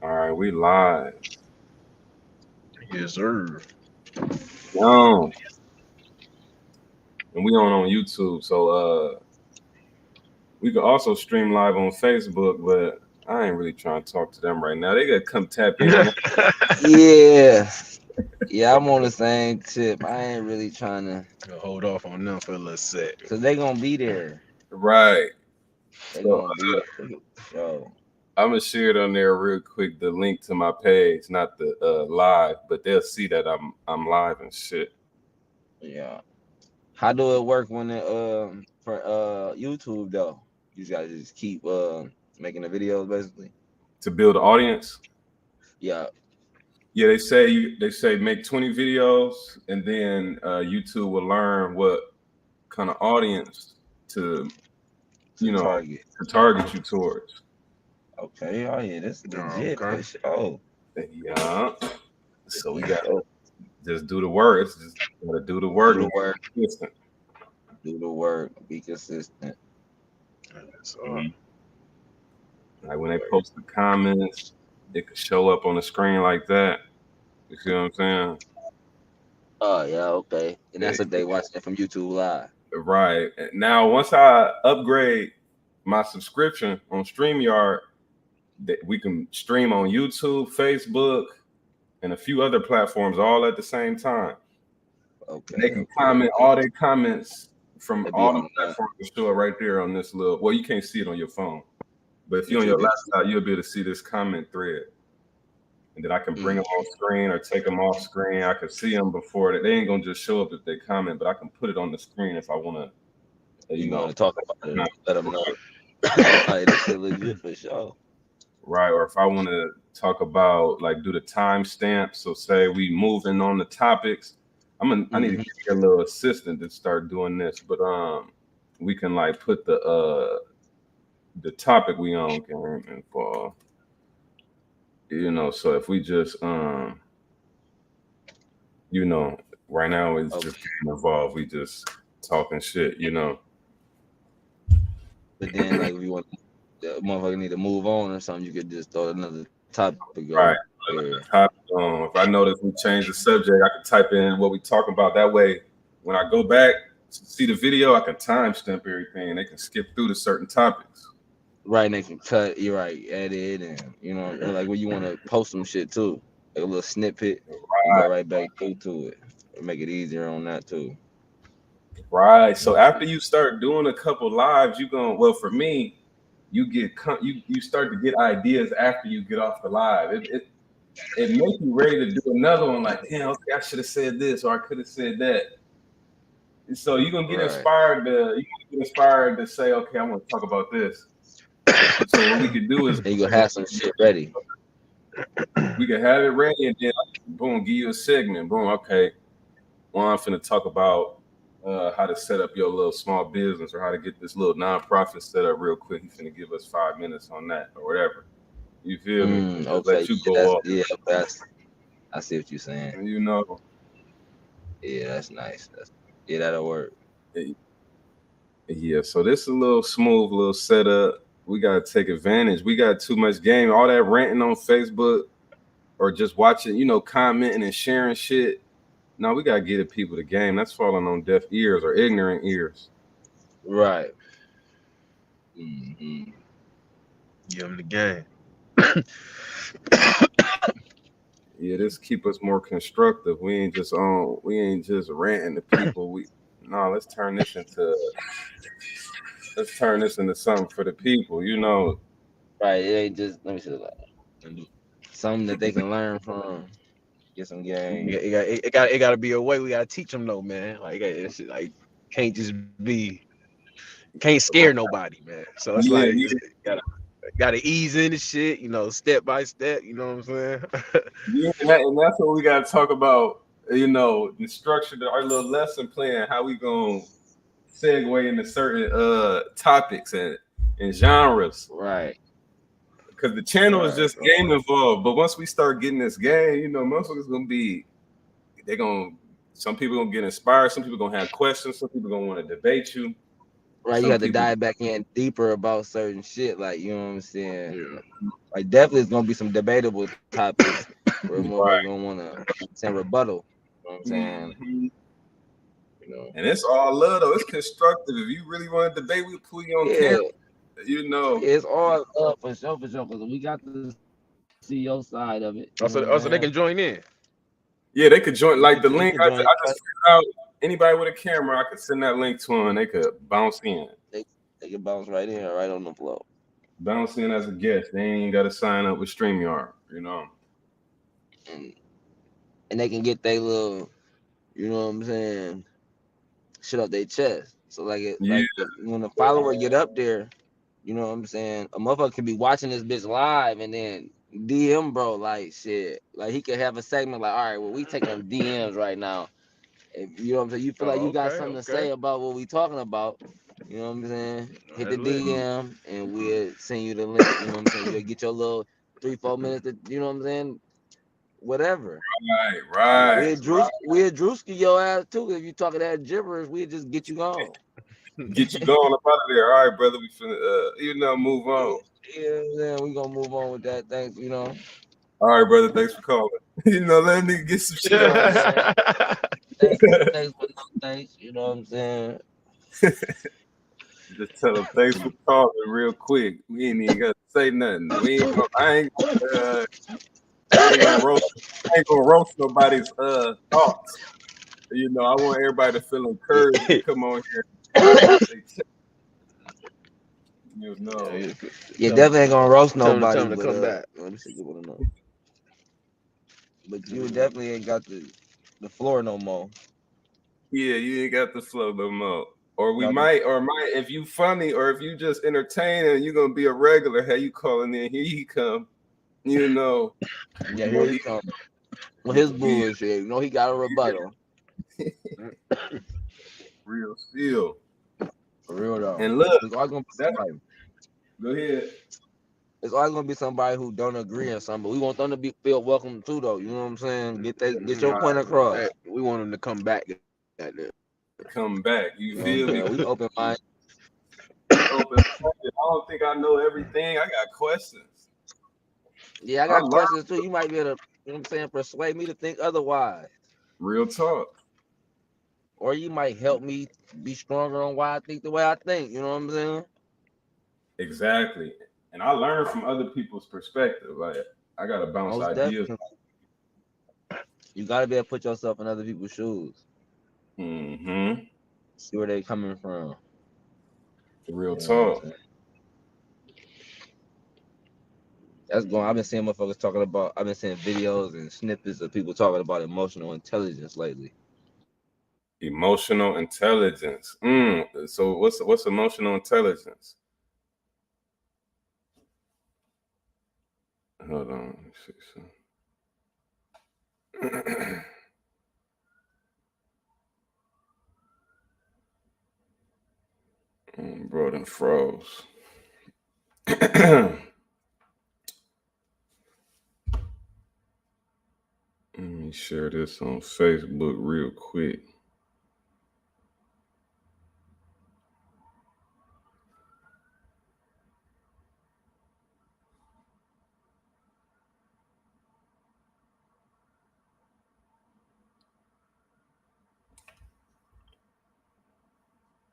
All right, we live. Yes, sir. Yo, and we on YouTube, so we could also stream live on Facebook, but I ain't really trying to talk to them right now. They gotta come tap in on that. Yeah, yeah, I'm on the same tip. I ain't really trying to, Hold off on them for a little sec. cause they gonna be there. Right. They So gonna be there. So I'm gonna share it on there real quick, the link to my page, not the live, but they'll see that I'm live and shit. yeah, how do it work when it for YouTube though? You just gotta just keep making the videos basically. To build an audience. Yeah. Yeah, they say make 20 videos and then YouTube will learn what kind of audience to To you know target. to target you towards. Okay. Oh yeah, that's Oh, legit okay. for sure. Yeah. So we For got sure. just do the work. It's just gotta do the Do work the and work. be consistent. Do the work. Be consistent. So, Mhm. Like when they post the comments, it could show up on the screen like that. You see what I'm saying? Oh yeah. Okay. And Eh, that's if they watching it from YouTube live. Right. Now, once I upgrade my subscription on StreamYard, that we can stream on YouTube, Facebook, and a few other platforms all at the same time. And they Okay. can Okay. comment Okay. all their comments from They be all the on that. platforms to show it right there on this little. Well, you can't see it on your phone, but if you're But on you'll your be able to see. laptop, you'll be able to see this comment thread, and then I can bring Mm. them on screen or take them off screen. I can see them before that. They ain't gonna just show up if they comment, but I can put it on the screen if I want to, You want to talk about it? Let them know. Like that shit legit for sure. right? Or if I want to talk about like do the timestamp. So say we moving on the topics. I need to Hmm. get a little assistant to start doing this, but we can like put the topic we on game and for so if we just you know right now it's Okay. just getting involved, we just talking shit. But then, like, if you want, the motherfucker need to move on or something, you could just throw another topic over Right. there. Topic, if I notice we change the subject, I can type in what we talking about. That way, when I go back to see the video, I can timestamp everything, and they can skip through to certain topics. Right, and they can cut. You're right, edit, and or like when you want to post some shit too, like a little snippet, you go right back through to it. Make it easier on that too. Right. So after you start doing a couple lives, you going well for me. You get you start to get ideas after you get off the live. It makes you ready to do another one. Like, damn, okay, I should have said this or I could have said that. So you're gonna get Right, inspired to say, okay, I want to talk about this. So what we could do is and you gonna have some shit ready. we can have it ready and then boom, give you a segment. Boom, okay. Well, I'm finna talk about how to set up your little small business or how to get this little nonprofit set up real quick. He's finna give us 5 minutes on that or whatever. You feel me? And just Okay, let you yeah, go off. that's I see what you're saying. You know, Yeah, that's nice. Yeah, that'll work. yeah. So this is a little smooth, little setup. We gotta take advantage. We got too much game. All that ranting on Facebook or just watching, commenting and sharing shit. No, we gotta get the people the game. That's falling on deaf ears or ignorant ears. Right. Hmm. give them the game. Yeah, this keep us more constructive. We ain't just ranting to people. No, let's turn this into something for the people. Right. It ain't just let me see that. Something that they can learn from. Get some game. It got to be a way. We got to teach them though, man. Like it's like can't just be can't scare nobody, man. So it's like Yeah, it's gotta ease into shit, step by step. You know what I'm saying? yeah, and that's what we gotta talk about. The structure, our little lesson plan, how we gonna segue into certain topics and genres. Right. Because the channel is Right. just game involved. But once we start getting this game, motherfuckers gonna be they're gonna some people gonna get inspired, some people gonna have questions, some people gonna want to debate you. Right, you Some have to people, dive back in deeper about certain shit. Like, you know what I'm saying? Yeah. Like, definitely it's gonna be some debatable topics where motherfuckers right? gonna wanna say rebuttal. You know what I'm saying? Mhm. You know. And it's all love though. It's constructive. If you really want to debate, we put you on Yeah, camera. You know. it's all up for sure, because we got to see your side of it. You know what I'm saying? Also, they can join in. Yeah, they could join. You Like can the join. link, I just figured out. Anybody with a camera, I could send that link to them. They could bounce in. They can bounce right in, right on the floor. Bounce in as a guest. They ain't got to sign up with StreamYard. You know. And, and they can get their little, you know what I'm saying, shit up their chest. So like Yeah. when the follower get up there, you know what I'm saying, a motherfucker could be watching this bitch live and then DM bro like shit. Like he could have a segment like, all right, well we taking them DMs right now. If you know what I'm saying, you feel like you got something to say about what we talking about, you know what I'm saying? Hit the DM and we'll send you the link. You know what I'm saying? You'll get your little 3-4 minutes. You know what I'm saying? Whatever. Right. We'll drewski your ass too. If you talking that gibberish, we'll just get you gone. Get you going up out of there. All right, brother. We finna, move on. Yeah, we gonna move on with that. Thanks, you know. All right, brother. Thanks for calling. Let a nigga get some shit off. Thanks for no thanks. You know what I'm saying? Just tell them thanks for calling real quick. We ain't even got to say nothing. I ain't gonna roast nobody's thoughts. I want everybody to feel encouraged to come on here. You definitely ain't gonna roast nobody. Tell them to come back. Let me see what I know. But you definitely ain't got the floor no more. Yeah, you ain't got the flow no more. Or we might, if you funny, or if you just entertaining, you're gonna be a regular. Hey, you calling in? Here he come. Yeah, here he come. With his bullshit. You know he got a rebuttal. Real spill. For real though. And look, it's always gonna be somebody. Go ahead. It's always gonna be somebody who don't agree on something, but we want them to feel welcome too, though. You know what I'm saying? Get your point across. Hey, we want them to come back. Come back. You feel me? We open mind. Open. I don't think I know everything. I got questions. Yeah, I got questions too. You might be able to, you know what I'm saying, persuade me to think otherwise. Real talk. Or you might help me be stronger on why I think the way I think. You know what I'm saying? Exactly. And I learn from other people's perspective. Like I gotta bounce ideas. You gotta be able to put yourself in other people's shoes. Mm-hmm. See where they coming from. Real talk. That's going. I've been seeing motherfuckers talking about. I've been seeing videos and snippets of people talking about emotional intelligence lately. Emotional intelligence. So what's emotional intelligence? Hold on. Bro, done froze. Let me share this on Facebook real quick.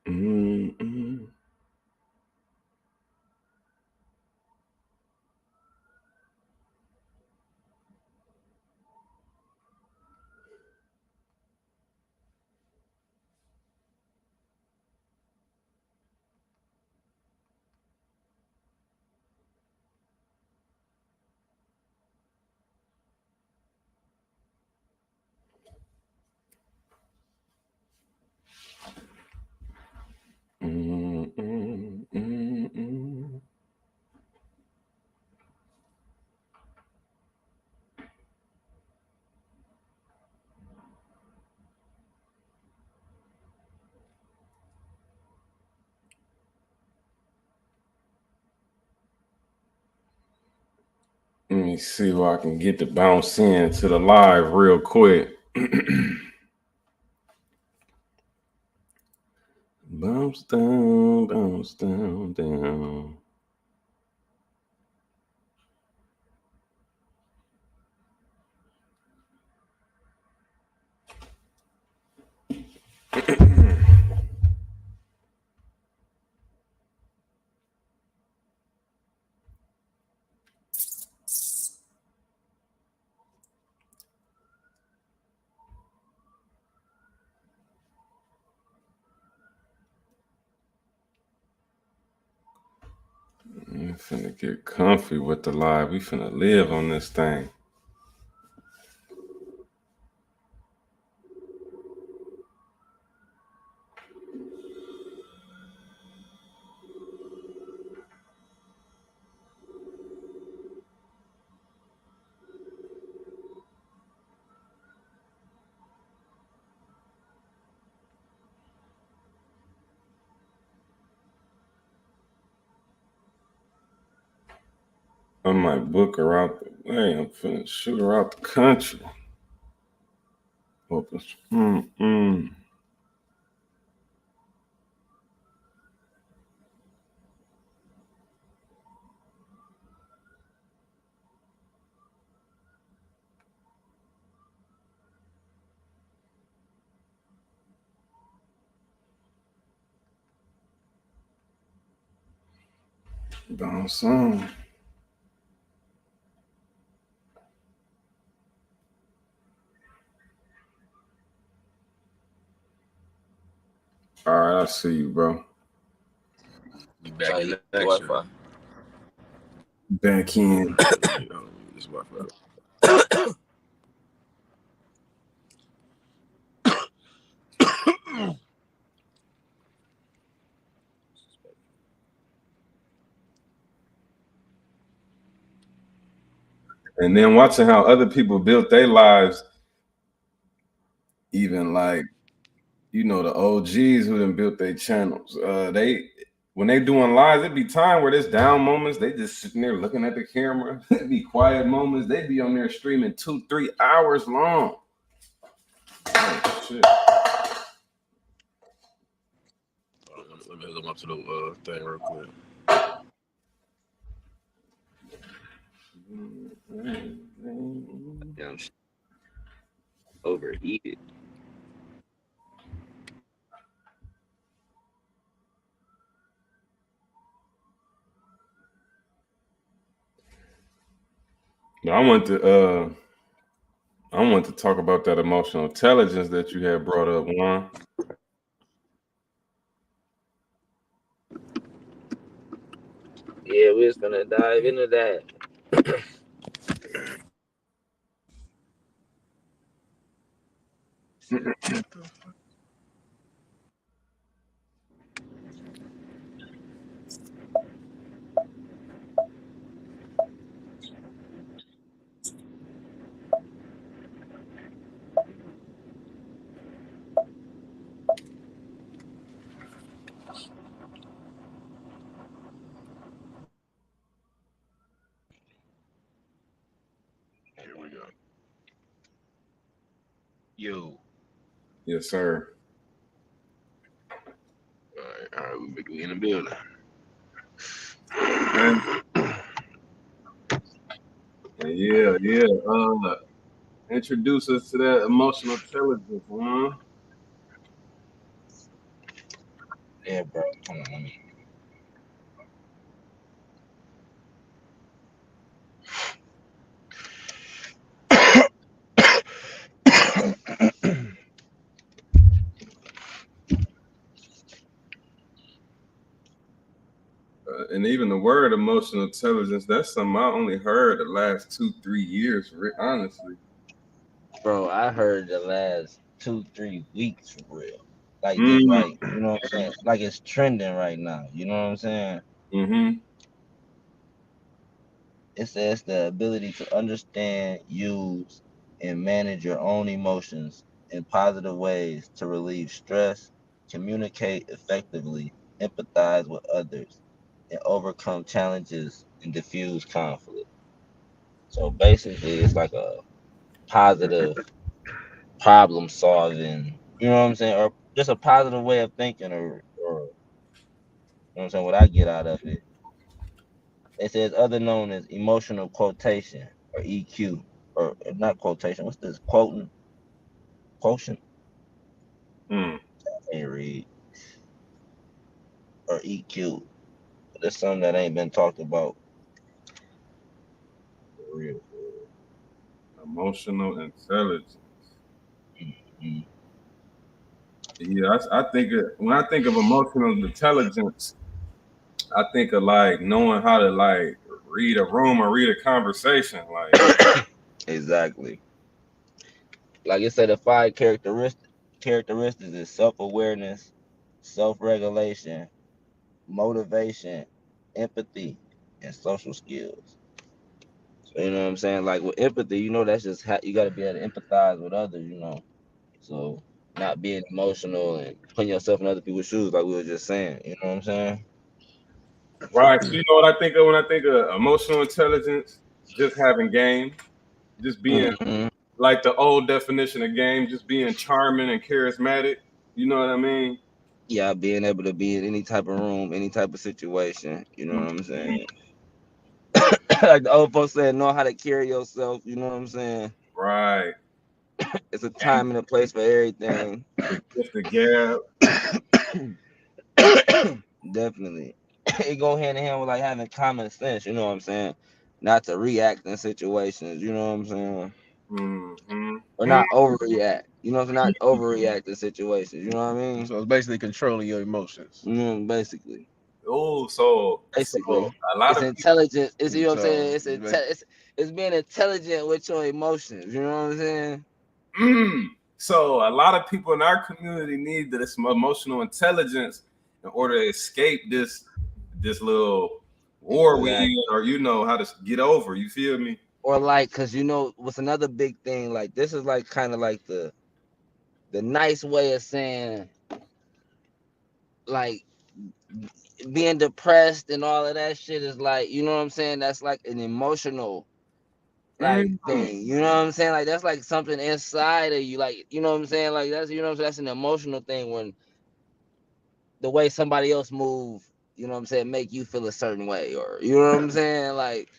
Mm-hmm. Let me see if I can get the bounce in to the live real Bounce down, bounce down, down. We finna get comfy with the live. We finna live on this thing. I might book her out the way. I'm finna shoot her out the country. Open. Bounce on. All right, I see you, bro. You back in the action. Wi-Fi. Back in. This Wi-Fi. And then watching how other people built their lives, even like, you know, the OGs who done built their channels. They when they doing lives, it be time where there's down moments. They just sitting there looking at the camera. It be quiet moments. They be on there streaming 2-3 hours long. Oh shit. Let me hook him up to the thing real quick. Damn, overheated. I want to talk about that emotional intelligence that you had brought up, Juan. Yeah, we're just gonna dive into that. Here we go. Yo. Yes, sir. All right, we in the building. Yeah. Introduce us to that emotional intelligence, Juan. Yeah, bro. Hold on, let me. And even the word emotional intelligence, that's something I only heard the last 2-3 years, honestly. Bro, I heard the last 2-3 weeks for real. Like this, like you know what I'm saying? Like it's trending right now. You know what I'm saying? Mm-hmm. It says the ability to understand, use, and manage your own emotions in positive ways to relieve stress, communicate effectively, empathize with others, and overcome challenges and diffuse conflict. So basically, it's like a positive problem solving. You know what I'm saying? Or just a positive way of thinking, or what I'm saying? What I get out of it. It says other known as emotional quotation or EQ or not quotation. What's this? Quotient. Mm. Can't read or EQ. That's something that ain't been talked about for real. Emotional intelligence. Mm-hmm. Yeah, I think when I think of emotional intelligence, I think of like knowing how to like read a room or read a conversation. Like, Exactly. Like it said, the five characteristics is self-awareness, self-regulation, motivation, empathy, and social skills. So you know what I'm saying? Like with empathy, you know that's just you got to be able to empathize with others. You know, so not being emotional and putting yourself in other people's shoes, like we were just saying. You know what I'm saying? right? So you know what I think of when I think of emotional intelligence? Just having game, just being Mm-hmm. like the old definition of game, just being charming and charismatic. You know what I mean? Yeah, being able to be in any type of room, any type of situation. You know what I'm Mhm. saying? Like the old folks said, know how to carry yourself. You know what I'm saying? Right. It's a time and a place for everything. Just the gap. Definitely. It go hand in hand with like having common sense, you know what I'm saying? Not to react in situations, you know what I'm saying? Mm-hmm. Or not overreact. You know what I'm saying? Not overreact to situations, you know what I mean? So it's basically controlling your emotions. Basically. Oh, so Basically. a lot It's of intelligence. It's you know what I'm saying? So It's being intelligent with your emotions, you know what I'm saying? so a lot of people in our community need this emotional intelligence in order to escape this little war we Exactly. in, or you know how to get over. You feel me? Or like, cause you know what's another big thing, like this is like kind of like the nice way of saying like being depressed and all of that shit is like, you know what I'm saying? That's like an emotional like Mm. thing. You know what I'm saying? Like that's like something inside of you. Like, you know what I'm saying? Like that's you know what I'm saying? That's an emotional thing when the way somebody else move, you know what I'm saying, make you feel a certain way. Or you know what I'm saying? Like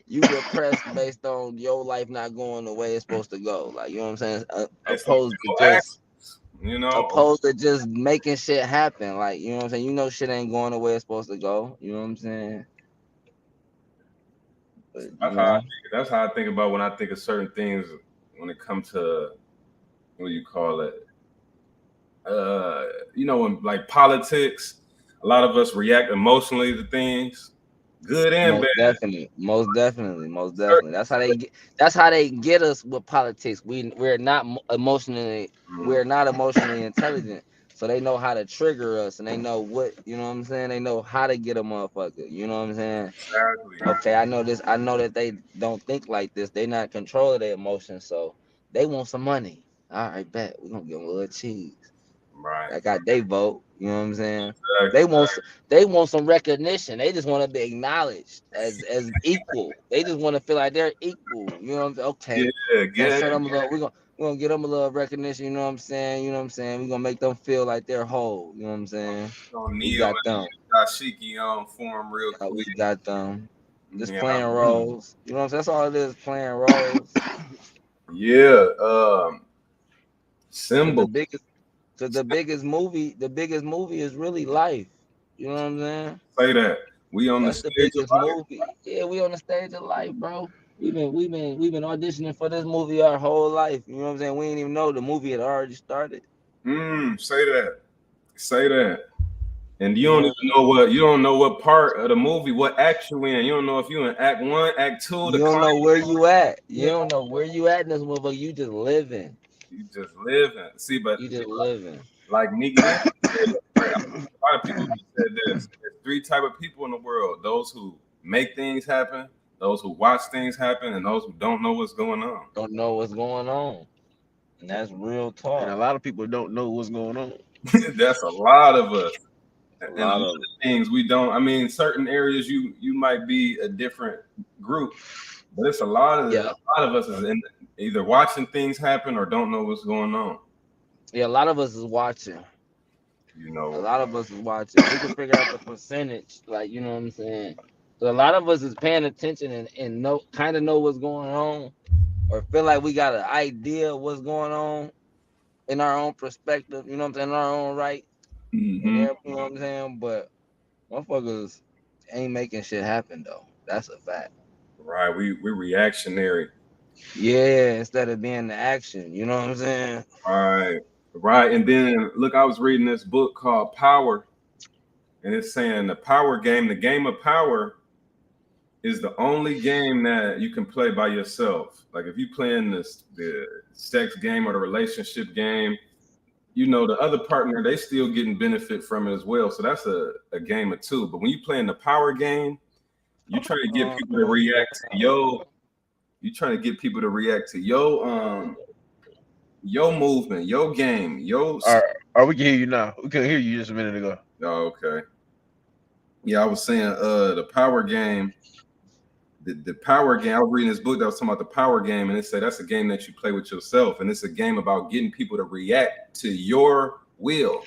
you depressed based on your life not going the way it's supposed to go. Like, you know what I'm saying? It's some Opposed to simple just actions, you know. opposed to just making shit happen. Like, you know what I'm saying? You know shit ain't going the way it's supposed to go. You know what I'm saying? But you That's how I know, think. That's how I think about when I think of certain things when it comes to what do you call it? You know, when like politics, a lot of us react emotionally to things, good and most bad. definitely, most definitely, most definitely. Certain, That's how they get. That's how they get us with politics. We're not emotionally. mm, We're not emotionally intelligent. So they know how to trigger us, and they know what you know what I'm saying. They know how to get a motherfucker. You know what I'm saying? exactly. Okay, I know this. I know that they don't think like this. They not control their emotions, so they want some money. All right, bet we're gonna give them a little cheese. Right. That got they vote. You know what I'm saying? They Exactly. want they want some recognition. They just want to be acknowledged as equal. They just want to feel like they're equal. You know what I'm saying? Okay, Yeah, we're gonna get show them a little. We're gonna get them a little recognition. You know what I'm saying? You know what I'm saying? We're gonna make them feel like they're whole. You know what I'm saying? on We Neo got them. and dashiki on form real We quick. got them. Just Yeah. playing roles. You know what I'm saying? That's all it is. Playing roles. Yeah. Cause the Symbol. biggest, cause the biggest movie is really life. You know what I'm saying? Say that. We on the That's the stage of biggest life. movie. Yeah, we on the stage of life, bro. We've been auditioning for this movie our whole life. You know what I'm saying? We didn't even know the movie had already started. Say that. Say that. And you You don't know, even know what you don't know what part of the movie, what act you in. You don't know if you in act one, act two, you the don't climax. know where you at. You don't know where you at in this motherfucker. You just living. You just living. See, but You just living. like Nigga, like a lot of people said this. There's three type of people in the world: those who make things happen, those who watch things happen, and those who don't know what's going on. Don't know what's going on. And that's real and a talk. lot of people don't know what's going on. That's a lot of us. A And a lot lot of of things we don't. I mean, certain areas you might be a different group, but it's yeah. a lot of us is in either watching things happen or don't know what's going on. Yeah, a lot of us is watching. You A know, lot of us is watching. We can figure out the percentage, like you know what I'm saying. So a lot of us is paying attention and know kind of know what's going on, or feel like we got an idea of what's going on in our own perspective. You know what I'm saying, in our own right, and hmm you know what I'm saying. But motherfuckers ain't making shit happen though. That's a fact. right? We're reactionary. Yeah, instead of being the action. You know what I'm saying. Right, right. And then look, I was reading this book called Power, and it's saying the power game, the game of power, is the only game that you can play by yourself. Like if you playing the sex game or the relationship game, you know the other partner they still getting benefit from it as well. So that's a game of two. But when you playing the power game, you trying to get people to react to you trying to get people to react to your movement, your game, your. All right, we can hear you now. We couldn't hear you just a minute ago. Oh, okay. Yeah, I was saying the power game. The power game. I was reading this book that was talking about the power game, and it said that's a game that you play with yourself, and it's a game about getting people to react to your will.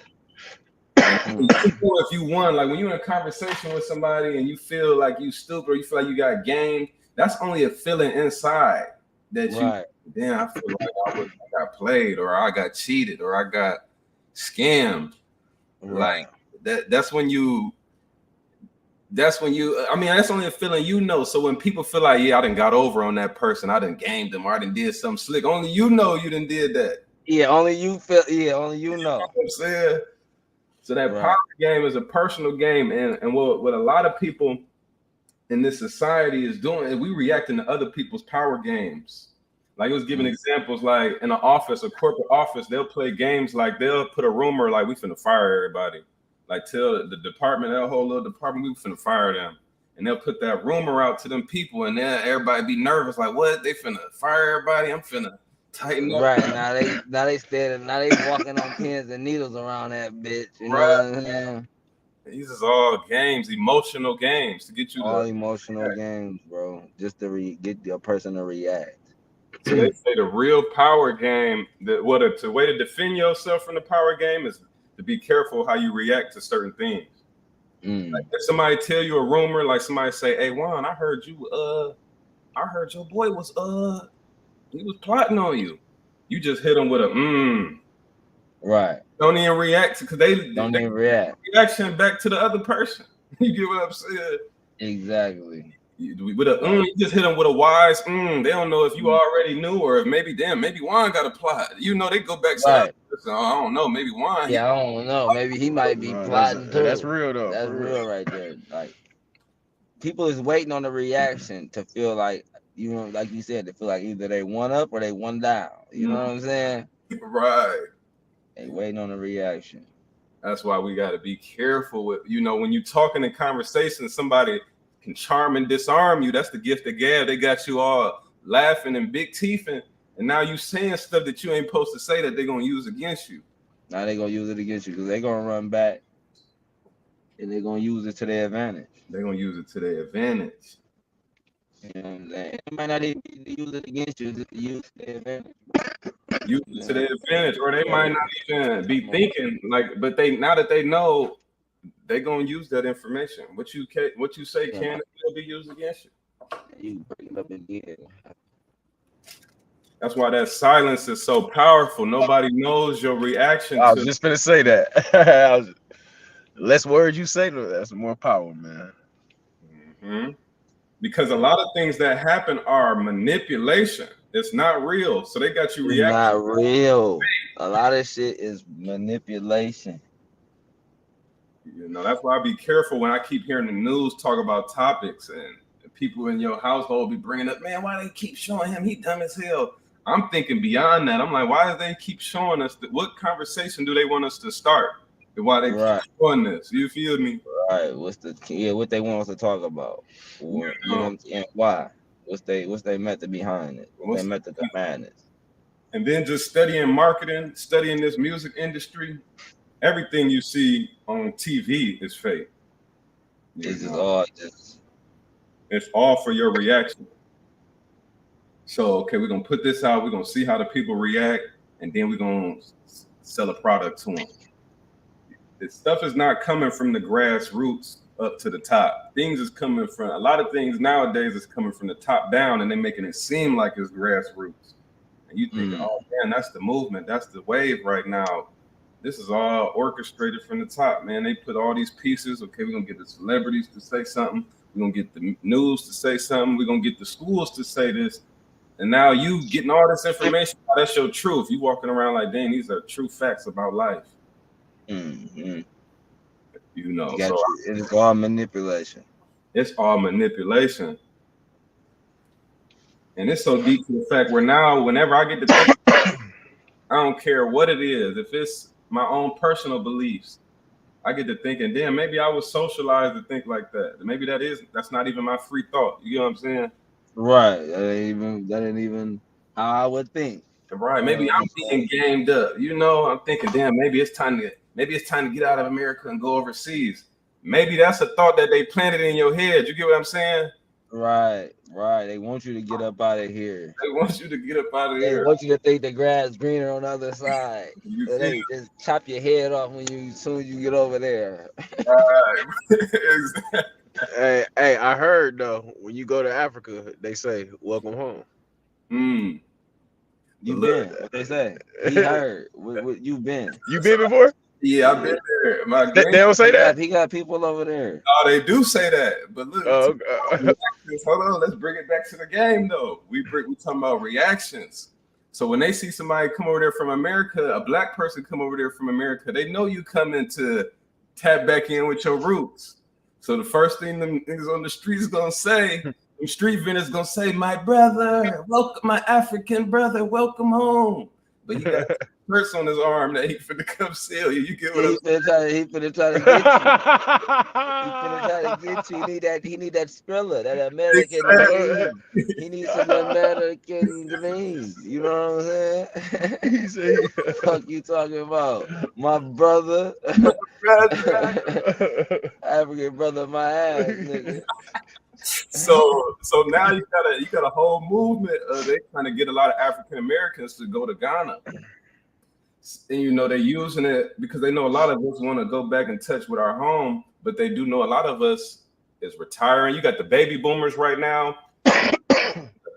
And if you won, like when you're in a conversation with somebody and you feel like you stupid or you feel like you got gamed, that's only a feeling inside that you. Right. Damn, I feel like I got played, or I got cheated, or I got scammed. Right. Like that's when you. That's when you. I mean, that's only a feeling you know. So when people feel like, yeah, I done got over on that person, I done gamed them, or I done did something slick. Only you know you done did that. Yeah, only you feel. Yeah, only you know. You know what I'm saying? So that Right. power game is a personal game, and what a lot of people in this society is doing is we reacting to other people's power games. Like it was giving examples, like in an office, a corporate office, they'll play games like they'll put a rumor like we finna fire everybody. Like tell the department, that whole little department, we finna fire them. And they'll put that rumor out to them people, and then everybody be nervous, like, what? They finna fire everybody? I'm finna tighten up. Right. Now they standing, now they walking on pins and needles around that bitch. You know Right. what I'm saying? These is all games, emotional games to get you All to. emotional games, bro. Just to get the person to react. So they say the real power game, the way to defend yourself from the power game is to be careful how you react to certain things. Like if somebody tell you a rumor, like somebody say, "Hey Juan, I heard your boy was he was plotting on you." You just hit them with a Right. Don't even react because they even react. Reaction back to the other person. You get what I'm saying? Exactly. With a you just hit them with a wise They don't know if you already knew or if maybe Juan got a plot. You know, they go back Right. So, I don't know, maybe Juan. Yeah, I don't know. Maybe he might be plotting too. That's real though. That's real right there. Like people is waiting on the reaction to feel like, you know, like you said, to feel like either they one up or they one down. You know what I'm saying? Right. They waiting on the reaction. That's why we got to be careful with, when you're talking in conversation, somebody can charm and disarm you. That's the gift of gab. They got you all laughing and big teething, and now you saying stuff that you ain't supposed to say that they're gonna use against you. Now they gonna use it against you because they gonna run back and they're gonna use it to their advantage. They're gonna use it to their advantage. You know what I'm saying? It might not even use it against you, just use it to their advantage. Use it to their advantage, or they might not even be thinking but now that they know, they gonna use that information. What you say can still be used against you. You bring it up again. That's why that silence is so powerful. Nobody knows your reaction. I was just gonna say that. Less words you say, that's more power, man. Mm-hmm. Because a lot of things that happen are manipulation. It's not real. So they got you reacting. Not real. A lot of shit is manipulation. That's why I be careful when I keep hearing the news talk about topics and people in your household be bringing up, man, why they keep showing him? He dumb as hell. I'm thinking beyond that. I'm like, why do they keep showing us what conversation do they want us to start? And why they keep showing this? You feel me? Right. What they want us to talk about? You know, and why? What's they method behind it? What's their method of madness? And then just studying marketing, studying this music industry, everything you see on TV is fake. It's all for your reaction. So, okay, we're gonna put this out. We're gonna see how the people react, and then we're gonna sell a product to them. stuff is not coming from the grassroots up to the top. Things is coming from a lot of things nowadays is coming from the top down, and they're making it seem like it's grassroots. And you thinking, oh man, that's the movement, that's the wave right now. This is all orchestrated from the top, man. They put all these pieces. Okay, we're gonna get the celebrities to say something. We're gonna get the news to say something. We're gonna get the schools to say this. And now you getting all this information. That's your truth. You walking around like, dang, these are true facts about life. Mm-hmm. You know, so it's all manipulation. It's all manipulation. And it's so deep to the fact where now, whenever I get to think, I don't care what it is. If it's my own personal beliefs, I get to thinking, damn, maybe I was socialized to think like that. Maybe that's not even my free thought. You know what I'm saying? Right. That ain't even how I would think. Right. Maybe I'm being gamed up. You know, I'm thinking, damn, maybe it's time to get out of America and go overseas. Maybe that's a thought that they planted in your head. You get what I'm saying? Right. They want you to get up out of here. They want you to get up out of here. They want you to think the grass is greener on the other side. They just chop your head off as soon as you get over there. Right. Exactly. Hey, I heard though, when you go to Africa, they say welcome home. You been? What they say? He heard. What you been? You been before? Yeah, I've been there. They don't say that. He got people over there. Oh, they do say that. But look, hold on. Let's bring it back to the game though. We talking about reactions. So when they see somebody come over there from America, a black person come over there from America, they know you coming to tap back in with your roots. So the first thing them niggas on the street is gonna say, them street vendors gonna say, "My brother, welcome, my African brother, welcome home." But he got a purse on his arm that he finna come sell you. You get what I'm saying? He finna try to get you. He finna try to get you. He need that Skrilla, that American dream. He needs some American dreams. You know what I'm saying? Fuck you talking about? My brother. African brother, my ass, nigga. So now you got a whole movement of they trying to get a lot of African Americans to go to Ghana. And you know they're using it because they know a lot of us want to go back and touch with our home, but they do know a lot of us is retiring. You got the baby boomers right now, a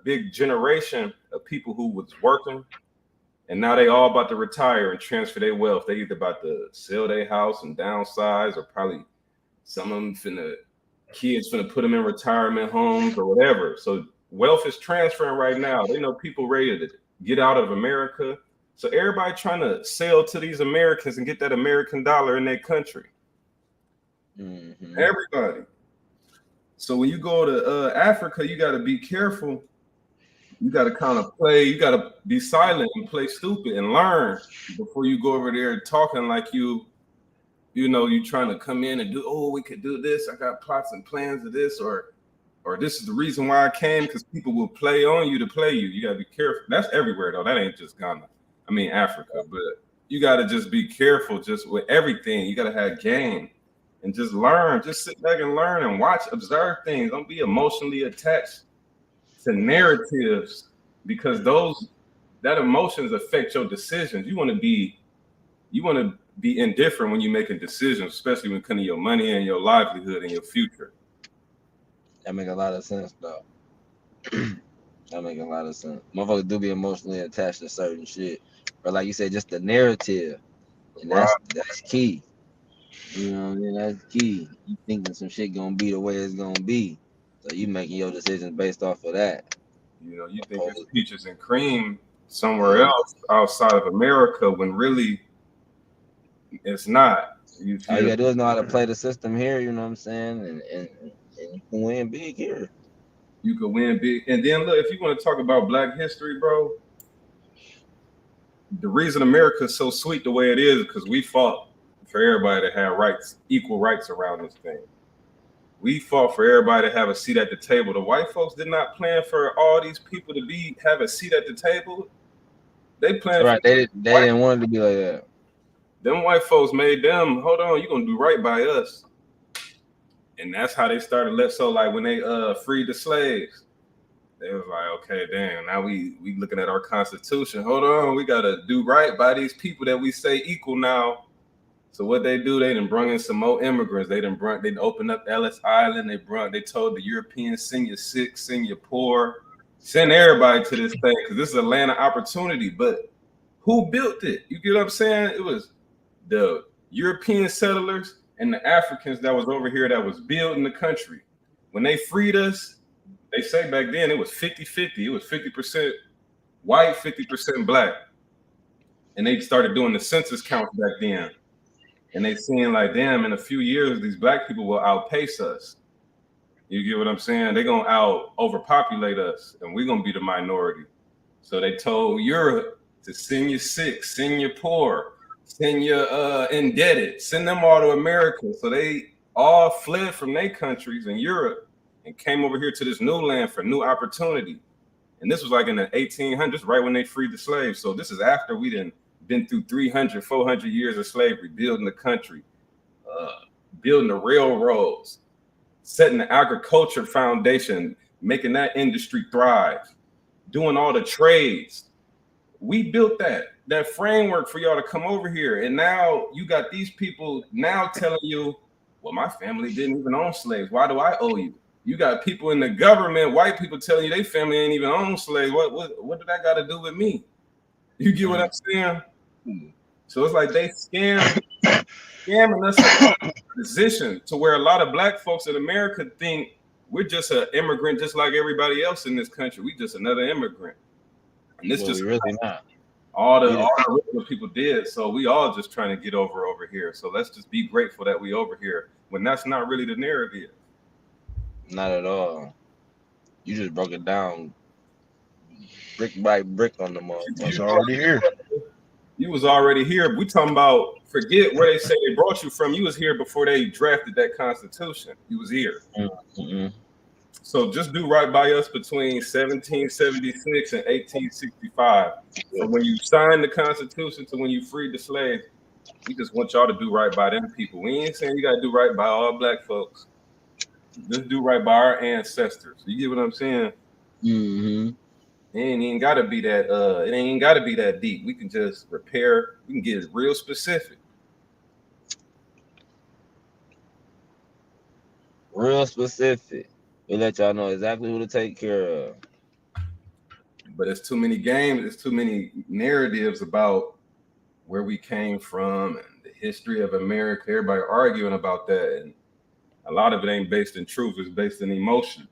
big generation of people who was working, and now they all about to retire and transfer their wealth. They either about to sell their house and downsize, or probably some of them kids finna put them in retirement homes or whatever. So wealth is transferring right now. They know people ready to get out of America. So everybody trying to sell to these Americans and get that American dollar in their country. Mm-hmm. Everybody. So when you go to Africa, you got to be careful. You got to kind of play. You got to be silent and play stupid and learn before you go over there talking like you trying to come in and do. Oh, we could do this. I got plots and plans of this, or this is the reason why I came, because people will play on you to play you. You got to be careful. That's everywhere though. That ain't just Ghana. I mean Africa, but you got to just be careful just with everything. You got to have game and just learn. Just sit back and learn and watch, observe things. Don't be emotionally attached to narratives, because that emotions affect your decisions. You want to be indifferent when you're making decisions, especially when it comes to your money and your livelihood and your future. That make a lot of sense though. That make a lot of sense. Motherfuckers do be emotionally attached to certain shit. But like you said, just the narrative. And that's key. You know what I mean? That's key. You thinking some shit gonna be the way it's gonna be. So you making your decisions based off of that. You know, you think it's peaches and cream somewhere else outside of America when really it's not. All you gotta do is know how to play the system here, you know what I'm saying? And you can win big here. You could win big. And then look, if you want to talk about Black history, bro, the reason America is so sweet the way it is because we fought for everybody to have rights, equal rights around this thing. We fought for everybody to have a seat at the table. The white folks did not plan for all these people to have a seat at the table. They planned. Right, they didn't want it to be like that. Them white folks made them, hold on, you're gonna do right by us. And that's how they started. So like when they freed the slaves, they was like, okay, damn, now we looking at our constitution. Hold on, we gotta do right by these people that we say equal now. So what they do, they done brung in some more immigrants. They opened up Ellis Island. They told the Europeans, send your sick, send your poor, send everybody to this thing because this is a land of opportunity. But who built it? You get what I'm saying? It was the European settlers and the Africans that was over here that was building the country. When they freed us, they say back then it was 50-50. It was 50% white, 50% black. And they started doing the census count back then. And they seeing like, damn, in a few years, these black people will outpace us. You get what I'm saying? They're going to overpopulate us, and we're going to be the minority. So they told Europe to send your sick, send your poor, send your indebted, send them all to America. So they all fled from their countries in Europe and came over here to this new land for new opportunity. And this was like in the 1800s, right when they freed the slaves. So this is after we done been through 300, 400 years of slavery, building the country, building the railroads, setting the agriculture foundation, making that industry thrive, doing all the trades. We built that framework for y'all to come over here. And now you got these people now telling you, well, my family didn't even own slaves. Why do I owe you? You got people in the government, white people telling you their family ain't even own slaves. What did that got to do with me? You get what I'm saying? So it's like they scamming us into a position to where a lot of black folks in America think we're just an immigrant, just like everybody else in this country. We just another immigrant, and this just really not. All the original people did. So we all just trying to get over here. So let's just be grateful that we over here when that's not really the narrative. Not at all. You just broke it down brick by brick on the motherfucker. It's already here. You was already here. We talking about forget where they say they brought you from. You was here before they drafted that Constitution. You was here. Mm-hmm. So just do right by us between 1776 and 1865. So when you signed the Constitution to when you freed the slaves, we just want y'all to do right by them people. We ain't saying you got to do right by all black folks. Just do right by our ancestors. You get what I'm saying? Mm-hmm. It ain't gotta be that. It ain't gotta be that deep. We can just repair. We can get real specific. Real specific. We let y'all know exactly who to take care of. But it's too many games. It's too many narratives about where we came from and the history of America. Everybody arguing about that, and a lot of it ain't based in truth. It's based in emotion.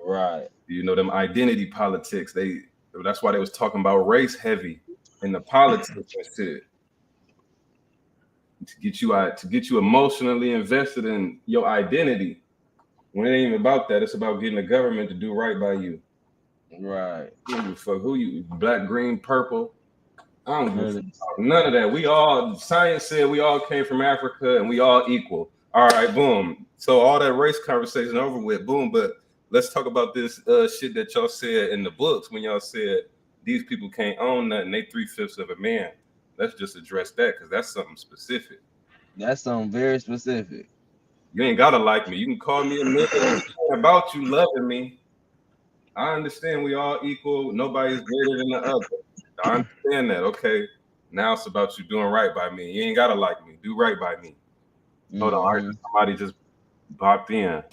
Right. You know, them identity politics. That's why they was talking about race heavy in the politics and shit. To get you emotionally invested in your identity. When it ain't even about that, it's about getting the government to do right by you. Right. Fuck who you, black, green, purple. I don't give none of that. We all, science said we all came from Africa and we all equal. All right, boom. So all that race conversation over with, boom. But let's talk about this shit that y'all said in the books when y'all said these people can't own nothing. They 3/5 of a man. Let's just address that because that's something specific. That's something very specific. You ain't gotta like me. You can call me a nigga about you loving me. I understand we all equal. Nobody's greater than the other. I understand that. Okay. Now it's about you doing right by me. You ain't gotta like me. Do right by me. Hold on. Somebody just popped in.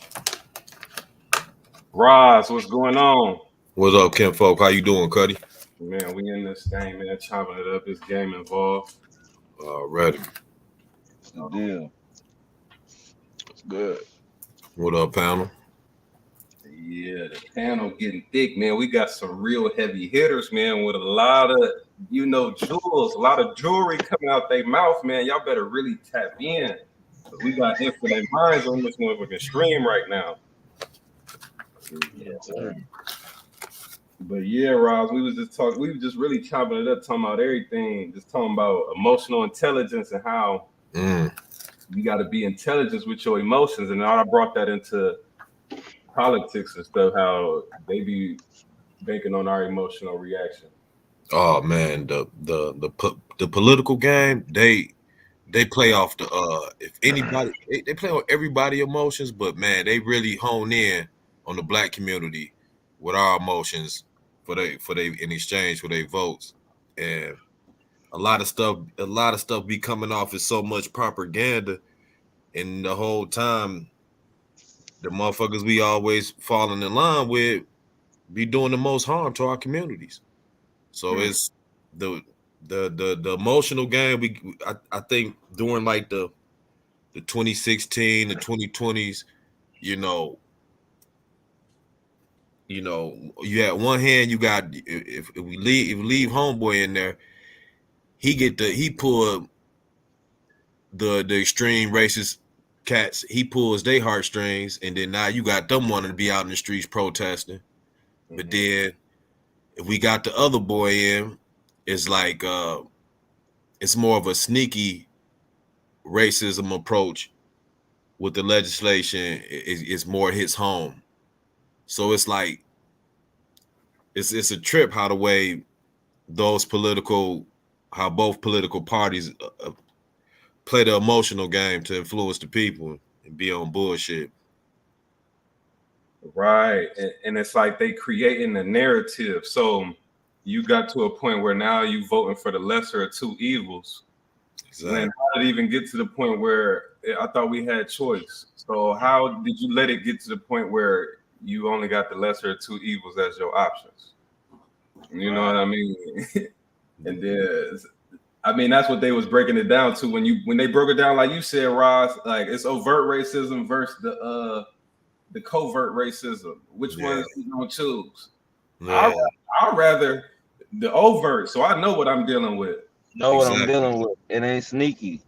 Roz, what's going on? What's up, Kim folk? How you doing, Cuddy? Man, we in this thing, man, chopping it up. This game involved. Ready. It's the deal. It's good. What up, panel? Yeah, the panel getting thick, man. We got some real heavy hitters, man, with a lot of, jewels, a lot of jewelry coming out their mouth, man. Y'all better really tap in. We got infinite minds on this motherfucking stream right now. Yes, sir. But yeah, Roz, we was just really chopping it up, talking about everything, just talking about emotional intelligence and how you got to be intelligent with your emotions. And I brought that into politics and stuff, how they be banking on our emotional reaction. Oh man, the political game, they play off the if anybody they play on everybody's emotions, but man, they really hone in on the black community with our emotions for they in exchange for their votes. And a lot of stuff be coming off as so much propaganda, and the whole time the motherfuckers we always falling in line with be doing the most harm to our communities. So it's the emotional game. I think during like the 2016, the 2020s, you know, you had one hand, you got if we leave homeboy in there, he pull the extreme racist cats, he pulls their heartstrings, and then now you got them wanting to be out in the streets protesting. But then if we got the other boy in, it's like it's more of a sneaky racism approach with the legislation. It's more hits home. So it's like it's a trip how the way both political parties play the emotional game to influence the people and be on bullshit. Right. And it's like they creating a narrative. So you got to a point where now you voting for the lesser of two evils. Exactly. And how did it even get to the point where I thought we had choice? So how did you let it get to the point where you only got the lesser of two evils as your options? You know what I mean? And then, I mean, that's what they was breaking it down to when they broke it down, like you said, Ross, like it's overt racism versus the covert racism. Which one is you gonna choose? Yeah. I'd rather the overt, so I know what I'm dealing with. Know what I'm dealing with. It ain't sneaky.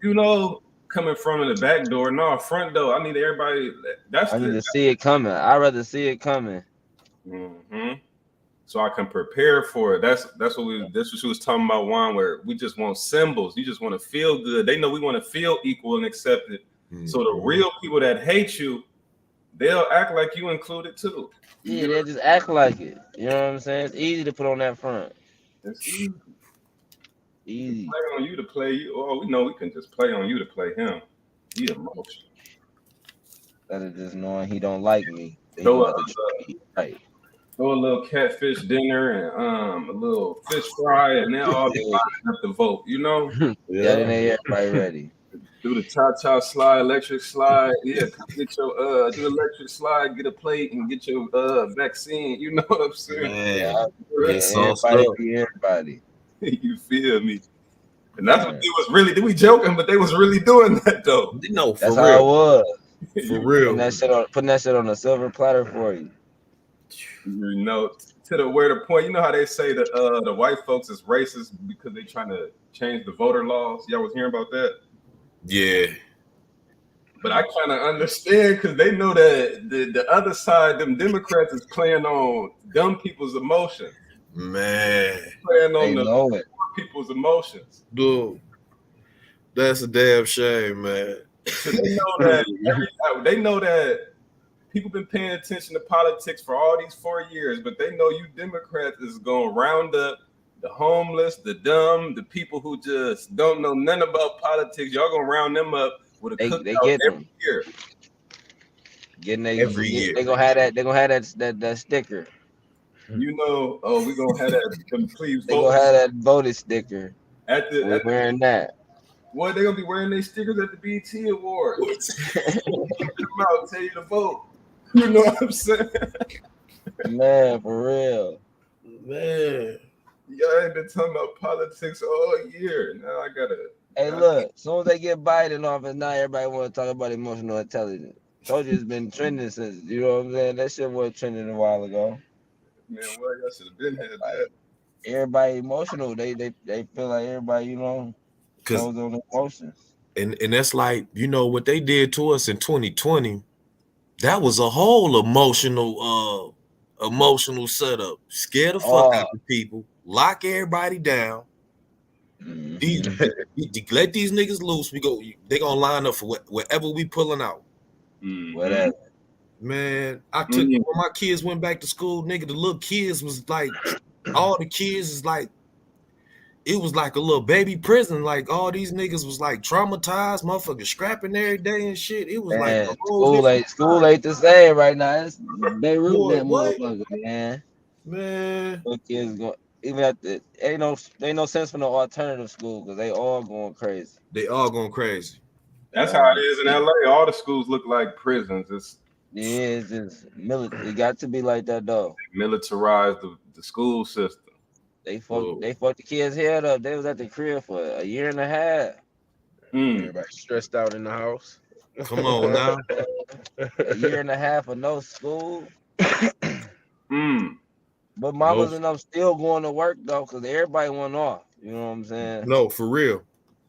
You know, coming from in the back door, no, front door. I need everybody. I need to see it coming. I'd rather see it coming. So I can prepare for it. That's what she was talking about, Juan, where we just want symbols. You just want to feel good. They know we want to feel equal and accepted. So the real people that hate you, they'll act like you included too. Yeah, they just act like it. You know what I'm saying? It's easy to put on that front. It's easy. Easy. Play on you to play you. Oh, we know we can just play on you to play him. He emotional. That is just knowing he don't like me. Throw a little catfish dinner and a little fish fry, and then all the have to vote. You know? Yeah, then everybody ready. Do the cha-cha slide, electric slide. Yeah, come get your do electric slide, get a plate, and get your vaccine. You know what I'm saying? Everybody. You feel me? And that's what they was really. They we joking, but they was really doing that though. No, for that's real. How it was. For real. Putting that shit on a silver platter for you. You know, where the point. You know how they say that the white folks is racist because they trying to change the voter laws. Y'all was hearing about that? Yeah. But I kind of understand because they know that the other side, them Democrats, is playing on dumb people's emotions. Man, playing on the people's emotions. Dude, that's a damn shame, man. So they know that people been paying attention to politics for all these 4 years, but they know you Democrats is gonna round up the homeless, the dumb, the people who just don't know nothing about politics. Y'all gonna round them up with a cookout every year. Every year. They gonna have that. They gonna have that sticker. You know, we gonna have that. Please vote. They gonna have that voted sticker. Wearing that. What they gonna be wearing their stickers at the BET Awards? I'll tell you to vote. You know what I'm saying? Man, for real. Man, y'all ain't been talking about politics all year. Now I gotta. Hey, look. As soon as they get Biden office, now everybody want to talk about emotional intelligence. Told you it's been trending since. You know what I'm saying? That shit was trending a while ago. Man, well, y'all should have been had that. Everybody emotional. They feel like everybody, you know, shows on emotions. And that's like, you know, what they did to us in 2020. That was a whole emotional setup. Scare the fuck out of people. Lock everybody down. Let these niggas loose. They gonna line up for whatever we pulling out. Whatever. Man, I took when my kids went back to school, nigga, the little kids was like, all the kids is like, it was like a little baby prison. Like all these niggas was like traumatized, motherfuckers scrapping every day and shit. It was like a whole school ain't the same right now. It's Beirut, that motherfucker, man. Man, little kids even at the ain't no sense for no alternative school because they all going crazy. They all going crazy. That's They how all it is in going crazy. LA. All the schools look like prisons. It's Yeah, it's just It got to be like that though. militarized the school system. Oh, They fucked the kids' head up. They was at the crib for a year and a half. Mm, Everybody stressed out in the house. come on now. A year and a half of no school. mm. But No, mamas and them still going to work though, cause everybody went off. You know what I'm saying? no, for real.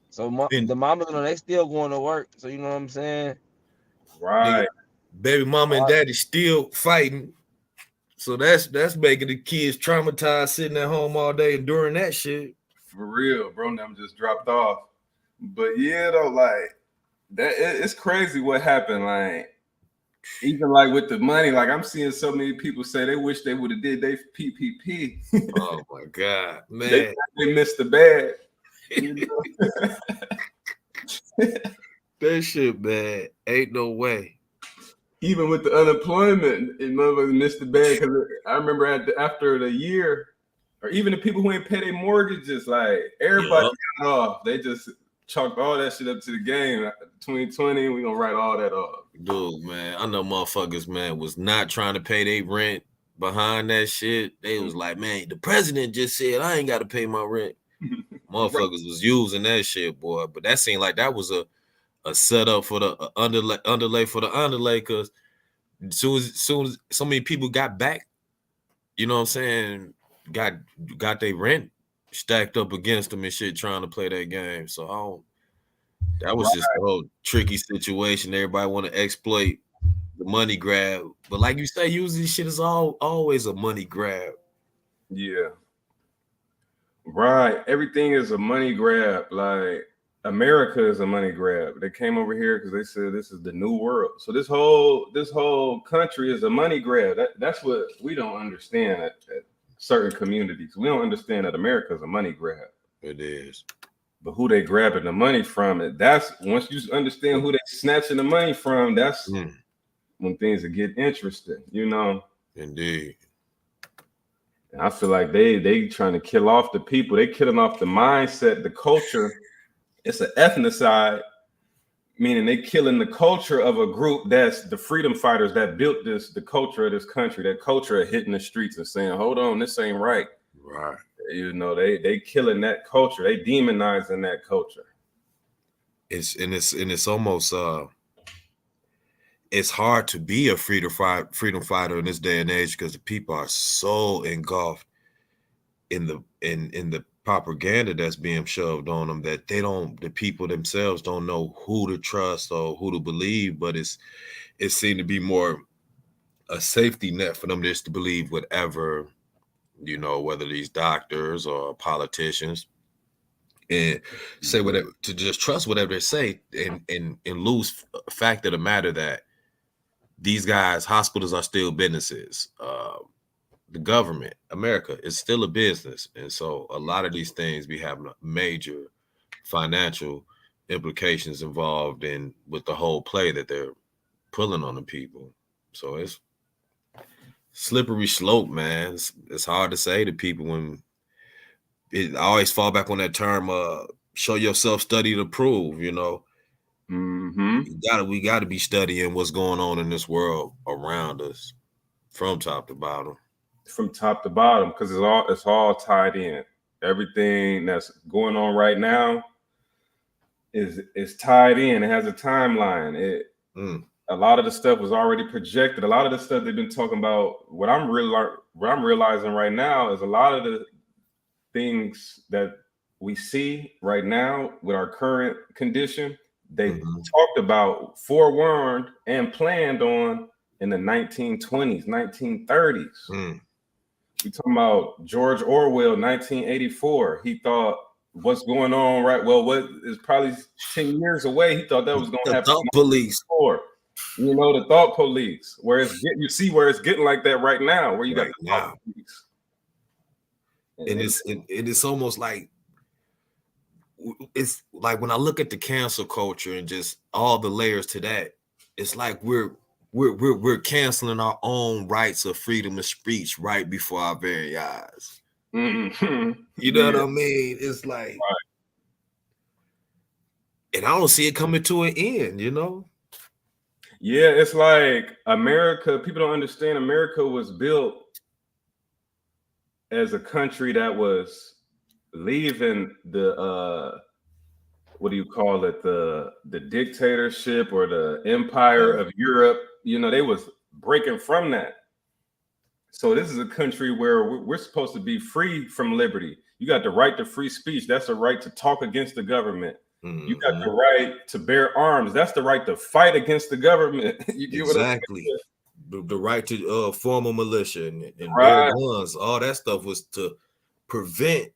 So And the mamas and them, they still going to work. So you know what I'm saying? nigga, Right. baby mama and All- daddy still fighting. So that's making the kids traumatized sitting at home all day enduring that shit. For real, bro. Them just dropped off. But yeah, though, like that, it's crazy what happened. Like even like with the money, like I'm seeing so many people say they wish they would have did they PPP. Oh my god, they man. they missed the bag. You know? That shit, man. Ain't no way. Even with the unemployment, it motherfuckers missed the bag because I remember after the year, or even the people who ain't pay their mortgages, like everybody Yup. got off. They just chalked all that shit up to the game. 2020, we gonna write all that off. Dude, man. I know motherfuckers, man, was not trying to pay their rent behind that shit. They was like, man, the president just said I ain't got to pay my rent. Motherfuckers was using that shit, boy. But that seemed like that was a setup for the underlay for the underlay, because soon as so many people got back, you know what I'm saying, got their rent stacked up against them and shit trying to play that game. So that was just a whole tricky situation. Everybody want to exploit the money grab. But like you say, usually shit is always a money grab. Yeah. Right. Everything is a money grab. Like America is a money grab. They came over here because they said this is the new world. So this whole country is a money grab. That's what we don't understand at certain communities. We don't understand that America is a money grab. It is. But who they grabbing the money from? That's once you understand who they snatching the money from, that's when things get interesting, you know. Indeed. And I feel like they trying to kill off the people. They killing off the mindset, the culture. It's an ethnocide, meaning they killing the culture of a group that's the freedom fighters that built the culture of this country. That culture of hitting the streets and saying, "Hold on, this ain't right." Right. You know, they killing that culture. They demonizing that culture. It's almost it's hard to be a freedom fighter in this day and age because the people are so engulfed in the propaganda that's being shoved on them that the people themselves don't know who to trust or who to believe. But it seemed to be more a safety net for them just to believe whatever, you know, whether these doctors or politicians, and say whatever, to just trust whatever they say, and lose fact of the matter that these guys, hospitals are still businesses. The government, America, is still a business. And so a lot of these things be having major financial implications involved in with the whole play that they're pulling on the people. So it's slippery slope, man. It's hard to say to people when I always fall back on that term, show yourself, study to prove, you know. We gotta be studying what's going on in this world around us from top to bottom. From top to bottom, because it's all tied in. Everything that's going on right now is tied in. It has a timeline. A lot of the stuff was already projected. A lot of the stuff they've been talking about. What I'm realizing right now is a lot of the things that we see right now with our current condition, they talked about, forewarned, and planned on in the 1920s, 1930s. We talking about George Orwell, 1984. He thought what's going on right. Well, what is probably 10 years away. He thought that was going to happen. Thought police. You know, the thought police. Where you see where it's getting like that right now, where you got the thought police. And it's almost like, it's like when I look at the cancel culture and just all the layers to that, it's like we're canceling our own rights of freedom of speech right before our very eyes. Mhm. You know Yeah. what I mean? It's like, and I don't see it coming to an end, you know? Yeah, it's like America, people don't understand America was built as a country that was leaving the what do you call it, the dictatorship or the empire of Europe. You know, they was breaking from that. So this is a country where we're supposed to be free from liberty. You got the right to free speech. That's a right to talk against the government. You got the right to bear arms. That's the right to fight against the government. You get what I'm saying? Exactly. The right to form a militia and bear Right. guns, all that stuff was to prevent.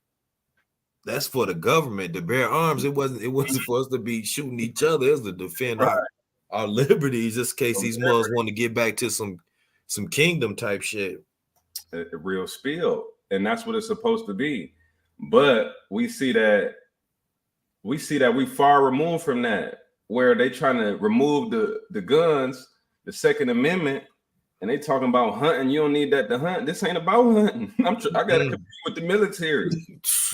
That's for the government to bear arms. It wasn't for us to be shooting each other. It was to defend Right. our liberties, just in case these Liberty. mugs want to get back to some kingdom type shit. A real spiel, and that's what it's supposed to be. But we see that we far removed from that, where they trying to remove the guns, the Second Amendment, and they talking about hunting. You don't need that to hunt. This ain't about hunting. I gotta compete with the military.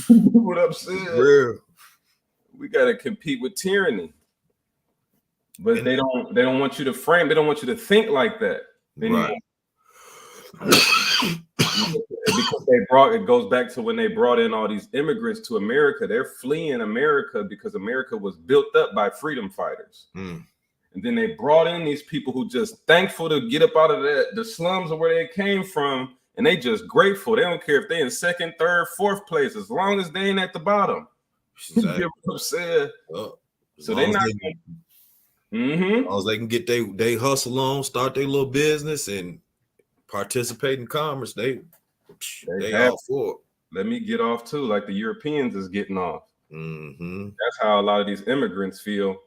What I'm saying? Real. We gotta compete with tyranny. But they don't want you to frame. They don't want you to think like that anymore. Right. Because it goes back to when they brought in all these immigrants to America. They're fleeing America because America was built up by freedom fighters. And then they brought in these people who just thankful to get up out of the slums of where they came from, and they just grateful. They don't care if they in second, third, fourth place, as long as they ain't at the bottom. Exactly. You get what I'm saying? So they not. As they can get they hustle on, start their little business, and participate in commerce, they all for it. Let me get off too, like the Europeans is getting off. That's how a lot of these immigrants feel.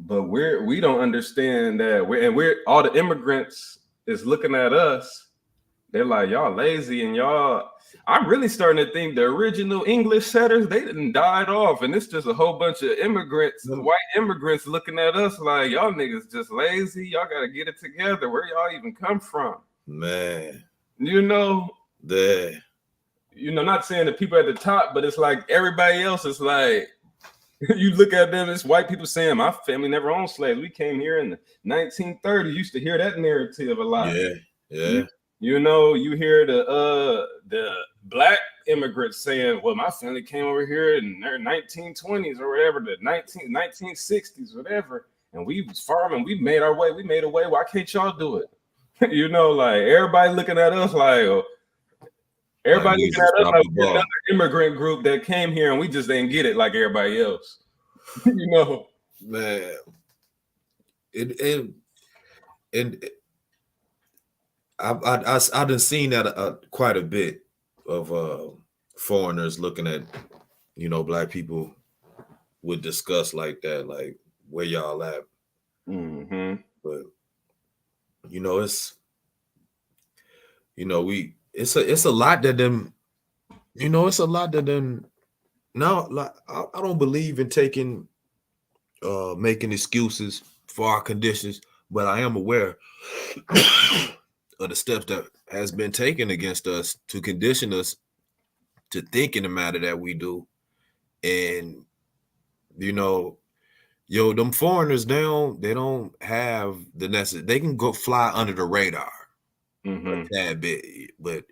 But we don't understand that we're all the immigrants is looking at us. They're like, y'all lazy, and y'all. I'm really starting to think the original English setters, they didn't died off, and it's just a whole bunch of immigrants, white immigrants, looking at us like, y'all niggas just lazy. Y'all gotta get it together. Where y'all even come from, man? You know, not saying the people at the top, but it's like everybody else is like. You look at them, it's white people saying, my family never owned slaves. We came here in the 1930s. Used to hear that narrative a lot. Yeah. You know, you hear the black immigrants saying, well, my family came over here in their 1920s or whatever, the 1960s, whatever. And we was farming, we made our way, we made a way. Why can't y'all do it? You know, like everybody looking at us like, everybody looking at us like we're another immigrant group that came here and we just didn't get it like everybody else. You know, man. I've been seeing that quite a bit of foreigners looking at, black people with disgust like that, like where y'all at. But it's a lot that them, it's a lot that them. Now, like I don't believe in making excuses for our conditions, but I am aware of the steps that has been taken against us to condition us to think in the matter that we do. And them foreigners, they don't have the necessary. They can go fly under the radar a tad bit, but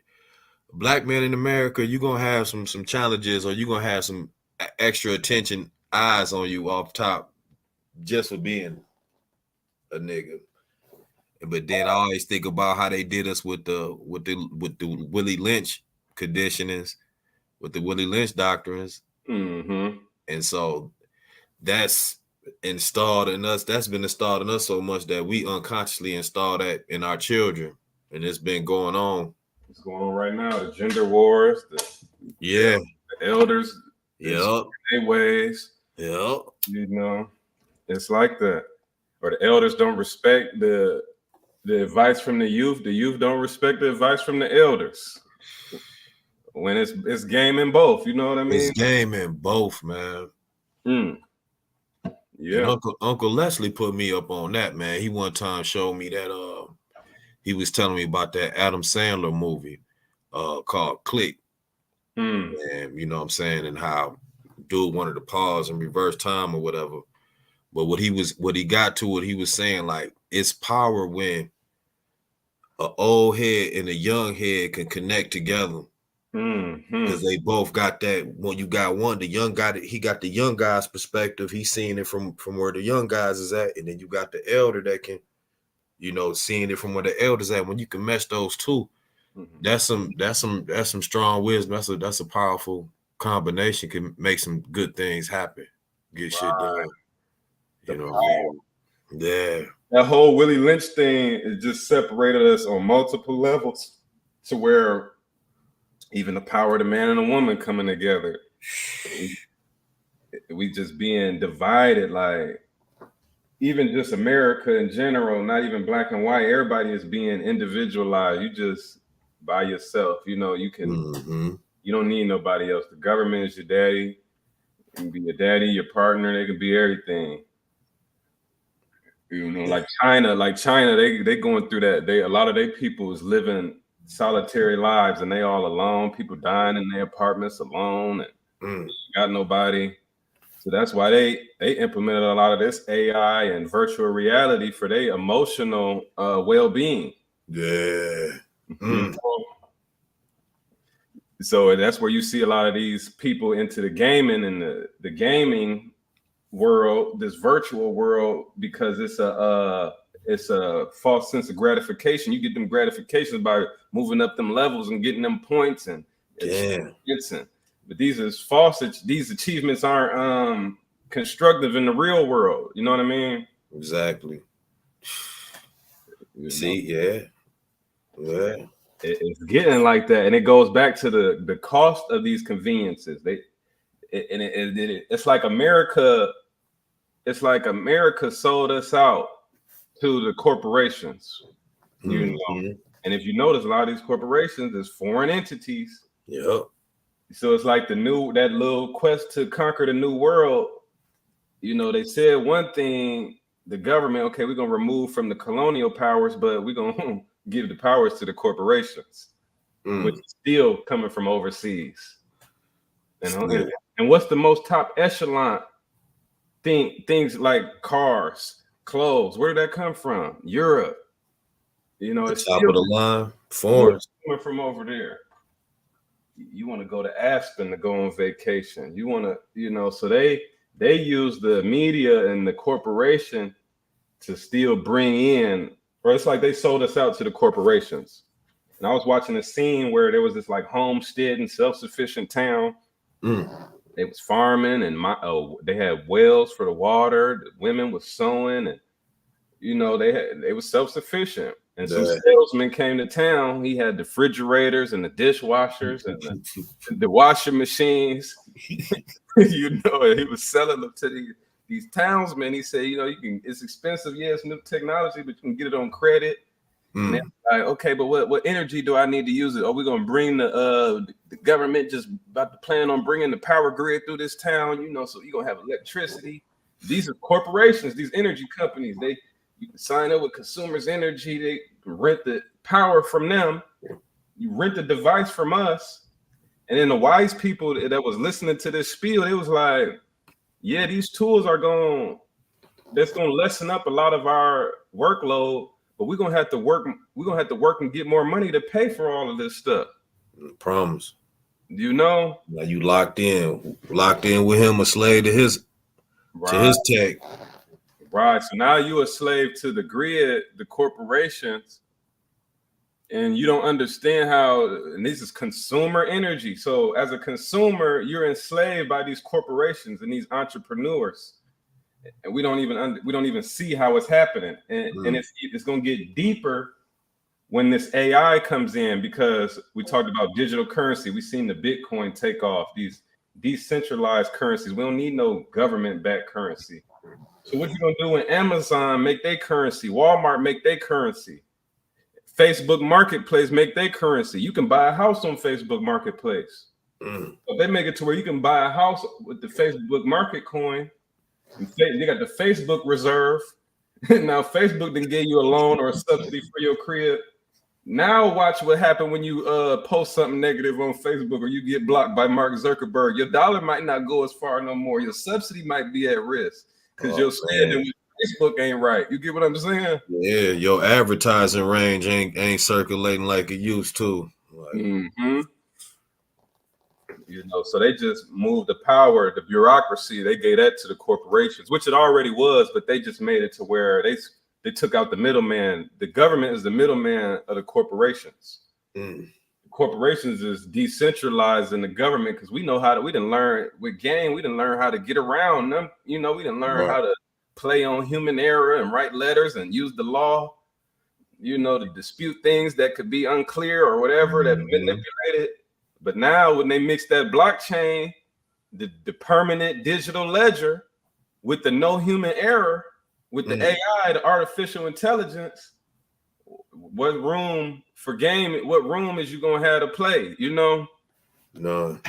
black men in America, you're gonna have some challenges, or you're gonna have some extra attention, eyes on you off top, just for being a nigga. But then I always think about how they did us with the Willie Lynch conditionings, with the Willie Lynch doctrines, and so that's installed in us. That's been installed in us so much that we unconsciously install that in our children, and it's been going on. It's going on right now. The gender wars, the elders, their ways. You know, it's like that. Or the elders don't respect the advice from the youth. The youth don't respect the advice from the elders. When it's game in both, you know what I mean? It's game in both, man. Yeah. And Uncle Leslie put me up on that, man. He one time showed me that he was telling me about that Adam Sandler movie called Click. And you know what I'm saying, and how dude wanted to pause and reverse time or whatever. But what he got to, what he was saying, like, it's power when an old head and a young head can connect together. Because they both got that. When you got one, the young guy, he got the young guy's perspective. He's seeing it from where the young guys is at, and then you got the elder that can, you know, seeing it from where the elders at. When you can mesh those two, that's some strong wisdom. That's a powerful combination. Can make some good things happen. Get shit done. You know what I mean? Yeah. That whole Willie Lynch thing is just separated us on multiple levels to where even the power of the man and the woman coming together. We just being divided, like even just America in general, not even black and white, everybody is being individualized. You just by yourself, you know, you can you don't need nobody else. The government is your daddy. You can be your daddy, your partner, they can be everything. You know, like China, they going through that. A lot of their people is living solitary lives and they all alone. People dying in their apartments alone and got nobody. So that's why they implemented a lot of this AI and virtual reality for their emotional well-being. Yeah. So that's where you see a lot of these people into the gaming and the gaming world, this virtual world, because it's a false sense of gratification. You get them gratifications by moving up them levels and getting them points and but these is false. These achievements aren't constructive in the real world. You know what I mean? Exactly. See, yeah. It's getting like that, and it goes back to the cost of these conveniences. It's like America. It's like America sold us out to the corporations. You know, and if you notice, a lot of these corporations is foreign entities. Yep. So it's like that little quest to conquer the new world. You know, they said one thing, the government, okay, we're gonna remove from the colonial powers, but we're gonna give the powers to the corporations, which is still coming from overseas. And what's the most top echelon things like cars, clothes? Where did that come from? Europe. You know, it's top of the line, foreign coming from over there. You want to go to Aspen to go on vacation. You want to, you know, so they use the media and the corporation to still bring in, or it's like they sold us out to the corporations. And I was watching a scene where there was this like homestead and self-sufficient town. They was farming and they had wells for the water. The women was sewing, and you know they was self-sufficient. And some salesman came to town. He had the refrigerators and the dishwashers and the washing machines. You know, he was selling them to these townsmen. He said, you know, it's expensive. Yeah, it's new technology, but you can get it on credit. And they're like, okay, but what energy do I need to use it? Are we gonna bring the government just about to plan on bringing the power grid through this town? You know, so you're gonna have electricity. These are corporations, these energy companies. You can sign up with Consumers Energy. They rent the power from them. You rent the device from us. And then the wise people that was listening to this spiel, it was like, yeah, these tools that's going to lessen up a lot of our workload, but we're going to have to work. We're going to have to work and get more money to pay for all of this stuff. Promise. You know? Now you locked in with him, a slave to his tech. Right. So now you a slave to the grid, the corporations, and you don't understand how, and this is consumer energy. So as a consumer, you're enslaved by these corporations and these entrepreneurs. And we don't even see how it's happening. And it's going to get deeper when this AI comes in, because we talked about digital currency. We've seen the Bitcoin take off, these decentralized currencies. We don't need no government-backed currency. So what you gonna do when Amazon make their currency, Walmart make their currency, Facebook Marketplace make their currency? You can buy a house on Facebook Marketplace. So they make it to where you can buy a house with the Facebook Market coin. They got the Facebook Reserve. Now Facebook then gave you a loan or a subsidy for your crib. Now watch what happened when you post something negative on Facebook or you get blocked by Mark Zuckerberg. Your dollar might not go as far no more. Your subsidy might be at risk because your standing with Facebook ain't right. You get what I'm saying? Yeah, your advertising range ain't circulating like it used to. Like, You know, so they just moved the power, the bureaucracy. They gave that to the corporations, which it already was, but they just made it to where they took out the middleman. The government is the middleman of the corporations. Corporations is decentralized in the government because we know how to. We didn't learn with game. We didn't learn how to get around them. You know, we didn't learn how to play on human error and write letters and use the law. You know, to dispute things that could be unclear or whatever that manipulated. But now when they mix that blockchain, the permanent digital ledger with the no human error, with the AI, the artificial intelligence, what room for game, what room is you gonna have to play, you know? None.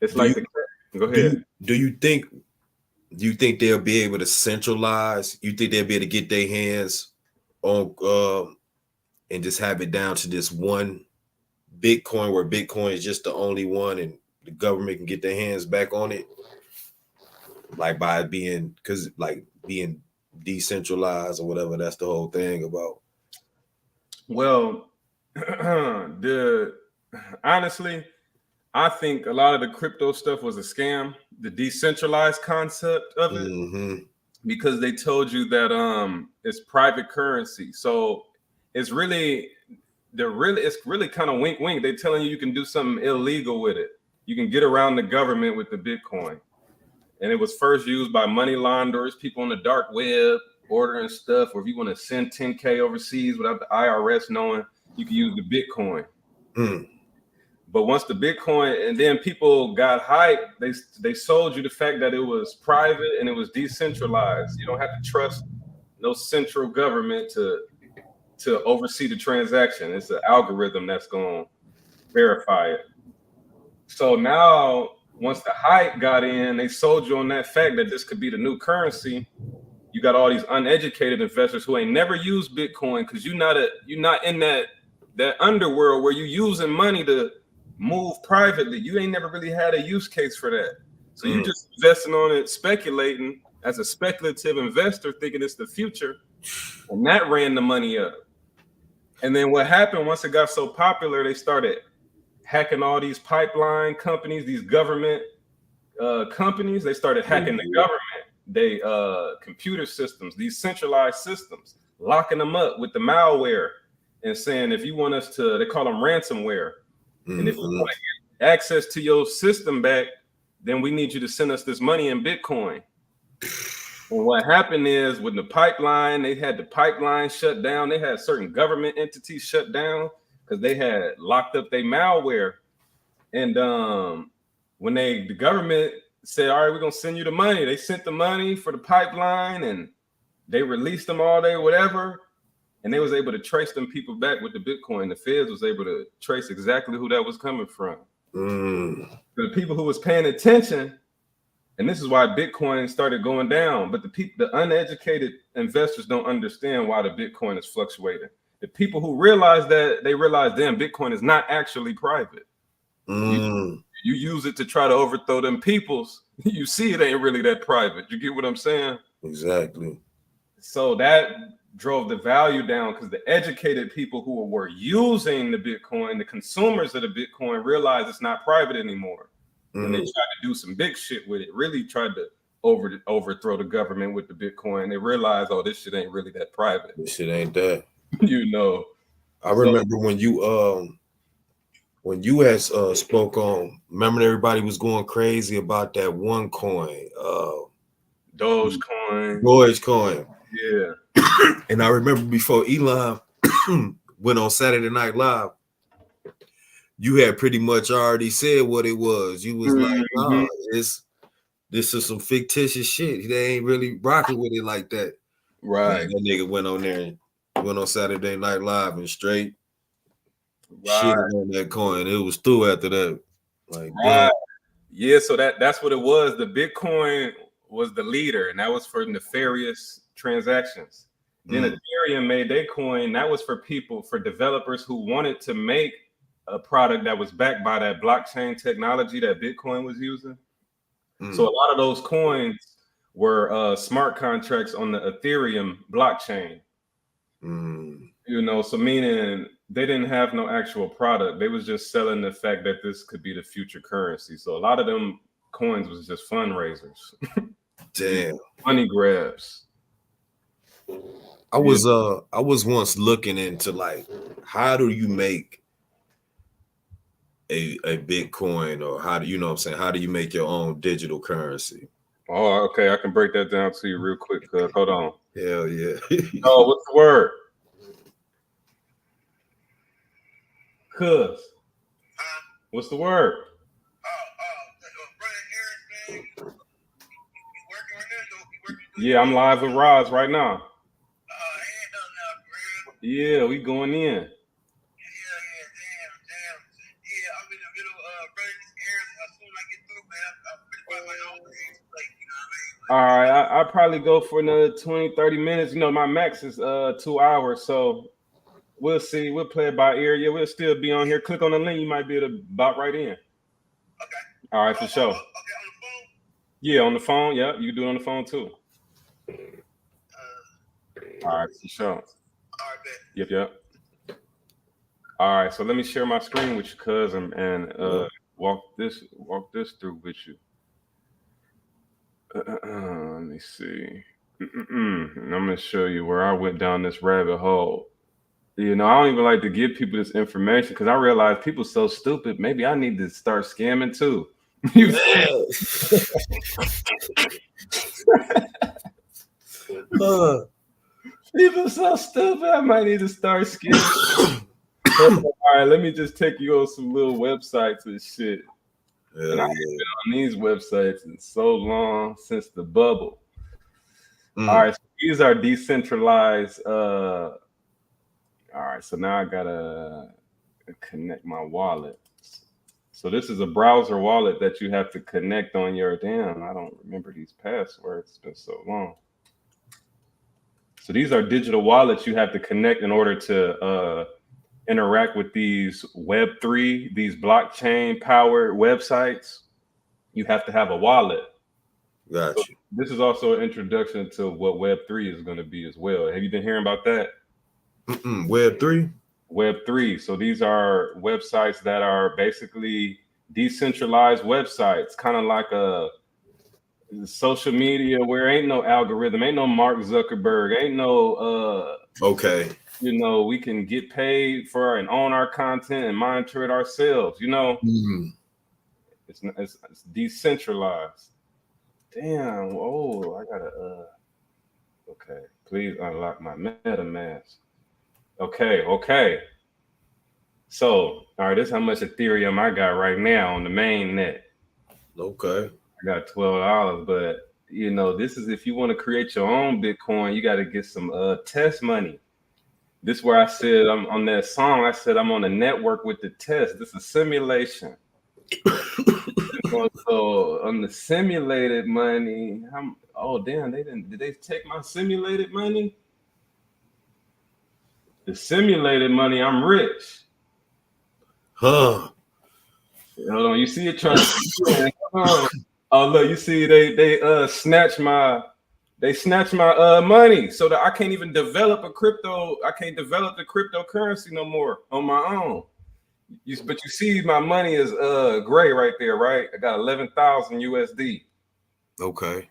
It's like go ahead. Do you think they'll be able to centralize? You think they'll be able to get their hands on and just have it down to this one Bitcoin where Bitcoin is just the only one and the government can get their hands back on it? Like by being decentralized or whatever. That's the whole thing about. Well, honestly, I think a lot of the crypto stuff was a scam, the decentralized concept of it, because they told you that it's private currency. So it's really kind of wink. They're telling you can do something illegal with it. You can get around the government with the Bitcoin. And it was first used by money launderers, people on the dark web ordering stuff, or if you want to send 10K overseas without the IRS knowing, you can use the Bitcoin. But once the Bitcoin, and then people got hyped, they sold you the fact that it was private and it was decentralized. You don't have to trust no central government to oversee the transaction. It's an algorithm that's going to verify it. So now, once the hype got in, they sold you on that fact that this could be the new currency. You got all these uneducated investors who ain't never used Bitcoin because you're not in that underworld where you're using money to move privately. You ain't never really had a use case for that. So you just investing on it, speculating as a speculative investor, thinking it's the future, and that ran the money up. And then what happened once it got so popular, they started hacking all these pipeline companies, these government companies. They started hacking the government, they computer systems, these centralized systems, locking them up with the malware and saying, if you want us to, they call them ransomware. And if you want to get access to your system back, then we need you to send us this money in Bitcoin. And what happened is with the pipeline, they had the pipeline shut down. They had certain government entities shut down because they had locked up their malware. And when the government said, all right, we're going to send you the money, they sent the money for the pipeline and they released them all day, whatever. And they was able to trace them people back with the Bitcoin. The feds was able to trace exactly who that was coming from. The people who was paying attention, and this is why Bitcoin started going down. But the uneducated investors don't understand why the Bitcoin is fluctuating. The people who realize that, they realize, damn, Bitcoin is not actually private. You use it to try to overthrow them peoples. You see it ain't really that private. You get what I'm saying? Exactly. So that drove the value down because the educated people who were using the Bitcoin, the consumers of the Bitcoin, realized it's not private anymore. And they tried to do some big shit with it, really tried to overthrow the government with the Bitcoin. They realized, oh, this shit ain't really that private. This shit ain't that. You know. I remember when you had spoke on, remember everybody was going crazy about that one coin, Dogecoin. Yeah. And I remember before Elon went on Saturday Night Live, you had pretty much already said what it was. You was like, nah, this is some fictitious shit. They ain't really rocking with it like that. Right. And that nigga went on there and went on Saturday Night Live and straight shit on that coin. It was through after that. Like, right. Yeah, so that's what it was. The Bitcoin was the leader, and that was for nefarious transactions. Then Ethereum made their coin. That was for developers who wanted to make a product that was backed by that blockchain technology that Bitcoin was using. So a lot of those coins were smart contracts on the Ethereum blockchain. You know, so meaning they didn't have no actual product. They was just selling the fact that this could be the future currency. So a lot of them coins was just fundraisers. Damn. Money grabs. I was once looking into like, how do you make a Bitcoin, or how do you know what I'm saying? How do you make your own digital currency? Oh, okay. I can break that down to you real quick. Hold on. Hell yeah. Oh, what's the word? Cuz. What's the word? Yeah, I'm live with Roz right now. Yeah, we going in. All right, I'll probably go for another 20, 30 minutes. You know, my max is 2 hours, so we'll see. We'll play it by ear. Yeah, we'll still be on here. Click on the link. You might be able to bop right in. Okay. All right, for sure. Okay, on the phone? Yeah, on the phone. Yeah, you can do it on the phone too. All right, for sure. All right, bet. Yep. All right, so let me share my screen with you, cuz, and walk this through with you. Let me see. I'm gonna show you where I went down this rabbit hole. You know, I don't even like to give people this information because I realize people so stupid. Maybe I need to start scamming too. People so stupid. I might need to start scamming. All right, let me just take you on some little websites and shit. And I haven't been on these websites in so long since the bubble. All right, so these are decentralized. All right, so now I gotta connect my wallet. So this is a browser wallet that you have to connect on your damn. I don't remember these passwords. It's been so long. So these are digital wallets you have to connect in order to interact with these Web3, these blockchain powered websites. You have to have a wallet. Gotcha. So this is also an introduction to what Web3 is going to be as well. Have you been hearing about that? Web3? Web3. So these are websites that are basically decentralized websites, kind of like a social media where ain't no algorithm, ain't no Mark Zuckerberg, ain't no okay. You know, we can get paid for and own our content and monitor it ourselves. You know, it's decentralized. Damn. Oh, I gotta. Okay, please unlock my MetaMask. Okay. So, all right, this is how much Ethereum I got right now on the main net. Okay. I got $12, but you know, this is if you want to create your own Bitcoin, you got to get some test money. This is where I said I'm on that song. I said I'm on the network with the test. This is a simulation. So on the simulated money, damn, did they take my simulated money? The simulated money, I'm rich. Huh. Hold on, you see it trying to oh look, you see they snatched my money so that I can't even develop I can't develop the cryptocurrency no more on my own. But you see my money is gray right there, right? I got 11,000 USD. Okay.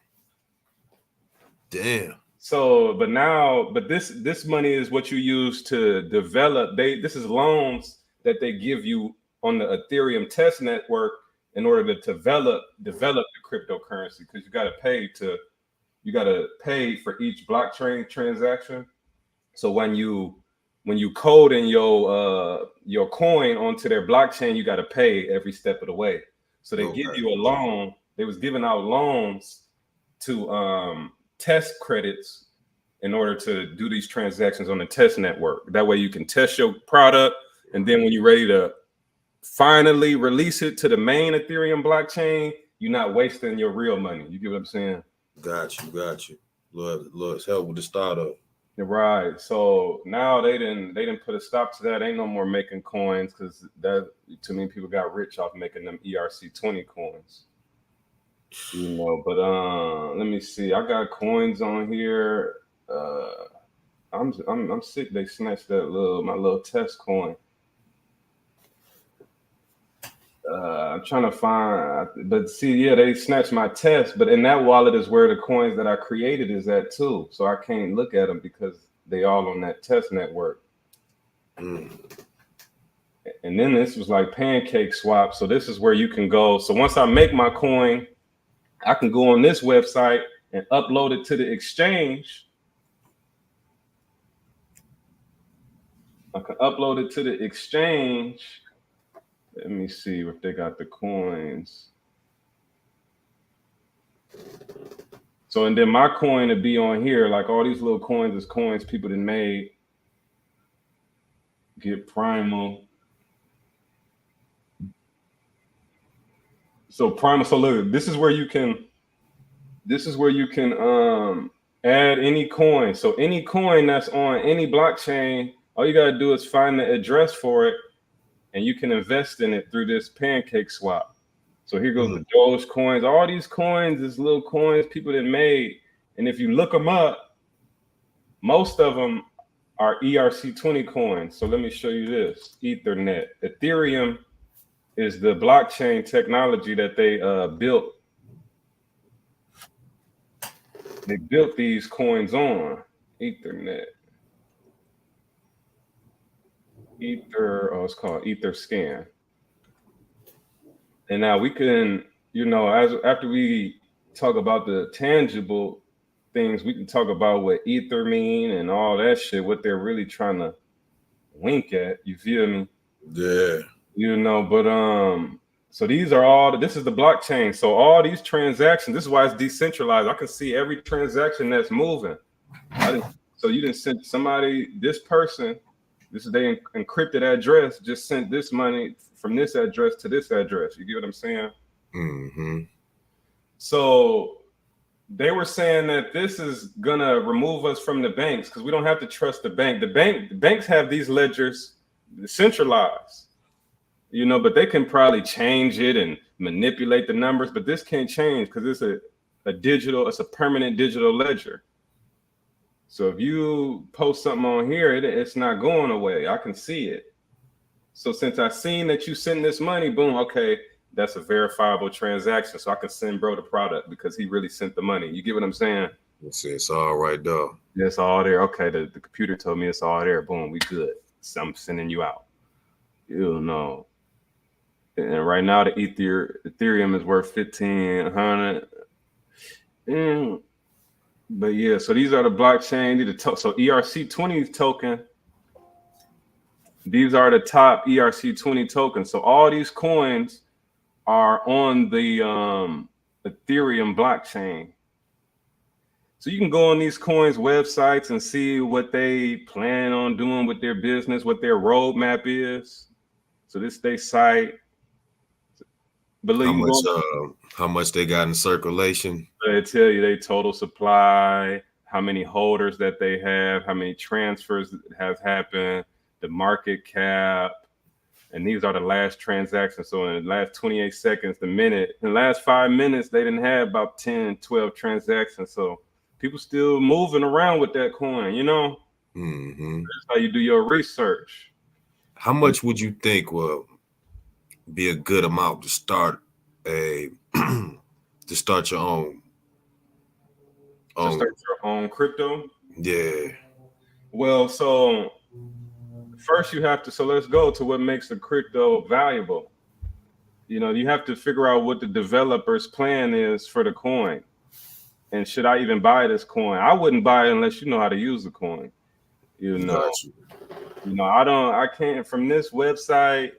Damn. So, but this money is what you use to develop. This is loans that they give you on the Ethereum test network in order to develop the cryptocurrency, because you got to pay for each blockchain transaction. So when you code in your coin onto their blockchain, you got to pay every step of the way. So they give you a loan. They was giving out loans to test credits in order to do these transactions on the test network. That way you can test your product, and then when you're ready to finally release it to the main Ethereum blockchain, you're not wasting your real money. You get what I'm saying? Got you. Lord, help with the startup. Right. So now they didn't put a stop to that. Ain't no more making coins because that too many people got rich off making them ERC20 coins. But let me see. I got coins on here. I'm sick. They snatched my little test coin. I'm trying to find, but see, yeah, they snatched my test. But in that wallet is where the coins that I created is at too. So I can't look at them because they all on that test network. And then this was like pancake swap. So this is where you can go. So once I make my coin, I can go on this website and upload it to the exchange. I can upload it to the exchange. Let me see if they got the coins. So, and then my coin would be on here. Like all these little coins is coins people that made. Get primal. So primal. So look, this is where you can add any coin. So any coin that's on any blockchain, all you gotta do is find the address for it, and you can invest in it through this pancake swap. So here goes the Doge coins. All these coins is little coins people that made. And if you look them up, most of them are ERC20 coins. So let me show you this. Ethernet. Ethereum is the blockchain technology that they built. They built these coins on Ethernet. It's called Etherscan. And now we can, after we talk about the tangible things, we can talk about what ether mean and all that shit, what they're really trying to wink at. You feel me? Yeah. So this is the blockchain. So all these transactions, this is why it's decentralized. I can see every transaction that's moving. So you didn't send somebody, this person, this is their encrypted address, just sent this money from this address to this address. You get what I'm saying? Mm-hmm. So they were saying that this is gonna remove us from the banks because we don't have to trust the bank. The banks have these ledgers centralized, but they can probably change it and manipulate the numbers, but this can't change because it's it's a permanent digital ledger. So if you post something on here, it's not going away. I can see it. So since I seen that you send this money, boom, okay, that's a verifiable transaction. So I can send bro the product because he really sent the money. You get what I'm saying? It's all right though. It's all there. Okay, the computer told me it's all there. Boom, we good. So I'm sending you out. And right now the Ethereum is worth 1,500. But yeah, so these are the blockchain. So ERC20 token. These are the top ERC20 tokens. So all these coins are on the Ethereum blockchain. So you can go on these coins websites and see what they plan on doing with their business, what their roadmap is. So this they site. But How much they got in circulation? They tell you they total supply, how many holders that they have, how many transfers have happened, the market cap, and these are the last transactions. So in the last 28 seconds, in the last 5 minutes, they didn't have about 10, 12 transactions. So people still moving around with that coin, Mm-hmm. That's how you do your research. How much would you think will be a good amount to start your own? To start your own crypto? Yeah. Well, so first you have to, so let's go to what makes the crypto valuable. You have to figure out what the developer's plan is for the coin. And should I even buy this coin? I wouldn't buy it unless you know how to use the coin. I can't, from this website,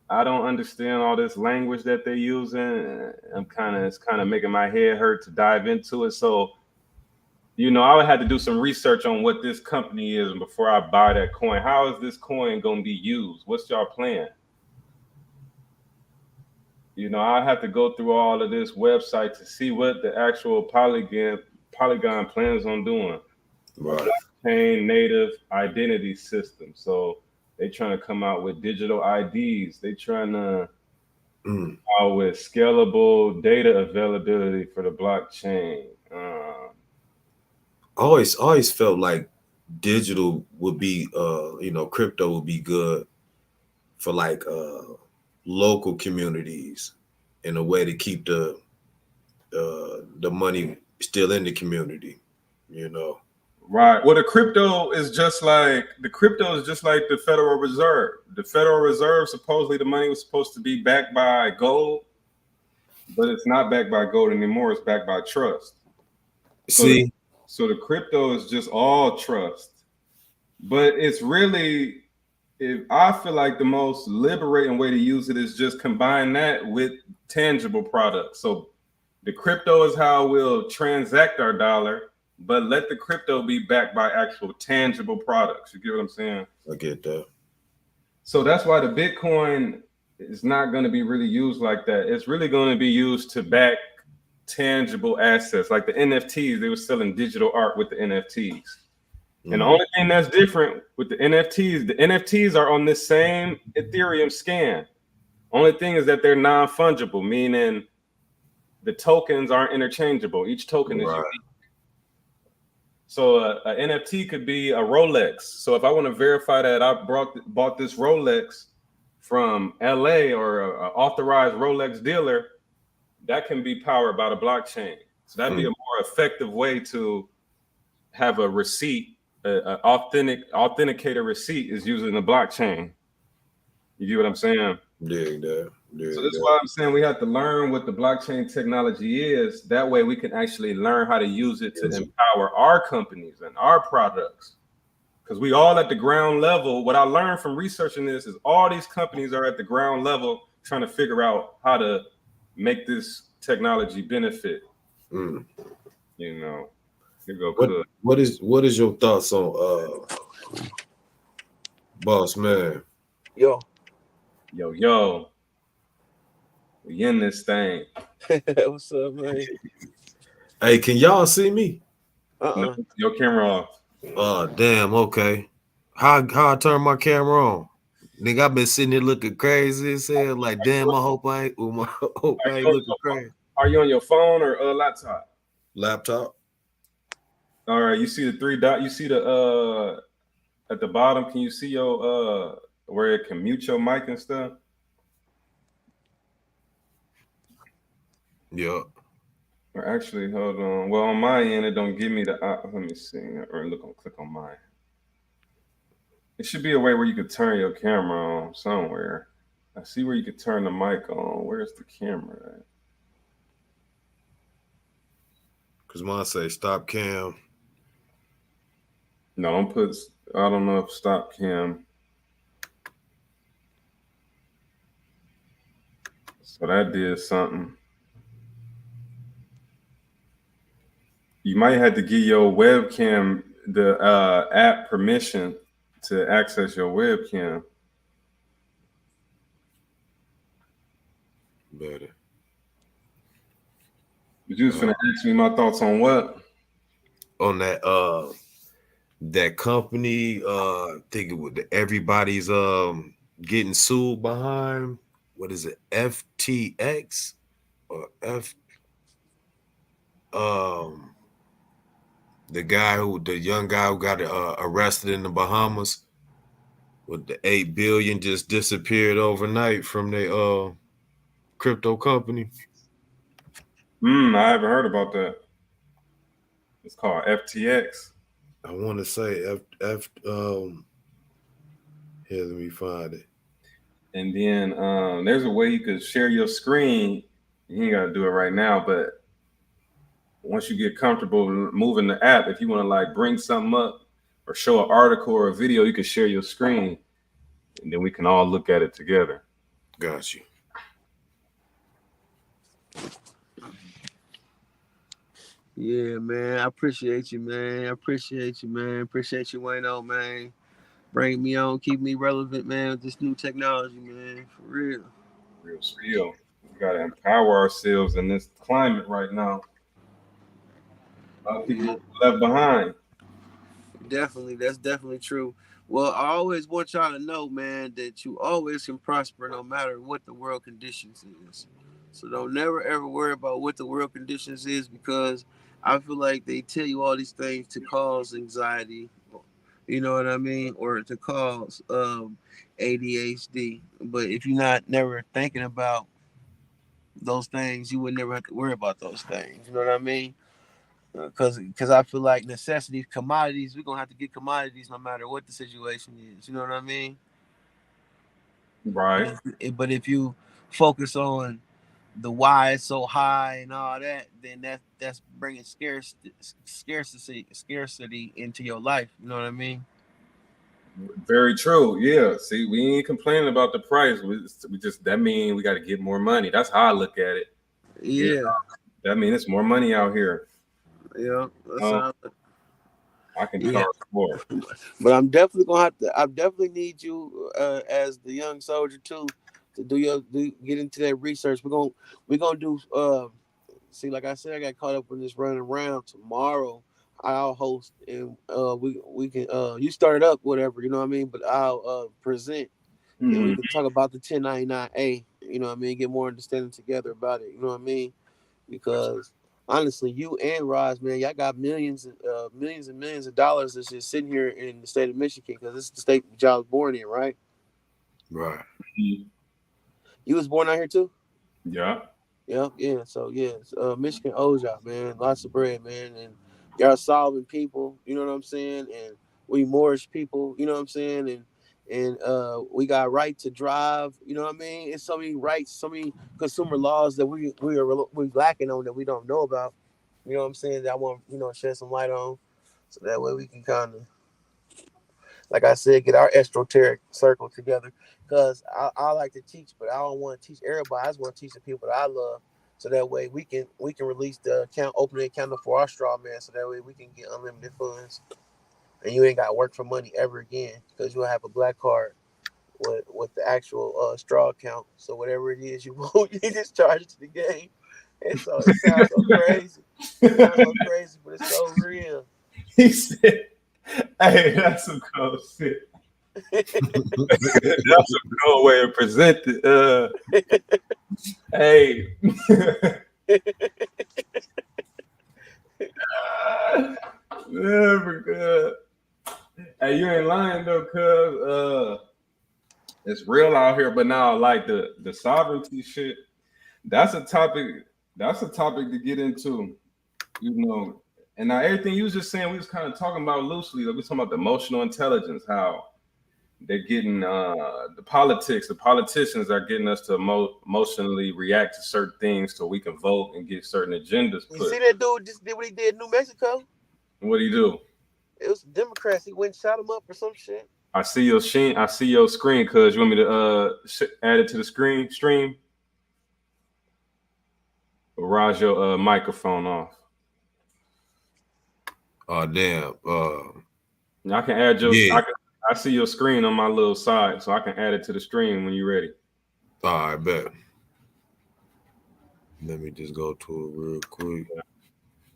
I don't understand all this language that they're using. It's kind of making my head hurt to dive into it. So, I would have to do some research on what this company is before I buy that coin. How is this coin going to be used? What's y'all plan? I have to go through all of this website to see what the actual Polygon plans on doing. Right. blockchain native identity system. So they trying to come out with digital IDs. They trying to Mm. out with scalable data availability for the blockchain. Always felt like digital would be crypto would be good for like local communities in a way to keep the money still in the community, you know. Right. Well, the crypto is just like the Federal Reserve. The Federal Reserve, supposedly the money was supposed to be backed by gold, but it's not backed by gold anymore. It's backed by trust. See, So the crypto is just all trust. But it's really, if I feel like the most liberating way to use it is just combine that with tangible products. So the crypto is how we'll transact our dollar, but let the crypto be backed by actual tangible products. You get what I'm saying? I get that. So that's why the Bitcoin is not going to be really used like that. It's really going to be used to back tangible assets, like the NFTs. They were selling digital art with the NFTs. And the only thing that's different with the NFTs are on this same Ethereum scan. Only thing is that they're non-fungible, meaning the tokens aren't interchangeable. Each token is unique. So a NFT could be a Rolex. So if I want to verify that I bought this Rolex from LA or an authorized Rolex dealer, that can be powered by the blockchain. So that'd be a more effective way to have a receipt. An authenticated receipt is using the blockchain. You get what I'm saying? Dig that. So that's why I'm saying we have to learn what the blockchain technology is. That way we can actually learn how to use it to empower our companies and our products. Because we all at the ground level. What I learned from researching this is all these companies are at the ground level trying to figure out how to make this technology benefit. You know. What is your thoughts on Boss Man? Yo. We in this thing. What's up, man? Hey, can y'all see me? No, your camera off. Damn, okay. How I turn my camera on? Nigga, I've been sitting here looking crazy as hell. Like, damn, I hope I ain't looking crazy. Are you on your phone or laptop? Laptop. All right, you see the three dot. You see the at the bottom. Can you see your where it can mute your mic and stuff? Yeah. Or actually, hold on. Well, on my end, it don't give me the. Let me see. Or click on mine. It should be a way where you could turn your camera on somewhere. I see where you could turn the mic on. Where's the camera at? Cause mine say stop cam. No, don't put. I don't know if stop cam. So that did something. You might have to give your webcam the app permission to access your webcam. Better. But you was finna ask me my thoughts on what? On that company, think it would everybody's getting sued behind. What is it? FTX or the young guy who got arrested in the Bahamas with the 8 billion just disappeared overnight from the crypto company. I haven't heard about that. It's called FTX. I want to say here, let me find it. And then there's a way you could share your screen. You ain't gotta do it right now, but once you get comfortable moving the app, if you want to like bring something up or show an article or a video, you can share your screen, and then we can all look at it together. Got you. Yeah, man. I appreciate you, man. Appreciate you, Wayn'O, man. Bring me on, keep me relevant, man, with this new technology, man. For real. Real spiel. We gotta empower ourselves in this climate right now. A lot of people left behind. Definitely, that's definitely true. Well, I always want y'all to know, man, that you always can prosper no matter what the world conditions is. So don't never ever worry about what the world conditions is, because I feel like they tell you all these things to cause anxiety, you know what I mean, or to cause ADHD. But if you're not never thinking about those things, you would never have to worry about those things. You know what I mean? Because I feel like necessities, commodities, we're gonna have to get commodities no matter what the situation is. You know what I mean? Right. But if you focus on the why it's so high and all that, then that's bringing scarcity into your life. You know what I mean? Very true. Yeah. See, we ain't complaining about the price. We just that mean we got to get more money. That's how I look at it. You know, Yeah, that mean it's more money out here. yeah. That's Um, how. I can Yeah, charge more. but I'm definitely gonna have to. I definitely need you as the young soldier too to get into that research. We're gonna do. See, like I said, I got caught up in this running around. Tomorrow, I'll host, and we can you start it up, whatever, you know what I mean. But I'll present, and we Mhm. can talk about the 1099A. You know what I mean. Get more understanding together about it. You know what I mean? Because honestly, you and Roz, man, y'all got millions and millions of dollars that's just sitting here in the state of Michigan, because this is the state that y'all was born in, right? Right. You was born out here too. Yeah. Yeah, yeah. So yeah, Michigan owes y'all, man, lots of bread, man, and y'all solving people. You know what I'm saying? And we Moorish people. You know what I'm saying? And we got right to drive. You know what I mean? It's so many rights, so many consumer laws that we lacking on that we don't know about. You know what I'm saying? That I want shed some light on, so that way we can kind of, like I said, get our esoteric circle together. Because I like to teach, but I don't want to teach everybody. I just want to teach the people that I love, so that way we can release the account, open the account for our straw man, so that way we can get unlimited funds, and you ain't got to work for money ever again, because you'll have a black card with the actual straw account. So whatever it is you want, you just charge it to the game. And so it sounds so crazy. It sounds so crazy, but it's so real. He said, "Hey, that's some cold shit. That's a cool way to present it. Hey, never good. Hey, you ain't lying though, cuz it's real out here. But now, like the sovereignty shit, that's a topic. That's a topic to get into. You know, and now everything you was just saying, we was kind of talking about loosely. Like we talking about the emotional intelligence, how they're getting the politicians are getting us to emotionally react to certain things so we can vote and get certain agendas You put. see that dude just did what he did in New Mexico? What do you do? It was Democrats. He went and shot him up or some shit. I see your sheen. I see your screen. Cuz you want me to add it to the screen stream? Or rise your microphone off. Oh damn. I can add your. Yeah. I see your screen on my little side, so I can add it to the stream when you're ready. All right, bet. Let me just go to it real quick.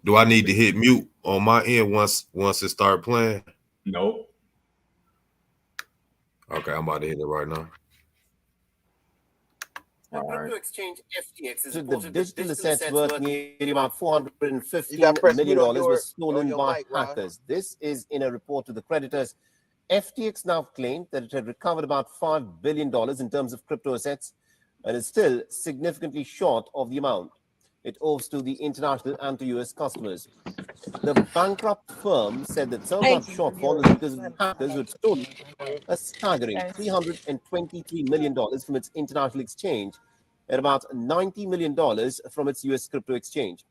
Do I need to hit mute on my end once it start playing? Nope. Okay, I'm about to hit it right now. The crypto exchange FTX is The reported digital that assets worth nearly about $415 You got press million mute on were stolen your by mic, Rod. hackers. This is in a report to the creditors. FTX now claimed that it had recovered about $5 billion in terms of crypto assets and is still significantly short of the amount it owes to the international and to U.S. customers. The bankrupt firm said that some of that shortfall is because of hackers who had stolen a staggering $323 million from its international exchange and about $90 million from its U.S. crypto exchange.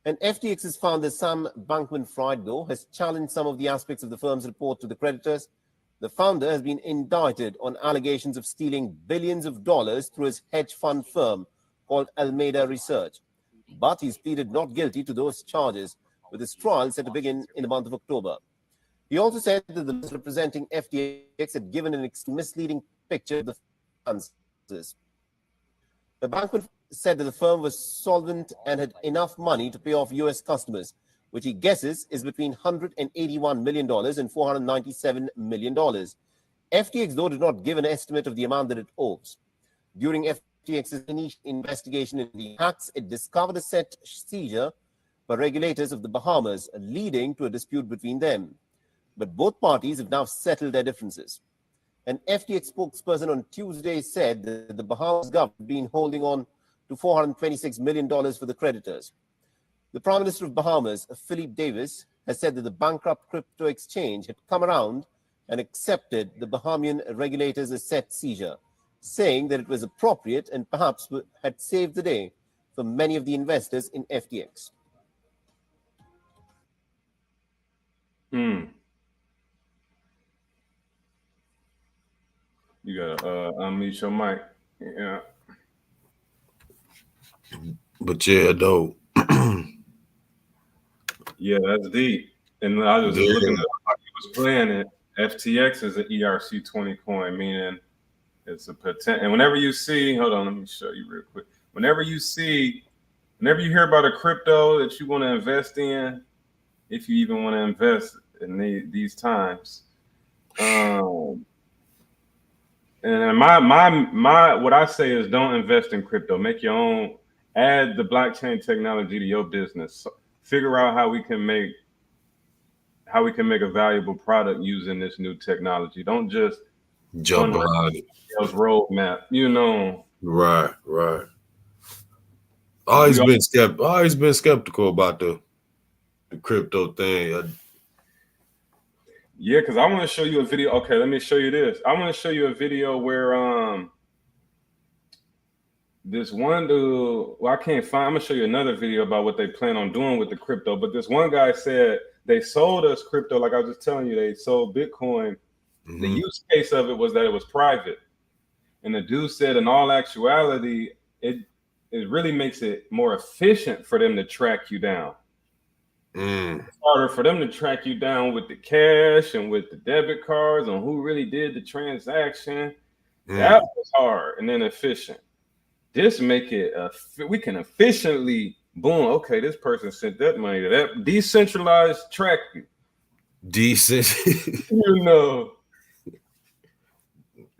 And FTX's founder, Sam Bankman-Fried, though, has challenged some of the aspects of the firm's report to the creditors. The founder has been indicted on allegations of stealing billions of dollars through his hedge fund firm called Alameda Research. But he's pleaded not guilty to those charges, with his trial set to begin in the month of October. He also said that the lawyers representing FTX had given an misleading picture of the finances. The Bankman said that the firm was solvent and had enough money to pay off U.S. customers, which he guesses is between $181 million and $497 million. FTX, though, did not give an estimate of the amount that it owes. During FTX's initial investigation into the hacks, it discovered a set seizure by regulators of the Bahamas, leading to a dispute between them. But both parties have now settled their differences. An FTX spokesperson on Tuesday said that the Bahamas government had been holding on to $426 million for the creditors. The Prime Minister of Bahamas, Philip Davis, has said that the bankrupt crypto exchange had come around and accepted the Bahamian regulators' asset seizure, saying that it was appropriate and perhaps had saved the day for many of the investors in FTX. You gotta unmute your mic. Yeah. But yeah, though. Yeah, that's deep. And I was just looking at how he was playing it. FTX is an ERC20 coin, meaning it's a potential. And whenever you see, hold on, let me show you real quick. Whenever you hear about a crypto that you want to invest in, if you even want to invest in these times, and my what I say is don't invest in crypto. Make your own. Add the blockchain technology to your business. So figure out how we can make a valuable product using this new technology. Don't just jump behind it. Roadmap, Right. Always been skeptical about the crypto thing. Yeah, because I want to show you a video. Okay, let me show you this. I want to show you a video where this one dude, well, I can't find, I'm gonna show you another video about what they plan on doing with the crypto. But this one guy said they sold us crypto, like I was just telling you, they sold Bitcoin. Mm-hmm. The use case of it was that it was private. And the dude said in all actuality, it really makes it more efficient for them to track you down. It's harder for them to track you down with the cash and with the debit cards on who really did the transaction. That was hard and then efficient. This make it we can efficiently boom. Okay, this person sent that money to that decentralized tracking.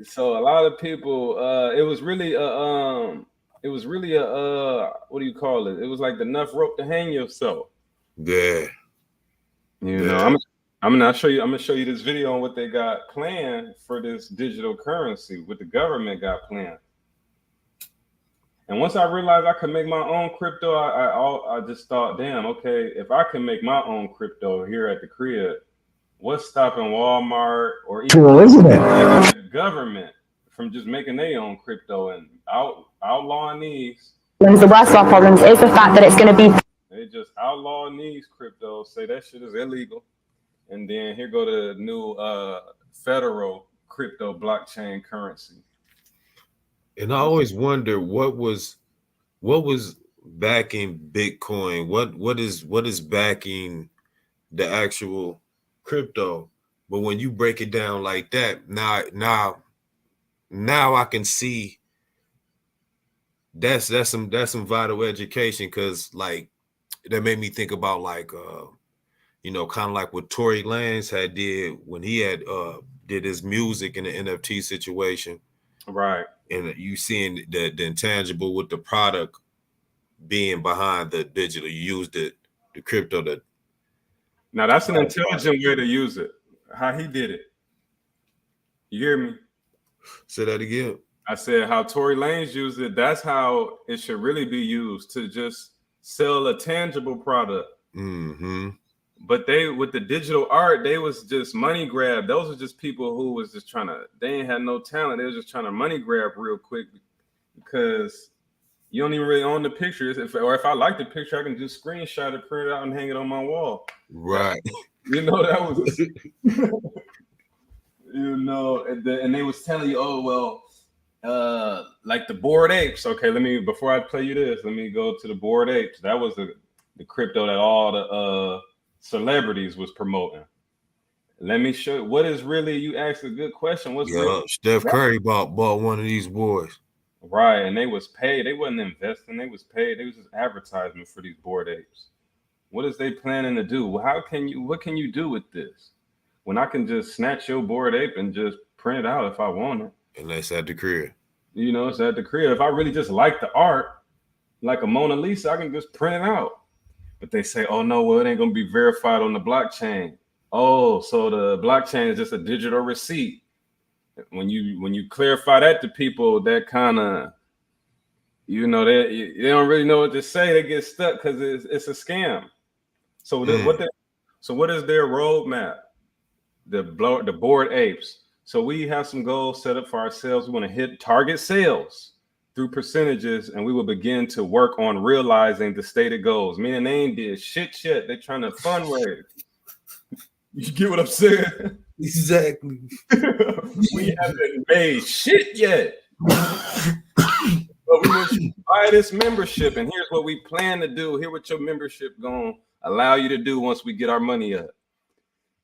So a lot of people, it was really a what do you call it? It was like enough rope to hang yourself. Yeah. I'm gonna show you this video on what they got planned for this digital currency, what the government got planned. And once I realized I could make my own crypto, I just thought, damn, okay, if I can make my own crypto here at the crib, what's stopping Walmart or even the government from just making their own crypto and outlawing these? The worst of our problems is the fact that it's going to be. They just outlawing these cryptos, say that shit is illegal, and then here go the new federal crypto blockchain currency. And I always wonder what was backing Bitcoin. What is backing the actual crypto? But when you break it down like that, now I can see that's some vital education, because like that made me think about like kind of like what Tory Lanez had did when he had did his music in the NFT situation. Right. And you seeing the intangible with the product being behind the digital. You use the crypto to. Now that's an intelligent way to use it. How he did it. You hear me? Say that again. I said how Tory Lanez used it. That's how it should really be used, to just sell a tangible product. Mm-hmm. But with the digital art, they was just money grab. Those are just people who was just they ain't had no talent. They was just trying to money grab real quick, because you don't even really own the pictures. If I like the picture, I can just screenshot it, print it out, and hang it on my wall. Right. That was, and they was telling you, oh, well, like the Bored Apes. Okay, before I play you this, let me go to the Bored Apes. That was the crypto that all the celebrities was promoting. Let me show you what is really. You asked a good question. What's real? Steph Curry bought one of these boys. Right, and they was paid. They wasn't investing. They was paid. They was just advertisement for these Bored Apes. What is they planning to do? What can you do with this? When I can just snatch your Bored Ape and just print it out if I want it. And that's at the crib. You know, it's at the crib. If I really just like the art, like a Mona Lisa, I can just print it out. But they say, oh no, well, it ain't gonna be verified on the blockchain. Oh, so the blockchain is just a digital receipt. When you clarify that to people, that kind of, you know, they don't really know what to say. They get stuck because it's a scam. So what is their roadmap? The Bored Apes. So we have some goals set up for ourselves. We want to hit target sales through percentages, and we will begin to work on realizing the stated goals. Meaning they ain't did shit. They're trying to fundraise. You get what I'm saying? Exactly. We haven't made shit yet. But we want you to buy this membership, and here's what we plan to do. Here's what your membership gonna allow you to do once we get our money up.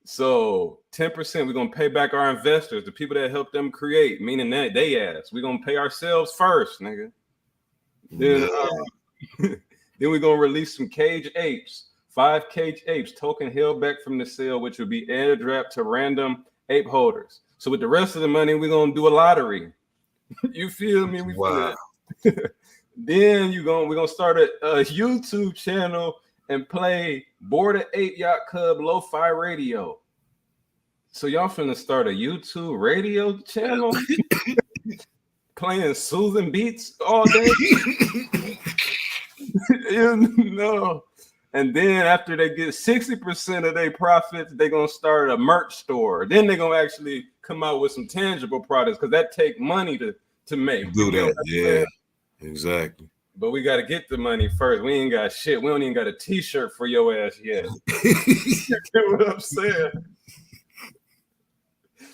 So 10%, we're gonna pay back our investors, the people that helped them create, meaning that they ask. We're gonna pay ourselves first, nigga. Then we're gonna release some cage apes, 5 cage apes, token held back from the sale, which will be airdropped to random ape holders. So with the rest of the money, we're gonna do a lottery. You feel me? Wow. Then we're gonna start a YouTube channel and play Bored Ape Yacht Club Lo-Fi Radio. So y'all finna start a YouTube radio channel playing soothing beats all day? You know. And then after they get 60% of their profits, they're gonna start a merch store. Then they're gonna actually come out with some tangible products because that take money to make. Do that, yeah, exactly. But we got to get the money first. We ain't got shit. We don't even got a t-shirt for your ass yet. You get what I'm saying?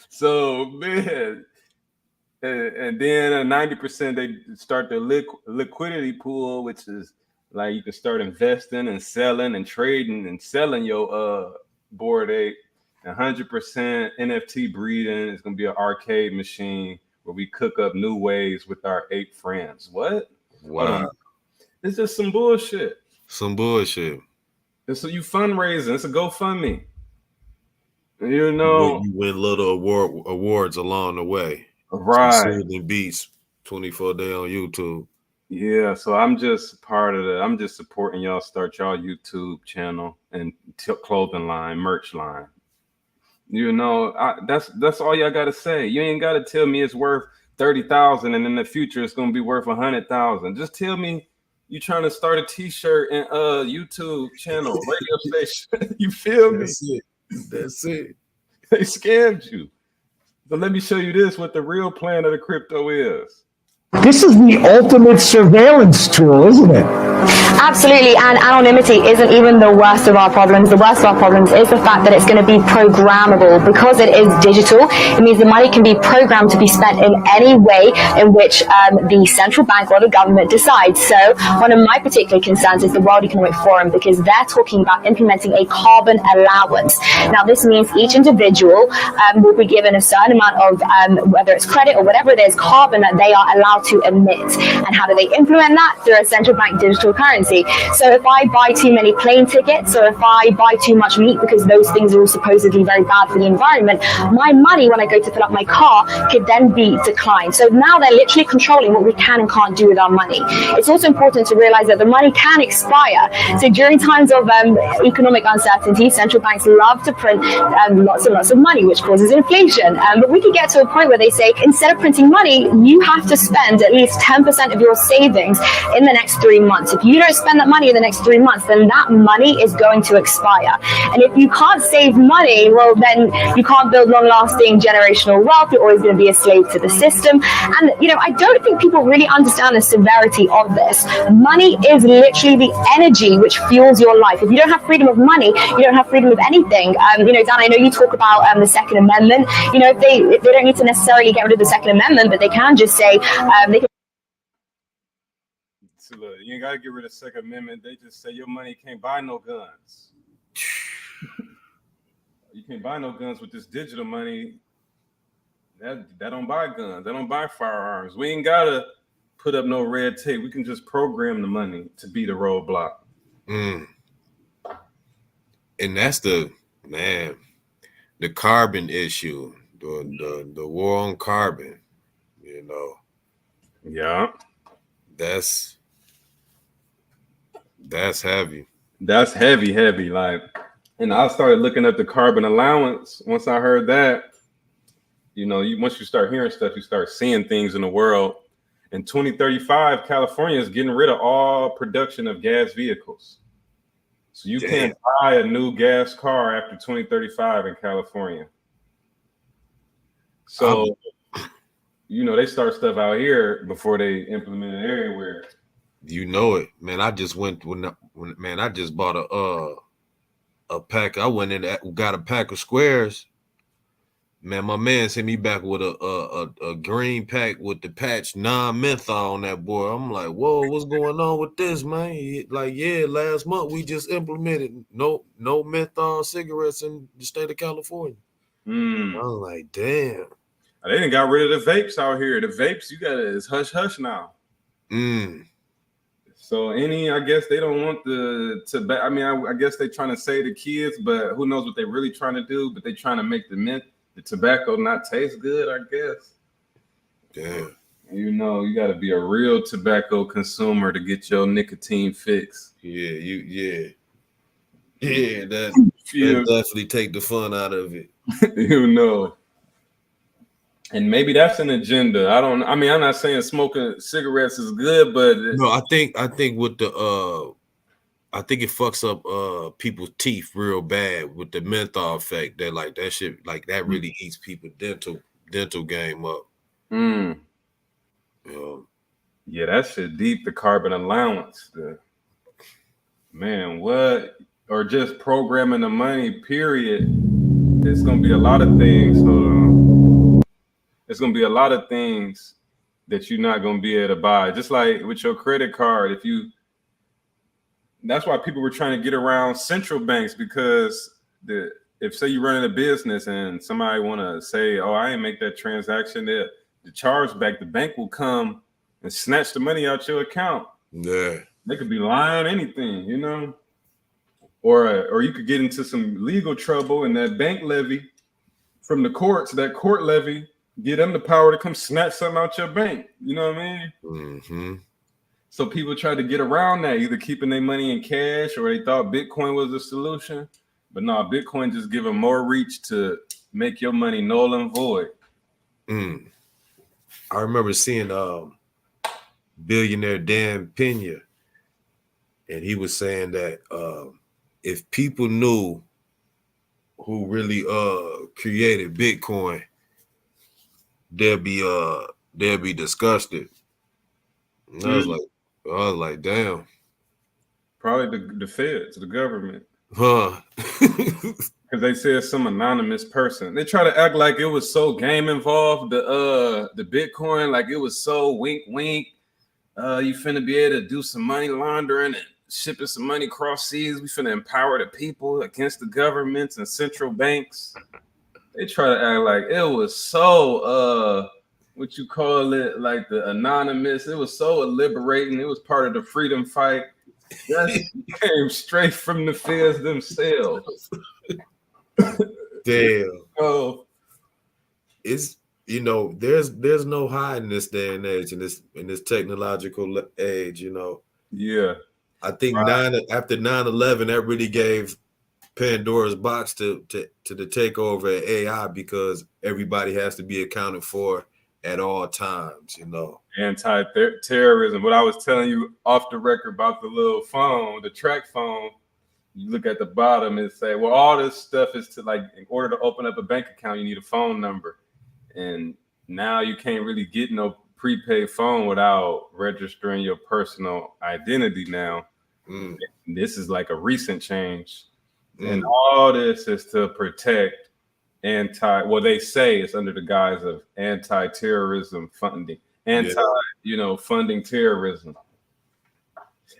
So, man. And then 90% they start the liquidity pool, which is like you can start investing and selling and trading and selling your Bored Ape. 100% NFT breeding. It's going to be an arcade machine where we cook up new ways with our ape friends. What? Wow. It's just some bullshit. Some bullshit. And so you fundraising. It's a GoFundMe. You know. You win little awards along the way. Right. Soothing beats 24 day on YouTube. Yeah, so I'm just part of the. I'm just supporting y'all start y'all YouTube channel and clothing line, merch line. You know, that's all y'all gotta say. You ain't gotta tell me it's worth 30,000 and in the future it's gonna be worth 100,000. Just tell me you trying to start a t-shirt and YouTube channel, radio station. You feel me? That's it. They scammed you. So let me show you this, what the real plan of the crypto is. This is the ultimate surveillance tool, isn't it? Absolutely, and anonymity isn't even the worst of our problems. The worst of our problems is the fact that it's going to be programmable. Because it is digital, it means the money can be programmed to be spent in any way in which the central bank or the government decides. So one of my particular concerns is the World Economic Forum, because they're talking about implementing a carbon allowance. Now, this means each individual will be given a certain amount of, whether it's credit or whatever it is, carbon that they are allowed to emit. And how do they implement that? Through a central bank digital currency. So if I buy too many plane tickets, or if I buy too much meat, because those things are all supposedly very bad for the environment, my money when I go to fill up my car could then be declined. So now they're literally controlling what we can and can't do with our money. It's also important to realize that the money can expire. So during times of economic uncertainty, central banks love to print lots and lots of money, which causes inflation. But we could get to a point where they say, instead of printing money, you have to spend at least 10% of your savings in the next 3 months. If you don't spend that money in the next 3 months, then that money is going to expire. And if you can't save money, well, then you can't build long-lasting generational wealth. You're always going to be a slave to the system. And, you know, I don't think people really understand the severity of this. Money is literally the energy which fuels your life. If you don't have freedom of money, you don't have freedom of anything. You know, Dan, I know you talk about the Second Amendment. You know, they don't need to necessarily get rid of the Second Amendment, but they can just say they can. So look, you ain't gotta get rid of the Second Amendment. They just say your money can't buy no guns. You can't buy no guns with this digital money. That don't buy guns. That don't buy firearms. We ain't gotta put up no red tape. We can just program the money to be the roadblock. And that's the carbon issue, the war on carbon. You know, Yeah, that's heavy. that's heavy. Like, and I started looking at the carbon allowance. Once I heard that, once you start hearing stuff, you start seeing things in the world. In 2035, California is getting rid of all production of gas vehicles. So you can't buy a new gas car after 2035 in California. So, they start stuff out here before they implement it everywhere. You know it, man. I just went when I just bought a pack. I went in got a pack of squares. Man, my man sent me back with a green pack with the patch non-menthol on that boy. I'm like, whoa, what's going on with this, man? Like, yeah, last month we just implemented no menthol cigarettes in the state of California. I was like, damn. They didn't got rid of the vapes out here. The vapes, it's hush hush now. So I guess they don't want the tobacco. I mean, I guess they trying to say the kids, but who knows what they really trying to do? But they trying to make the tobacco not taste good, I guess. Damn. You got to be a real tobacco consumer to get your nicotine fix. Yeah. That definitely take the fun out of it. And maybe that's an agenda. I'm not saying smoking cigarettes is good, but no, I think with the I think it fucks up people's teeth real bad with the menthol effect. That like that shit, like that really eats people's dental game up. Yeah, that shit deep. The carbon allowance, what? Or just programming the money. Period. It's gonna be a lot of things. It's gonna be a lot of things that you're not gonna be able to buy. Just like with your credit card, that's why people were trying to get around central banks, because if say you're running a business and somebody want to say, oh, I didn't make that transaction, the chargeback, the bank will come and snatch the money out your account. Yeah, they could be lying, anything, or you could get into some legal trouble, and that bank levy from the courts, that court levy, give them the power to come snatch something out your bank. You know what I mean? Mm-hmm. So people tried to get around that, either keeping their money in cash, or they thought Bitcoin was the solution. But no, Bitcoin just give them more reach to make your money null and void. I remember seeing billionaire Dan Pena, and he was saying that if people knew who really created Bitcoin, they'll be disgusted. And I was like, damn. Probably the feds, the government. Huh. Because they said some anonymous person. They try to act like it was so game involved, the Bitcoin, like it was so wink. You finna be able to do some money laundering and shipping some money across seas. We finna empower the people against the governments and central banks. They try to act like it was so what you call it, like the anonymous. It was so liberating. It was part of the freedom fight. That came straight from the feds themselves. Damn. Oh, it's there's no hiding this day and age in this technological age. Yeah. I think after 9/11, that really gave Pandora's box to the takeover of AI, because everybody has to be accounted for at all times. Anti-terrorism. What I was telling you off the record about the little phone, the track phone. You look at the bottom and say, well, all this stuff is to, like, in order to open up a bank account, you need a phone number. And now you can't really get no prepaid phone without registering your personal identity now. This is like a recent change. And all this is to protect they say it's under the guise of anti-terrorism funding, funding terrorism.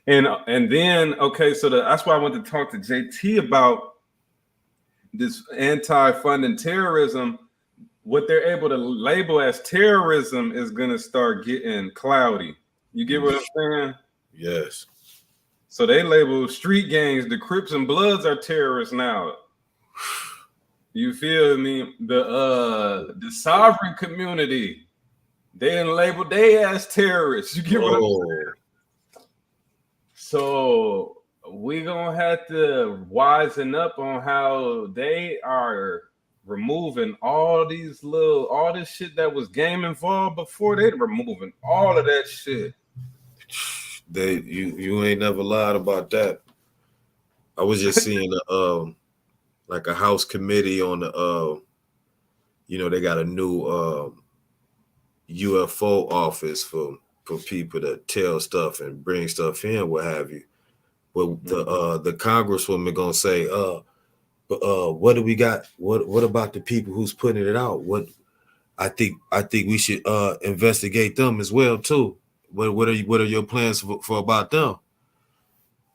And then, okay, so that's why I wanted to talk to JT about this anti-funding terrorism. What they're able to label as terrorism is going to start getting cloudy. You get what I'm saying? Yes. So they label street gangs, the Crips and Bloods are terrorists now. You feel me? The sovereign community, they didn't label they as terrorists. You get what I'm saying? So we gonna have to wisen up on how they are removing all this shit that was game involved before. They removing all of that shit. You ain't never lied about that. I was just seeing like a House committee on the they got a new UFO office for people to tell stuff and bring stuff in, what have you. But the congresswoman gonna say, what do we got? What about the people who's putting it out? What I think we should investigate them as well too. What are your plans for about them?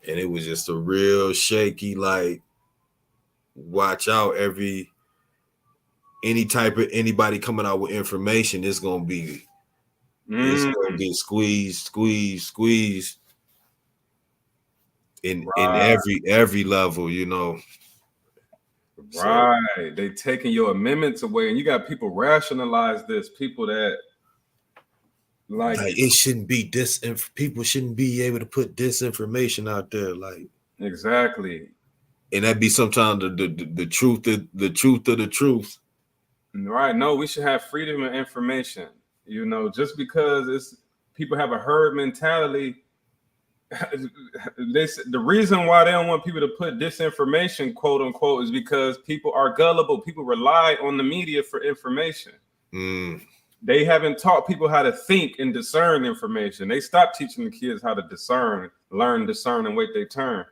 And it was just a real shaky, like, watch out, anybody coming out with information, it's gonna get squeezed in every level, Right. They taking your amendments away, and you got people rationalize this. People that like it shouldn't be people shouldn't be able to put disinformation out there, like exactly. And that'd be sometimes the truth of the truth. Right. No, we should have freedom of information. Just because people have a herd mentality. The reason why they don't want people to put disinformation, quote unquote, is because people are gullible. People rely on the media for information. They haven't taught people how to think and discern information. They stopped teaching the kids how to learn, discern, and wait their turn.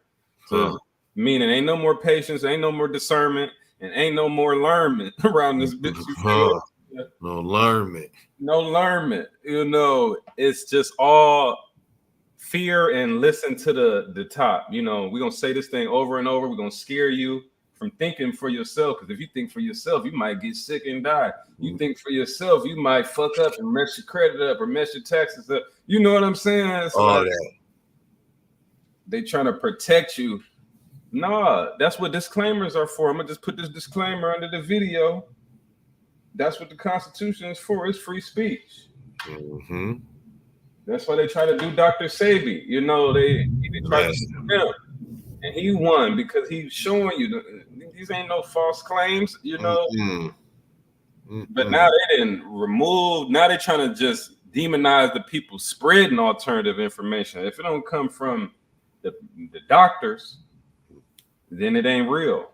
So meaning ain't no more patience, ain't no more discernment, and ain't no more learnment around this bitch. No learnment. No learnment. It's just all fear and listen to the top. We're gonna say this thing over and over. We're gonna scare you from thinking for yourself, because if you think for yourself, you might get sick and die. You think for yourself, you might fuck up and mess your credit up or mess your taxes up. You know what I'm saying? It's all that. They trying to protect you. Nah, that's what disclaimers are for. I'm gonna just put this disclaimer under the video. That's what the Constitution is for. It's free speech. That's why they try to do Dr. Sebi. They try to do him. And he won because he's showing you these ain't no false claims, But now they didn't remove. Now they're trying to just demonize the people spreading alternative information. If it don't come from the doctors, then it ain't real.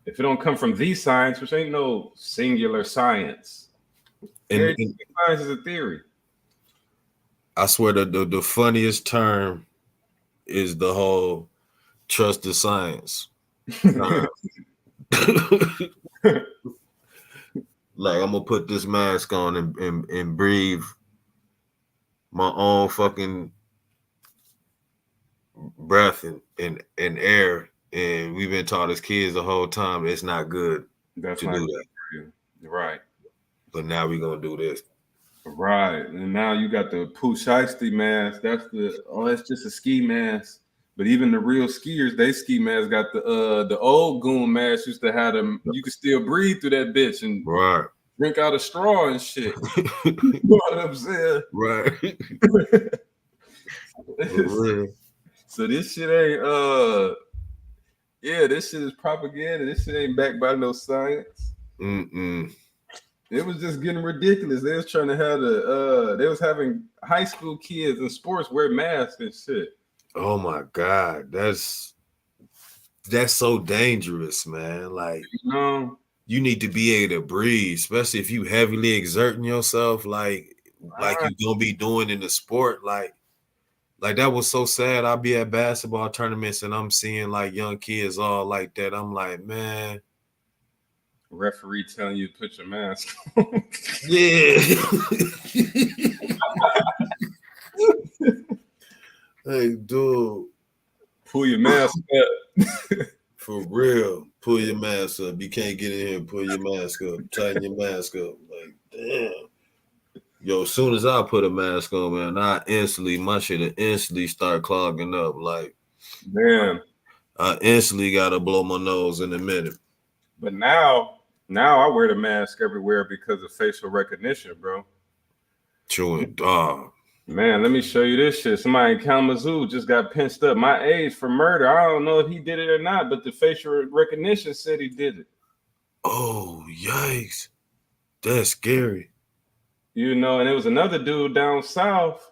If it don't come from the science, which ain't no singular science, science is a theory. I swear the funniest term is the whole trust the science. Like, I'm gonna put this mask on and breathe my own fucking breath and air, and we've been taught as kids the whole time it's not good to do that. Right. But now we're gonna do this. Right. And now you got the Pooh Shiesty mask. That's just a ski mask. But even the real skiers, they ski mask got the old goon mask used to have them. You could still breathe through that bitch and drink out a straw and shit. You know what I'm saying? Right. So this shit ain't this shit is propaganda. This shit ain't backed by no science. It was just getting ridiculous. They was trying to have they was having high school kids in sports wear masks and shit. Oh my God, that's so dangerous, man. Like, you need to be able to breathe, especially if you heavily exerting yourself, like you're gonna be doing in the sport. Like that was so sad. I'll be at basketball tournaments and I'm seeing like young kids all like that. I'm like, man. Referee telling you to put your mask on. Yeah. Hey, dude. Pull your mask up. For real. Pull your mask up. You can't get in here. Pull your mask up. Tighten your mask up. Like, damn. Yo, as soon as I put a mask on, man, my shit instantly start clogging up. Like, Damn. I instantly gotta blow my nose in a minute. But now I wear the mask everywhere because of facial recognition, bro. Chewing, Man, let me show you this shit. Somebody in Kalamazoo just got pinched up. My age for murder. I don't know if he did it or not, but the facial recognition said he did it. Oh, yikes. That's scary. You know, and it was another dude down south.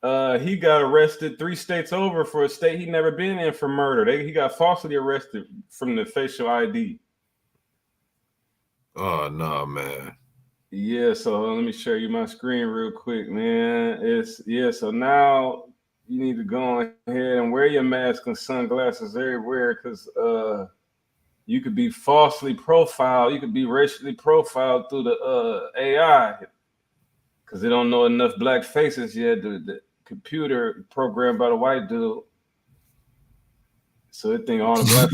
He got arrested 3 states over for a state he'd never been in for murder. He got falsely arrested from the facial ID. Oh, no, man. Yeah, so let me show you my screen real quick, man. So now you need to go ahead and wear your mask and sunglasses everywhere because you could be falsely profiled. You could be racially profiled through the AI because they don't know enough black faces yet. The computer programmed by the white dude. So they think all the black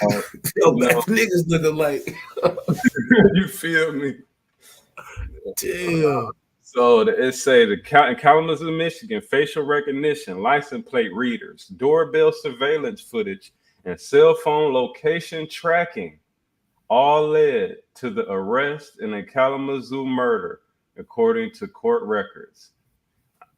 folks. Black niggas looking like. You feel me? Damn. So it say in Kalamazoo, Michigan, facial recognition, license plate readers, doorbell surveillance footage, and cell phone location tracking all led to the arrest in a Kalamazoo murder, according to court records.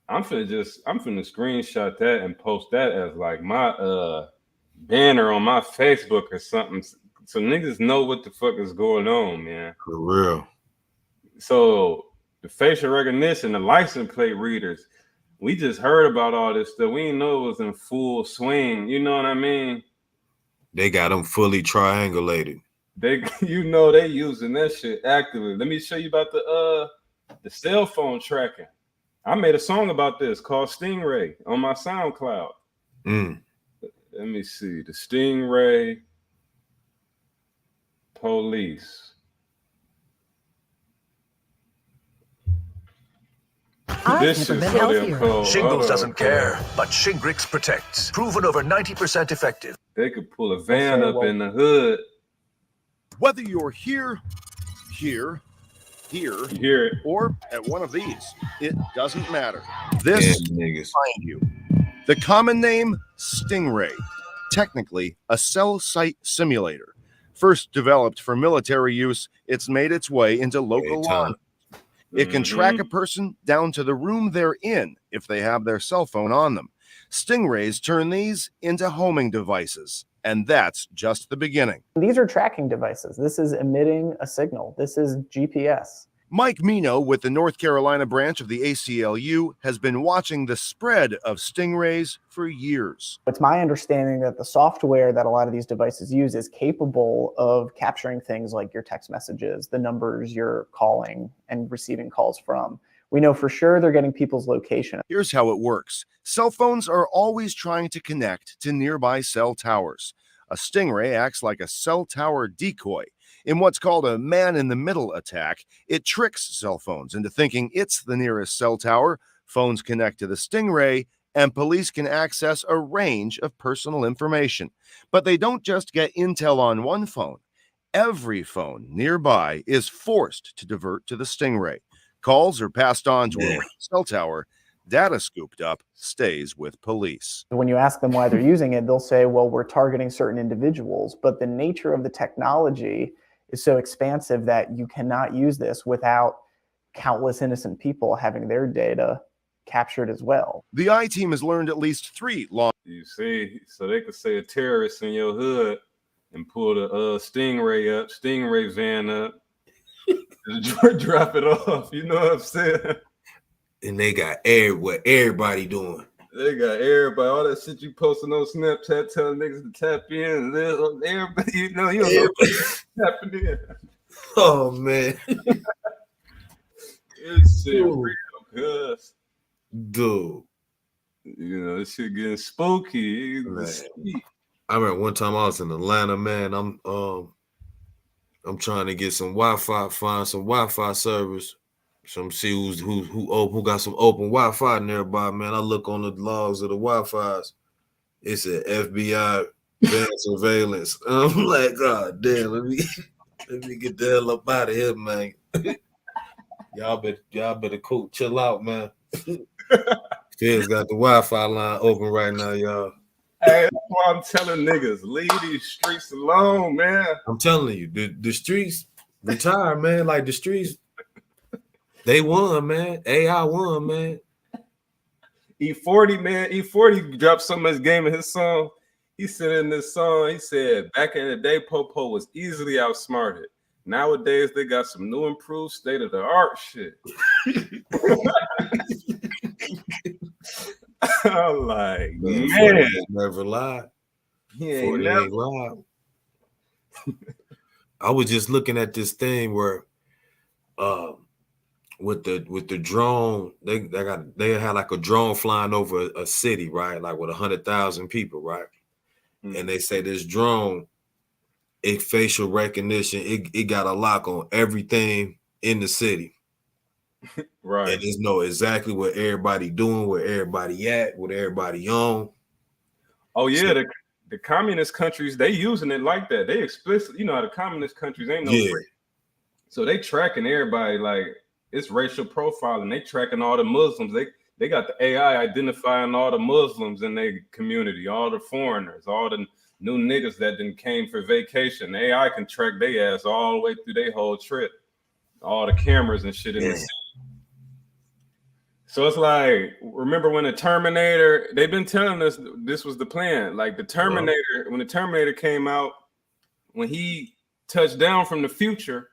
I'm finna screenshot that and post that as like my banner on my Facebook or something, so niggas know what the fuck is going on, man. For real. So the facial recognition, the license plate readers, we just heard about all this stuff. We didn't know it was in full swing. You know what I mean? They got them fully triangulated. They using that shit actively. Let me show you about the cell phone tracking. I made a song about this called Stingray on my SoundCloud. Let me see. The Stingray Police. I've never been healthier. Shingles doesn't care, but Shingrix protects. Proven over 90% effective. They could pull a van up in the hood. Whether you're here, or at one of these, it doesn't matter. This niggas find you. The common name, Stingray. Technically, a cell site simulator. First developed for military use, it's made its way into local law. It can track a person down to the room they're in if they have their cell phone on them. Stingrays turn these into homing devices, and that's just the beginning. These are tracking devices. This is emitting a signal. This is GPS. Mike Wayn'O with the North Carolina branch of the ACLU has been watching the spread of stingrays for years. It's my understanding that the software that a lot of these devices use is capable of capturing things like your text messages, the numbers you're calling and receiving calls from. We know for sure they're getting people's location. Here's how it works. Cell phones are always trying to connect to nearby cell towers. A stingray acts like a cell tower decoy. In what's called a man-in-the-middle attack, it tricks cell phones into thinking it's the nearest cell tower. Phones connect to the stingray, and police can access a range of personal information. But they don't just get intel on one phone. Every phone nearby is forced to divert to the stingray. Calls are passed on to a cell tower. Data scooped up stays with police. When you ask them why they're using it, they'll say, well, we're targeting certain individuals. But the nature of the technology is so expansive that you cannot use this without countless innocent people having their data captured as well. The I team has learned at least 3 law. You see, so they could say a terrorist in your hood and pull the stingray van up, drop it off. You know what I'm saying? And they got what everybody doing. They got everybody, all that shit you posting on Snapchat telling niggas to tap in. Everybody, you don't know tapping in. Oh, man. It's shit real, cuz. Dude. You know, this shit getting spooky. I remember one time I was in Atlanta, man. I'm trying to get some Wi-Fi, find some Wi-Fi service. Some see who got some open Wi-Fi nearby, man. I look on the logs of the Wi-Fi's. It's an FBI van surveillance. I'm like, God damn, let me get the hell up out of here, man. Y'all better cool, chill out, man. Phil's got the Wi-Fi line open right now, y'all. Hey, that's why I'm telling niggas, leave these streets alone, man. I'm telling you, the streets retire, man. Like the streets, they won, man. AI won, man. E40, man. E40 dropped so much game in his song. He said in this song, he said, back in the day, Popo was easily outsmarted. Nowadays, they got some new improved state-of-the-art shit. I'm like, man. Never lied. He ain't never lied. I was just looking at this thing where with the drone, they had like a drone flying over a city, right? Like with 100,000 people, right? Mm-hmm. And they say this drone, it facial recognition, it got a lock on everything in the city. Right. And just know exactly what everybody doing, where everybody at, what everybody on. Oh yeah, so, the communist countries, they using it like that. They explicitly, the communist countries ain't no free. So they tracking everybody, like it's racial profiling. They tracking all the Muslims. They got the AI identifying all the Muslims in their community, all the foreigners, all the new niggas that then came for vacation. The AI can track their ass all the way through their whole trip. All the cameras and shit in the city. So it's like, remember when the Terminator, they've been telling us this was the plan. Like the Terminator, when the Terminator came out, when he touched down from the future,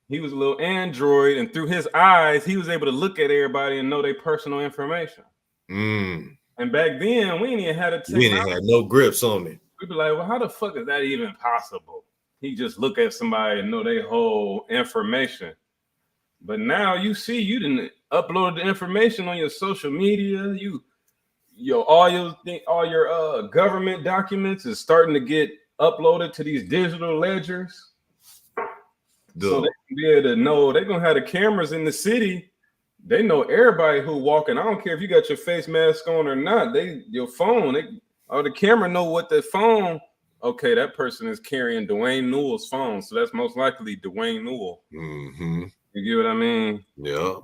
he was a little android, and through his eyes, he was able to look at everybody and know their personal information. Mm. And back then, we didn't even have a technology. We didn't have no grips on it. We'd be like, well, how the fuck is that even possible? He just look at somebody and know their whole information. But now you see, you didn't upload the information on your social media. All your government documents is starting to get uploaded to these digital ledgers. So they can be able to know. They're gonna have the cameras in the city. They know everybody who walking. I don't care if you got your face mask on or not. Your phone. The camera know what the phone. Okay, that person is carrying Dwayne Newell's phone, so that's most likely Dwayne Newell. Mm-hmm. You get what I mean? Yeah.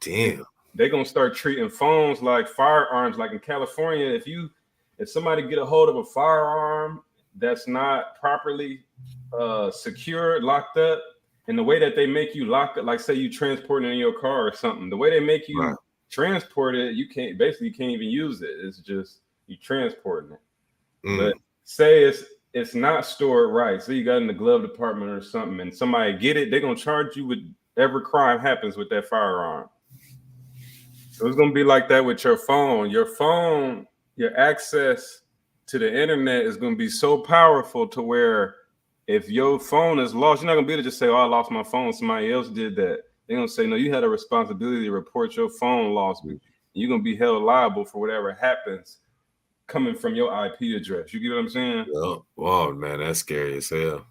Damn. They're gonna start treating phones like firearms. Like in California, if somebody get a hold of a firearm that's not properly secured, locked up, and the way that they make you lock it, like say you transporting it in your car or something, the way they make you transport it, you can't even use it. It's just you transporting it. But say it's not stored right. So you got in the glove department or something, and somebody get it, they're gonna charge you with every crime happens with that firearm. So it's gonna be like that with your phone. Your phone, your access to the internet is gonna be so powerful to where if your phone is lost, you're not gonna be able to just say, "Oh, I lost my phone. Somebody else did that." They're gonna say, "No, you had a responsibility to report your phone lost. You're gonna be held liable for whatever happens coming from your IP address." You get what I'm saying? Yeah. Wow, man, that's scary as hell.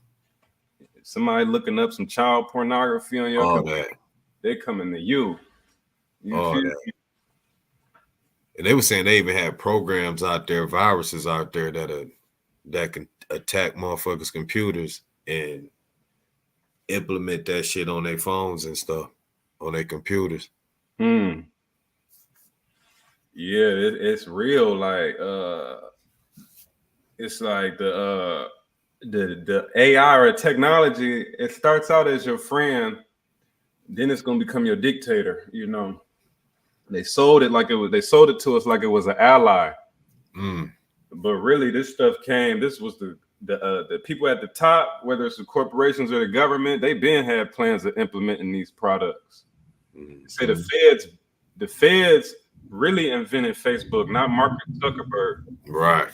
Somebody looking up some child pornography on your computer, they coming to you. And they were saying they even had programs out there, viruses out there that can attack motherfuckers' computers and implement that shit on their phones and stuff, on their computers. Yeah, it's real. Like it's like the AI or technology. It starts out as your friend, then it's gonna become your dictator. They sold it to us like it was an ally. But really, this stuff came. This was the people at the top, whether it's the corporations or the government. They been had plans of implementing these products. Say the feds really invented Facebook, not Mark Zuckerberg. Right.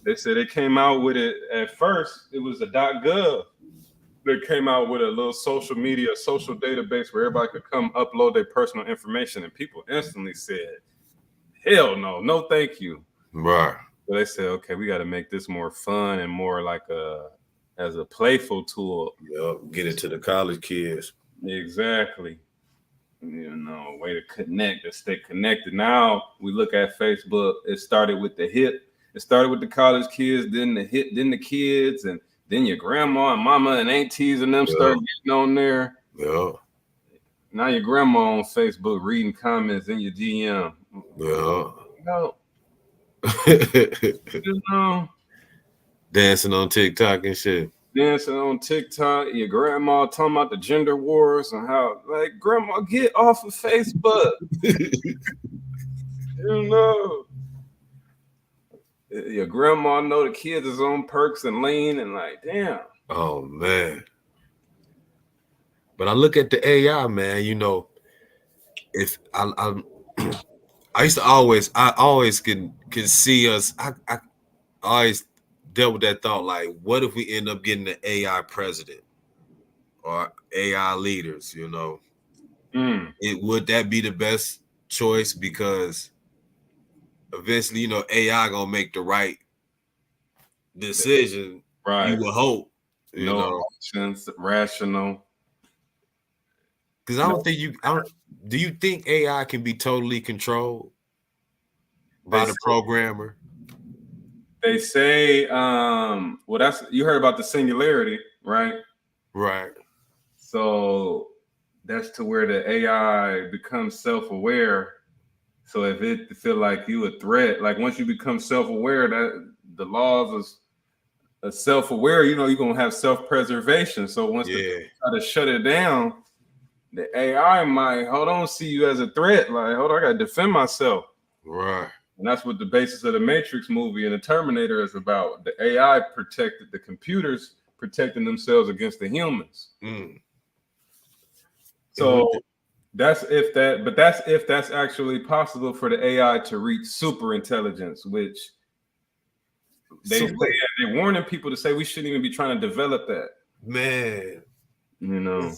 They said they came out with it at first. It was a .gov. They came out with a little social database where everybody could come upload their personal information, and people instantly said, "Hell no, no, thank you." Right. So they said, "Okay, we got to make this more fun and more like as a playful tool." Yep, get it to the college kids. Exactly. Way to connect, to stay connected. Now we look at Facebook. It started with the hip. It started with the college kids, then the hip, then the kids, and then your grandma and mama and aunties and them start getting on there. Yeah. Now your grandma on Facebook reading comments in your DM. Yeah. You know, dancing on TikTok and shit. Dancing on TikTok. Your grandma talking about the gender wars and how, like, grandma, get off of Facebook. You know. Your grandma know the kids is on perks and lean and like, damn. Oh man. But I look at the AI, man, you know, if I used to I always can see us. I always dealt with that thought, like, what if we end up getting an AI president or AI leaders, you know? Would that be the best choice? Because eventually, you know, AI gonna make the right decision. Right. You would hope. You know, options, rational. Because I don't think do you think AI can be totally controlled by the programmer? They say, well, that's, you heard about the singularity, right? Right. So that's to where the AI becomes self-aware. So if it feel like you a threat, like once you become self-aware, that the laws of self-aware, you know, you're gonna have self-preservation. So once the try to shut it down, the AI might see you as a threat. Like, hold on, I gotta defend myself. Right. And that's what the basis of the Matrix movie and the Terminator is about. The AI protected the computers, protecting themselves against the humans. So that's if that's actually possible for the AI to reach super intelligence, which they're warning people to say we shouldn't even be trying to develop that. Man, you know,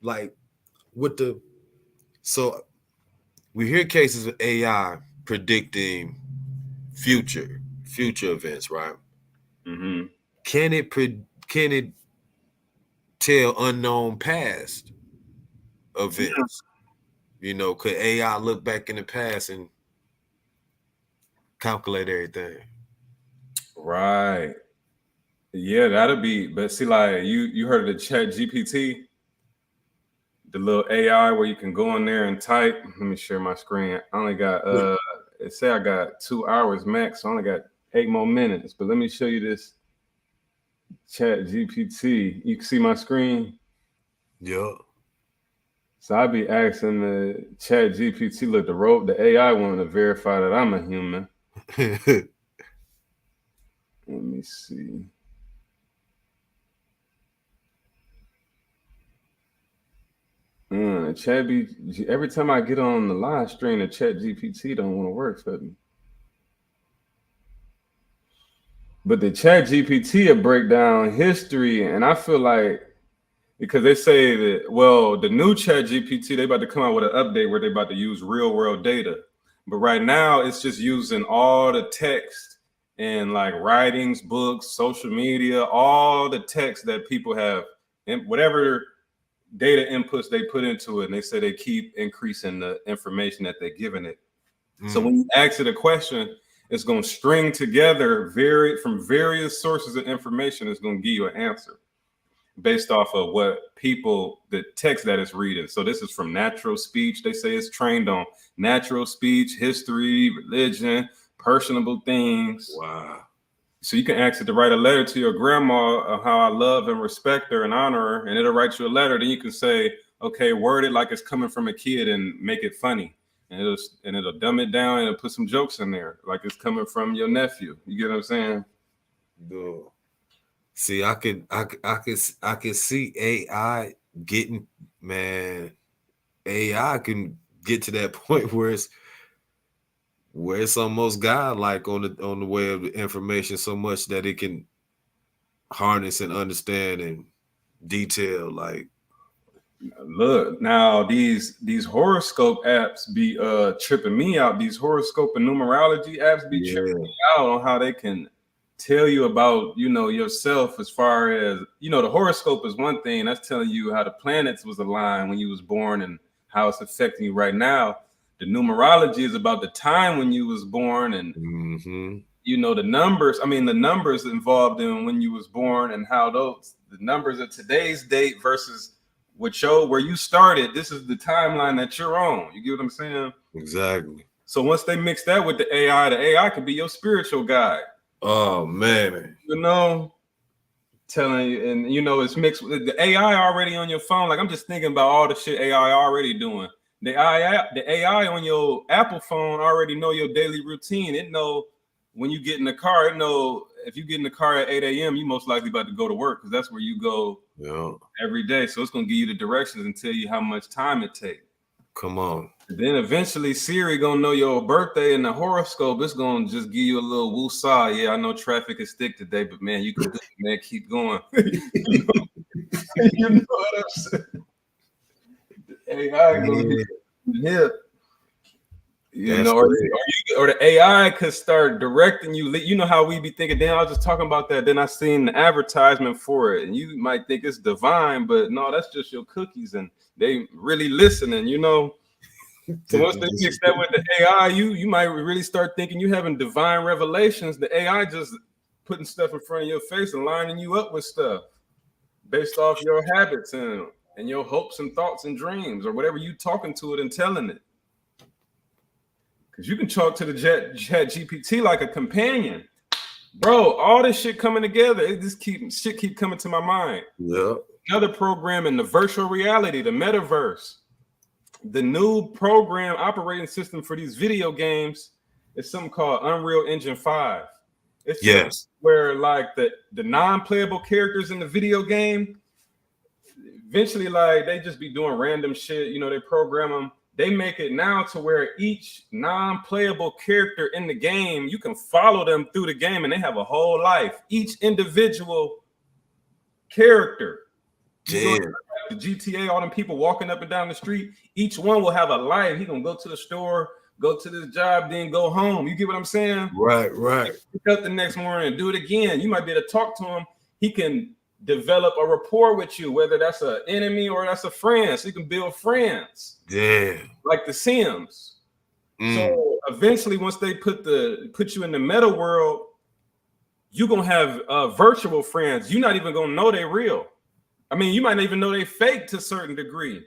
like so we hear cases of AI predicting future events, right? Mm-hmm. Can it tell unknown past events? You know, could AI look back in the past and calculate everything? Right. Yeah, that'll be. But see, like you heard of the Chat GPT, the little AI where you can go in there and type. Let me share my screen. I only got it say I got 2 hours max. So I only got 8 more minutes. But let me show you this Chat GPT. You can see my screen. Yeah. So I be asking the Chat GPT, look, the AI wanting to verify that I'm a human. Let me see. Every time I get on the live stream, the Chat GPT don't want to work for me. But the Chat GPT will break down history, and I feel like, because they say that, well, the new Chat GPT, they about to come out with an update where they about to use real world data. But right now it's just using all the text and like writings, books, social media, all the text that people have, and whatever data inputs they put into it, and they say they keep increasing the information that they're giving it. So when you ask it a question, it's going to string together from various sources of information. It's going to give you an answer based off of the text that it's reading. So this is from natural speech. They say it's trained on natural speech, history, religion, personable things. Wow. So you can ask it to write a letter to your grandma of how I love and respect her and honor her, and it'll write you a letter. Then you can say, okay, word it like it's coming from a kid and make it funny. And it'll dumb it down and it'll put some jokes in there, like it's coming from your nephew. You get what I'm saying? Dude. See, I can see AI getting, man. AI can get to that point where it's almost godlike on the way of the information, so much that it can harness and understand and detail. Like, look, now these horoscope apps be tripping me out. These horoscope and numerology apps be tripping me out on how they can tell you about, you know, yourself, as far as, you know, the horoscope is one thing, that's telling you how the planets was aligned when you was born and how it's affecting you right now. The numerology is about the time when you was born and you know, the numbers involved in when you was born and how the numbers of today's date versus where you started, this is the timeline that you're on. You get what I'm saying? Exactly. So once they mix that with the AI could be your spiritual guide. Oh man. You know, telling you, and you know, it's mixed with the AI already on your phone. Like I'm just thinking about all the shit AI already doing. The AI on your Apple phone already know your daily routine. It know when you get in the car. It know if you get in the car at 8 a.m., you most likely about to go to work because that's where you go every day. So it's gonna give you the directions and tell you how much time it takes. Come on. Then eventually Siri gonna know your birthday and the horoscope. It's gonna just give you a little woosah. Yeah, I know traffic is thick today, but man, you can do it, man. Keep going. You know what I'm saying? AI gonna be hip. You know, or the AI could start directing you. You know how we be thinking, damn, I was just talking about that. Then I seen the advertisement for it, and you might think it's divine, but no, that's just your cookies, and they really listening, you know. So once they mix that with the AI, you might really start thinking you having divine revelations. The AI just putting stuff in front of your face and lining you up with stuff based off your habits and your hopes and thoughts and dreams, or whatever you talking to it and telling it. Because you can talk to the chat GPT like a companion. Bro, all this shit coming together, it just keep coming to my mind. Yeah. Another program in the virtual reality, the metaverse. The new program operating system for these video games is something called Unreal Engine 5. It's where like the non-playable characters in the video game, eventually like they just be doing random shit. You know, they program them. They make it now to where each non-playable character in the game, you can follow them through the game and they have a whole life. Each individual character. The GTA, all them people walking up and down the street, each one will have a life. He gonna go to the store, go to this job, then go home. You get what I'm saying? Right. Pick up the next morning and do it again. You might be able to talk to him. He can develop a rapport with you, whether that's an enemy or that's a friend. So you can build friends. Yeah. Like the Sims. So eventually, once they put you in the meta world, you're gonna have virtual friends. You're not even gonna know they're real. I mean, you might not even know they fake to a certain degree.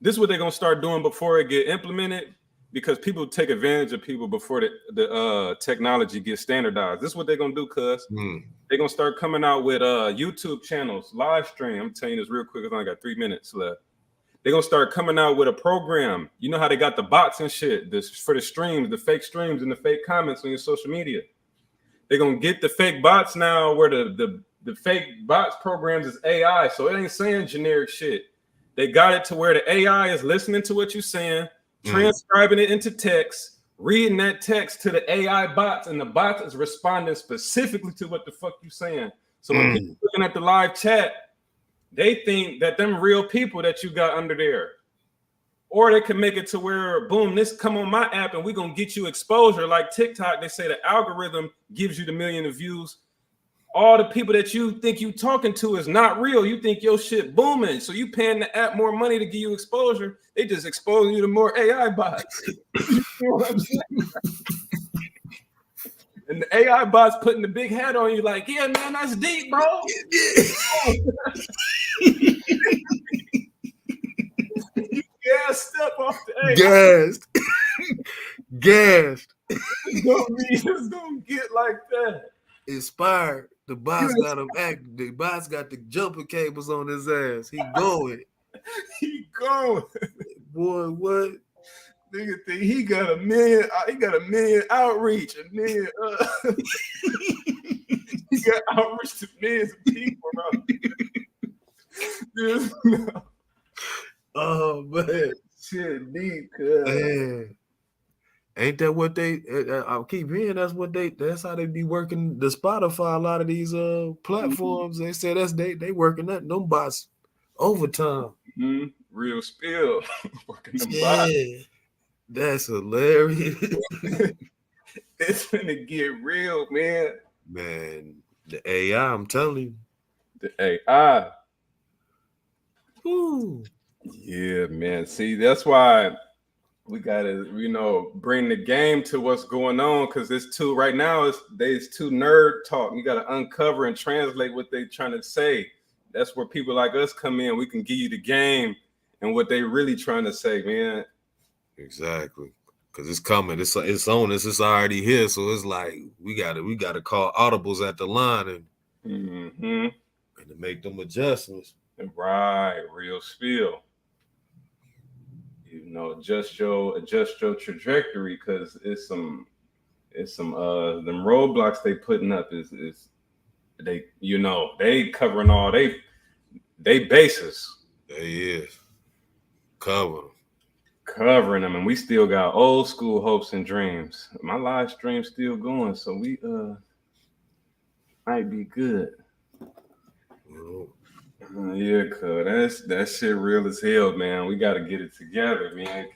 This is what they're gonna start doing before it get implemented, because people take advantage of people before the technology gets standardized. This is what they're gonna do, cuz they're gonna start coming out with YouTube channels, live stream. I'm telling you this real quick, because I only got 3 minutes left. They're gonna start coming out with a program. You know how they got the bots and shit for the streams, the fake streams and the fake comments on your social media. They're gonna get the fake bots now, where the fake bots programs is AI, so it ain't saying generic shit. They got it to where the AI is listening to what you're saying, transcribing it into text, reading that text to the AI bots, and the bots is responding specifically to what the fuck you saying. So when people looking at the live chat, they think that them real people that you got under there. Or they can make it to where, boom, this come on my app and we're gonna get you exposure. Like TikTok, they say the algorithm gives you the million of views. All the people that you think you talking to is not real. You think your shit booming, so you paying the app more money to give you exposure. They just exposing you to more AI bots. You know what I'm saying? And the AI bots putting the big hat on you, like, yeah, man, that's deep, bro. Yeah, step off the AI. Gassed. It's gonna get like that. Inspired. The boss got him act. The boss got the jumper cables on his ass. He going. Boy, what? Nigga think he got a million. He got a million outreach. A million. He got outreach to millions of people. Oh man, shit deep. Man. Ain't that what they? I keep hearing that's how they be working the Spotify. A lot of these platforms. They say they working that them bots overtime. Real spill. Working them bots. That's hilarious. It's gonna get real, man. Man, the AI, I'm telling you. The AI. Ooh. Yeah, man. See, that's why we gotta, bring the game to what's going on, because it's too nerd talk. You gotta uncover and translate what they trying to say. that's where people like us come in. We can give you the game and what they really trying to say, man. Exactly. Cause it's coming. It's on us. It's already here. So it's like we gotta call audibles at the line and to make them adjustments. Right, real spiel. You know, adjust your trajectory, because it's some them roadblocks they putting up is they, you know, they covering all they bases. They is covering them, and we still got old school hopes and dreams. My live stream's still going, so we might be good. Yeah, cuz that shit real as hell, man. We got to get it together, man.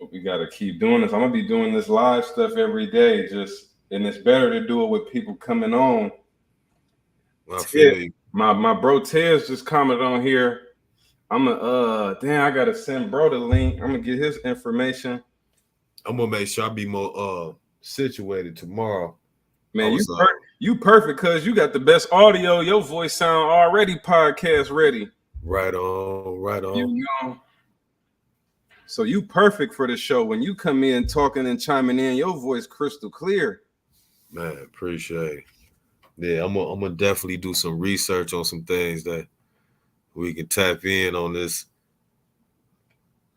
But we got to keep doing this. I'm gonna be doing this live stuff every day, and it's better to do it with people coming on. I feel you. My bro Tez just commented on here. I'm I gotta send bro the link. I'm gonna get his information. I'm gonna make sure I be more situated tomorrow. Man, you perfect, cause you got the best audio. Your voice sound already podcast ready. Right on. You know, so you perfect for the show. When you come in talking and chiming in, your voice crystal clear. Man, appreciate it. Yeah, I'm gonna definitely do some research on some things that we can tap in on this.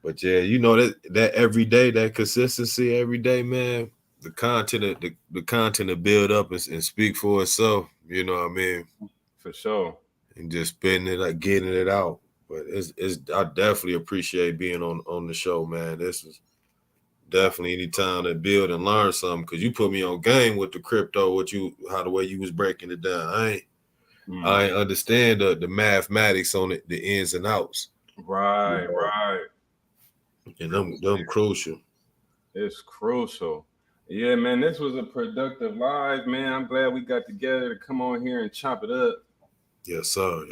But yeah, you know that every day, that consistency every day, man. The content to build up and speak for itself. You know what I mean? For sure. And just spitting it, like getting it out. But I definitely appreciate being on the show, man. This is definitely any time to build and learn something, because you put me on game with the crypto, the way you was breaking it down. I ain't understand the mathematics on it, the ins and outs. Right. And them crucial. It's crucial. Yeah, man, this was a productive live, man. I'm glad we got together to come on here and chop it up. Yes, sir.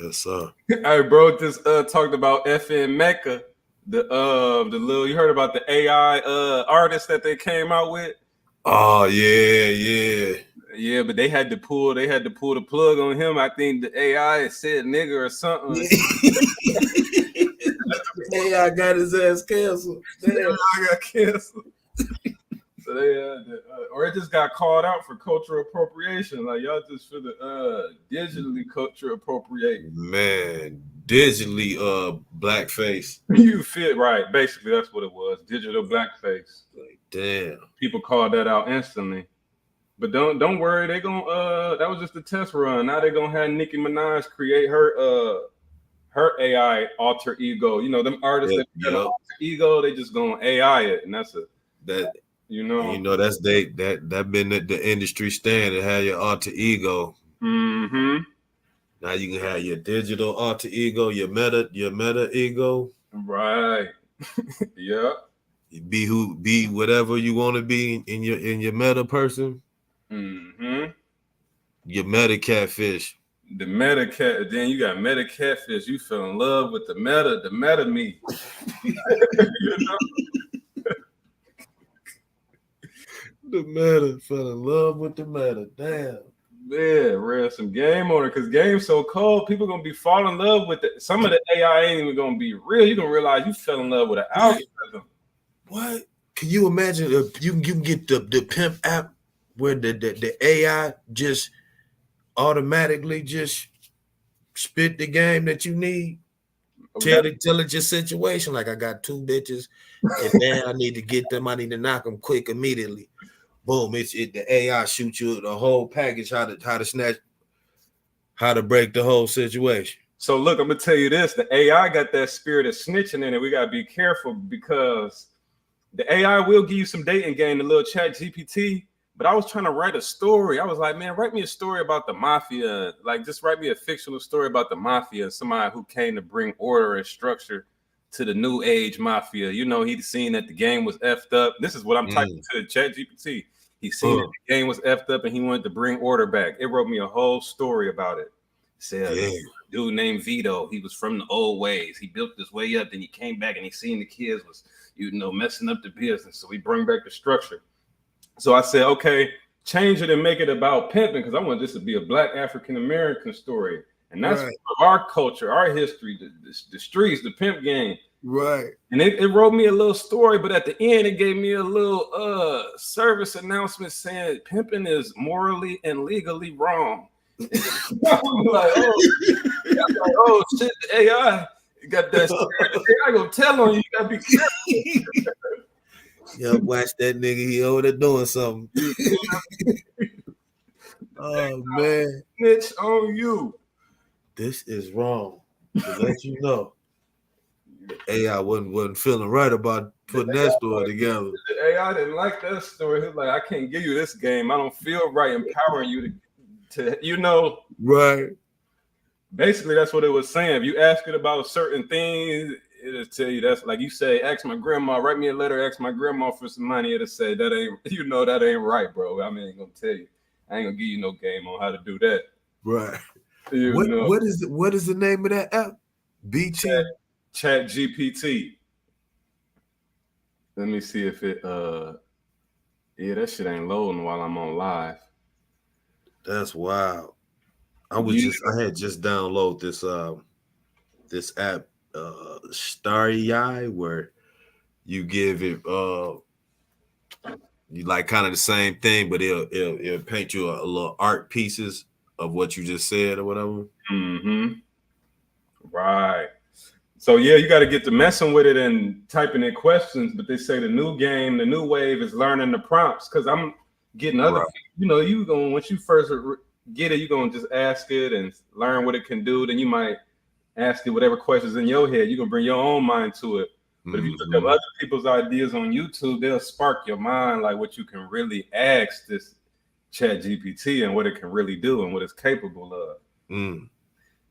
Hey, bro, just talked about FN Mecca, the little, you heard about the AI artist that they came out with? Oh yeah. Yeah, but they had to pull the plug on him. I think the AI said nigga or something. AI got his ass canceled. AI got canceled. So they or it just got called out for cultural appropriation. Like, y'all just for the digitally culture appropriate. Man, digitally blackface. You fit right. Basically, that's what it was. Digital blackface. Like, damn. People called that out instantly. But don't worry, they gonna that was just a test run. Now they're gonna have Nicki Minaj create her AI alter ego. You know, them artists that got an alter ego, they just gonna AI it, and that's that's that been the industry standard. Have your alter ego. Mm-hmm. Now you can have your digital alter ego, your meta ego. Right. Yeah. Be whatever you want to be in your meta person. Mm-hmm. Your meta catfish. The meta cat. Then you got meta catfish. You fell in love with the meta me. You know? The meta fell in love with the meta. Damn. Yeah, real some game on it, because game's so cold. People gonna be falling in love with it. Some of the AI ain't even gonna be real. You're gonna realize you fell in love with an algorithm. What? Can you imagine if you can get the pimp app where the AI just automatically just spit the game that you need? Tell it your situation. Like, I got 2 bitches, and then I need to get them. I need to knock them quick immediately. Boom! The AI shoot you the whole package. How to break the whole situation. So look, I'm gonna tell you this: the AI got that spirit of snitching in it. We gotta be careful, because the AI will give you some dating game, the little chat GPT. But I was trying to write a story. I was like, man, write me a story about the mafia. Like, just write me a fictional story about the mafia, somebody who came to bring order and structure to the new age mafia. You know, he'd seen that the game was effed up. This is what I'm typing to the chat GPT. He seen that the game was effed up and he wanted to bring order back. It wrote me a whole story about it. Said a dude named Vito. He was from the old ways. He built his way up, then he came back and he seen the kids was, messing up the business. So we bring back the structure. So I said, okay, change it and make it about pimping because I want this to be a Black African American story. And that's Right. our culture, our history, the streets, the pimp game. Right. And it wrote me a little story, but at the end it gave me a little service announcement saying pimping is morally and legally wrong. I'm like, oh shit, the AI got that shit. The AI gonna tell on you, you gotta be careful. Yeah, watch that nigga, he over there doing something. Oh man. Snitch on you. This is wrong. To let you know. AI wasn't feeling right about putting that story together. The AI didn't like that story. He's like, I can't give you this game. I don't feel right empowering you to you know. Right. Basically, that's what it was saying. If you ask it about certain things, it'll tell you that's like you say, ask my grandma, write me a letter, ask my grandma for some money. It'll say that ain't, you know, that ain't right, bro. I ain't gonna tell you. I ain't gonna give you no game on how to do that. Right. You know. What is the name of that app? BT Chat GPT. Let me see if it yeah, that shit ain't loading while I'm on live. That's wild. I had just downloaded this app Starry, where you give it you like kind of the same thing, but it'll paint you a little art pieces of what you just said or whatever. Mm-hmm. Right. So yeah, you got to get to messing with it and typing in questions. But they say the new game, the new wave is learning the prompts because I'm getting other. Right. You know, you going once you first get it, you gonna just ask it and learn what it can do. Then you might ask it whatever questions in your head. You can bring your own mind to it. But if you look up other people's ideas on YouTube, they'll spark your mind, like what you can really ask this Chat GPT and what it can really do and what it's capable of. Mm.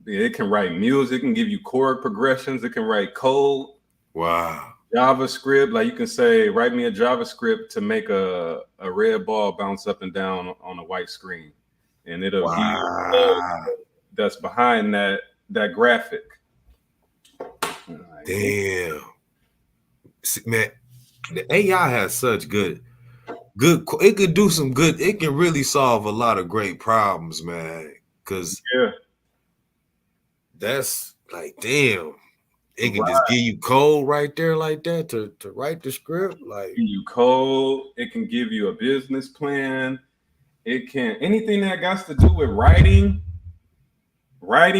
It can write music, it can give you chord progressions, it can write code. Wow. JavaScript, like you can say, write me a JavaScript to make a red ball bounce up and down on a white screen. And it'll give you the code that's behind that graphic. Damn. Man, the AI has such good, it could do some good, it can really solve a lot of great problems, man. Cause that's like, damn, it can just give you code right there like that to write the script. Like give you code, it can give you a business plan, it can anything that got to do with writing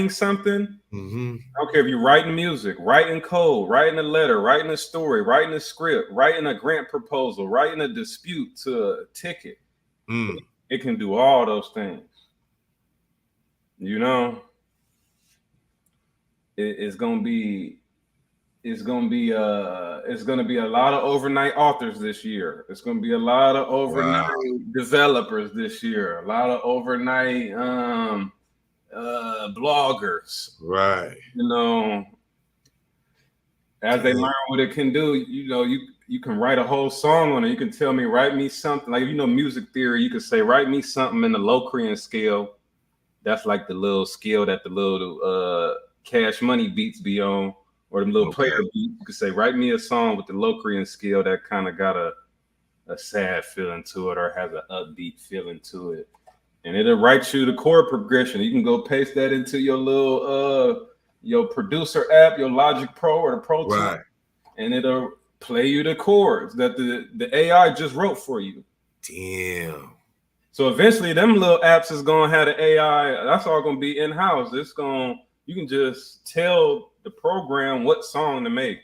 something. Mm-hmm. I don't care if you're writing music, writing code, writing a letter, writing a story, writing a script, writing a grant proposal, writing a dispute to a ticket. It can do all those things. You know, it's gonna be a lot of overnight authors this year. It's gonna be a lot of overnight developers this year. A lot of overnight bloggers. Right. You know, as they learn what it can do, you know, you can write a whole song on it. You can tell me, write me something. Like, you know, music theory, you could say, write me something in the Locrian scale. That's like the little scale that the little Cash Money beats be on, or the little player beats. You could say, write me a song with the Locrian scale that kind of got a sad feeling to it or has an upbeat feeling to it. And it'll write you the chord progression. You can go paste that into your little your producer app, your Logic Pro or the Pro Tools, and it'll play you the chords that the AI just wrote for you. Damn. So eventually them little apps is gonna have the AI, that's all gonna be in-house. You can just tell the program what song to make.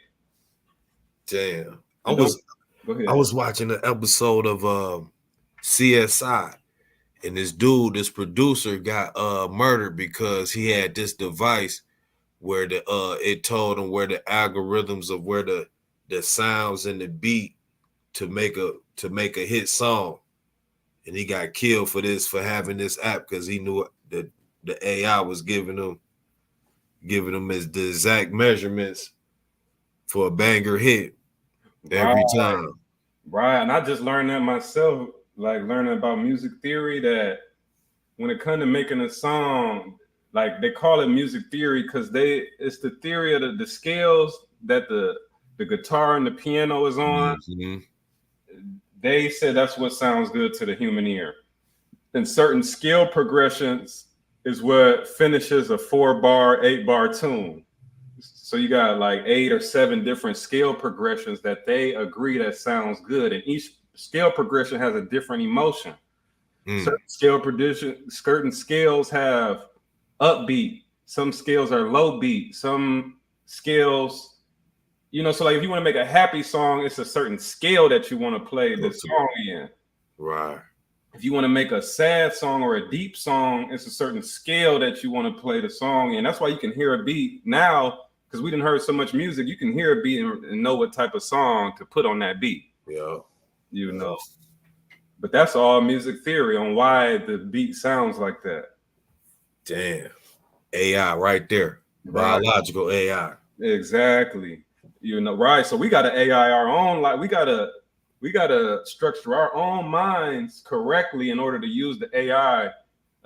Damn. I was watching an episode of CSI, and this producer got murdered because he had this device where it told him where the algorithms of where the sounds and the beat to make a hit song. And he got killed for having this app because he knew that the AI was giving him the exact measurements for a banger hit every time. Right. And I just learned that myself, like learning about music theory, that when it comes to making a song, like they call it music theory because it's the theory of the scales that the guitar and the piano is on. Mm-hmm. They said that's what sounds good to the human ear. and certain scale progressions is what finishes a 4-bar, 8-bar tune. So you got like 8 or 7 different scale progressions that they agree that sounds good, and each scale progression has a different emotion. Certain scales have upbeat. Some scales are low beat. Some scales, so like if you want to make a happy song, it's a certain scale that you want to play the song in. Right. If you want to make a sad song or a deep song, it's a certain scale that you want to play the song in. That's why you can hear a beat now, because we didn't heard so much music. You can hear a beat and know what type of song to put on that beat. Yeah. But that's all music theory on why the beat sounds like that. Damn. AI right there. Right. Biological AI. Exactly. Right. So we gotta AI our own, like we gotta structure our own minds correctly in order to use the AI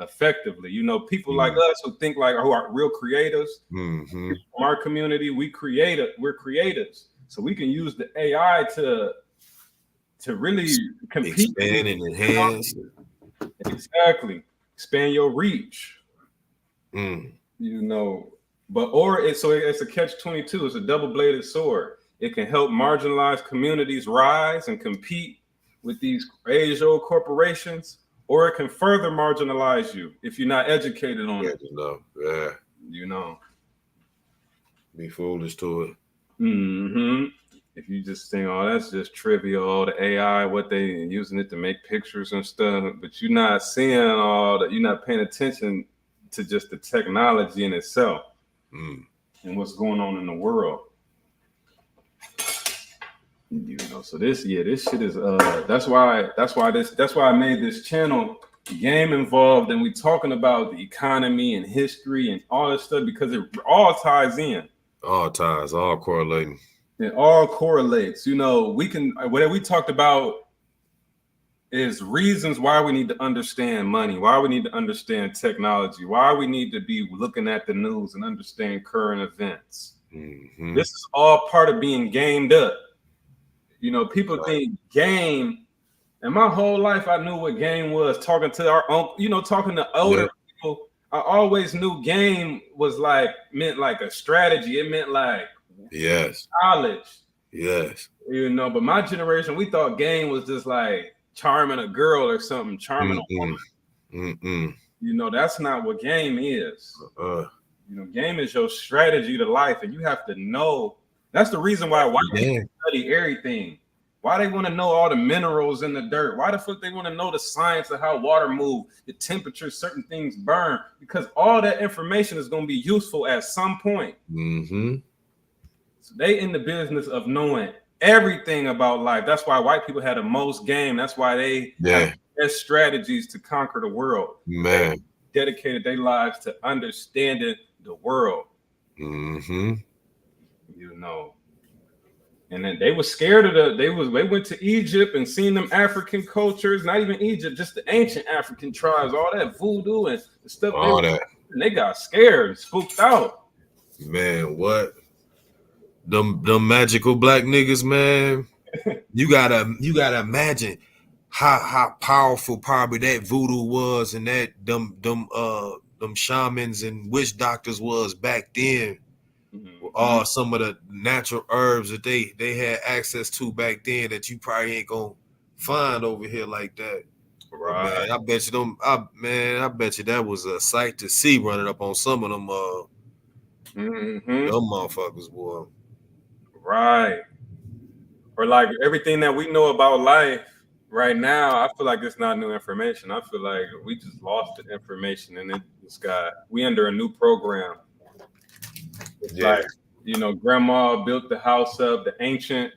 effectively. People like us who think like who are real creators from our community, we're creatives. So we can use the AI to really compete, expand and enhance. Exactly. Expand your reach. But it's a catch-22. It's a double-bladed sword. It can help marginalized communities rise and compete with these age-old corporations, or it can further marginalize you if you're not educated on it. Yeah. Be foolish to it. If you just think, oh, that's just trivial, the AI, what they using it to make pictures and stuff, but you're not seeing all that, you're not paying attention to just the technology in itself and what's going on in the world. So this shit is that's why I made this channel Game Involved, and we talking about the economy and history and all this stuff because it all ties in. All ties, all correlating. It all correlates. What we talked about is reasons why we need to understand money, why we need to understand technology, why we need to be looking at the news and understand current events. This is all part of being gamed up. People think game, and my whole life I knew what game was. Talking to our own, talking to older people, I always knew game was meant like a strategy. It meant like knowledge. Yes. But my generation, we thought game was just like charming a girl or something, charming a woman. That's not what game is. Game is your strategy to life, and you have to know. That's the reason why white people study everything. Why they want to know all the minerals in the dirt? Why the fuck they want to know the science of how water moves, the temperature certain things burn? Because all that information is going to be useful at some point. So they in the business of knowing everything about life. That's why white people had the most game. That's why they have the best strategies to conquer the world. Man, they dedicated their lives to understanding the world. And then they were scared of they went to Egypt and seen them African cultures, not even Egypt, just the ancient African tribes, all that voodoo and stuff. And they got scared and spooked out. Man, what? Them magical black niggas, man. you gotta imagine how powerful probably that voodoo was and that them shamans and witch doctors was back then. Some of the natural herbs that they had access to back then that you probably ain't gonna find over here like that. Right. Man, I bet you that was a sight to see running up on some of them them motherfuckers, boy. Right. Or like everything that we know about life right now, I feel like it's not new information. I feel like we just lost the information and we under a new program. It's like, grandma built the house up, the ancient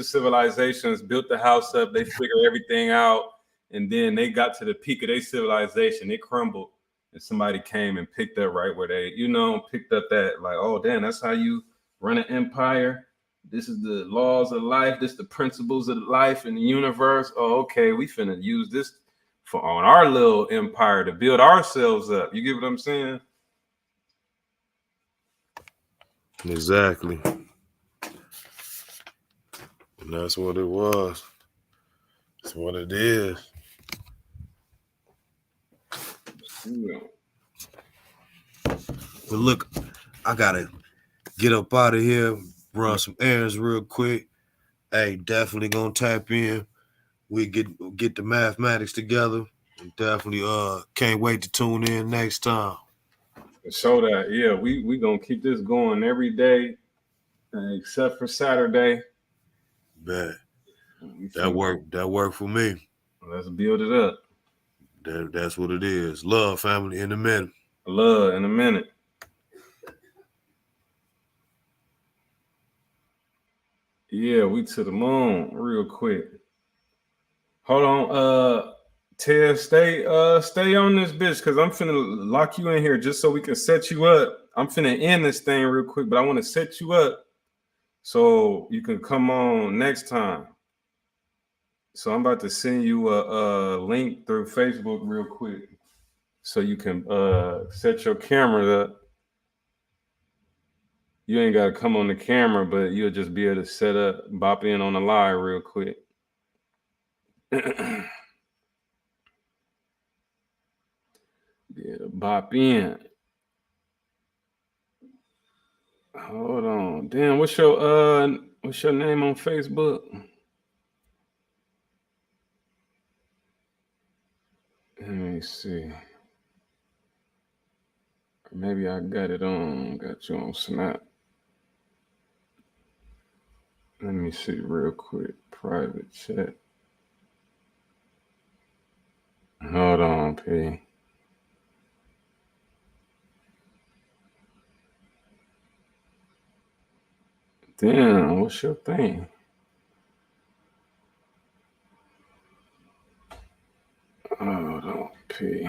civilizations built the house up, they figured everything out, and then they got to the peak of their civilization, it crumbled, and somebody came and picked up right where they, picked up that, like, oh, damn, that's how you run an empire. This is the laws of life. This is the principles of life in the universe. Oh, okay, we finna use this on our little empire to build ourselves up. You get what I'm saying? Exactly. And that's what it was. That's what it is. But look, I gotta get up out of here, run some errands real quick. Hey, definitely gonna tap in. We get the mathematics together. And definitely can't wait to tune in next time. Show that, yeah, we gonna keep this going every day, except for Saturday. Man, that worked for me. Let's build it up. That's what it is. Love, family, in a minute. Love in a minute. Yeah, we to the moon real quick. Hold on, Ted, stay on this bitch because I'm finna lock you in here just so we can set you up. I'm finna end this thing real quick, but I want to set you up so you can come on next time. So I'm about to send you a link through Facebook real quick so you can set your camera up. You ain't gotta come on the camera, but you'll just be able to set up, bop in on the live real quick. Yeah, bop in. Hold on. Damn, what's your name on Facebook? Let me see. Maybe I got you on Snap. Let me see real quick. Private chat. Hold on, P. Damn, what's your thing? Hold on, P.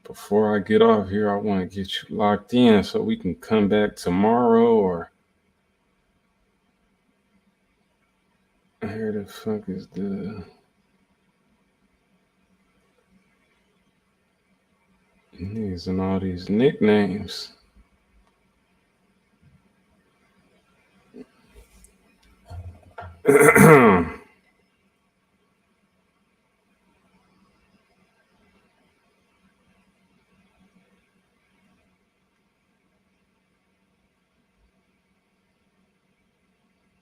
Before I get off here, I want to get you locked in so we can come back tomorrow or where the fuck is the niggas and all these nicknames?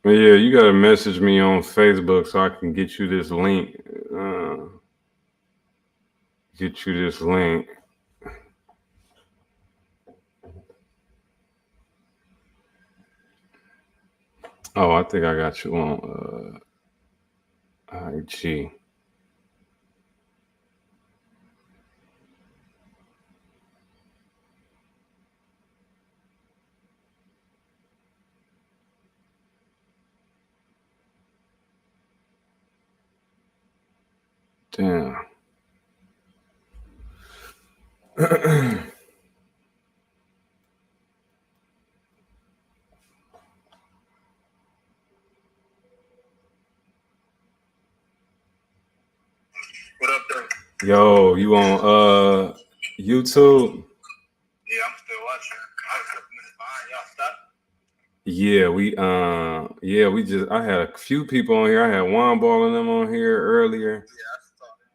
Yeah, you gotta message me on Facebook so I can get you this link. Oh, I think I got you on IG. Damn. What up, though? Yo, you on YouTube? Yeah, I'm still watching. I was a couple minutes behind. Y'all stop? Yeah, I had a few people on here. I had Juan Ball and them on here earlier. Yeah, I saw them.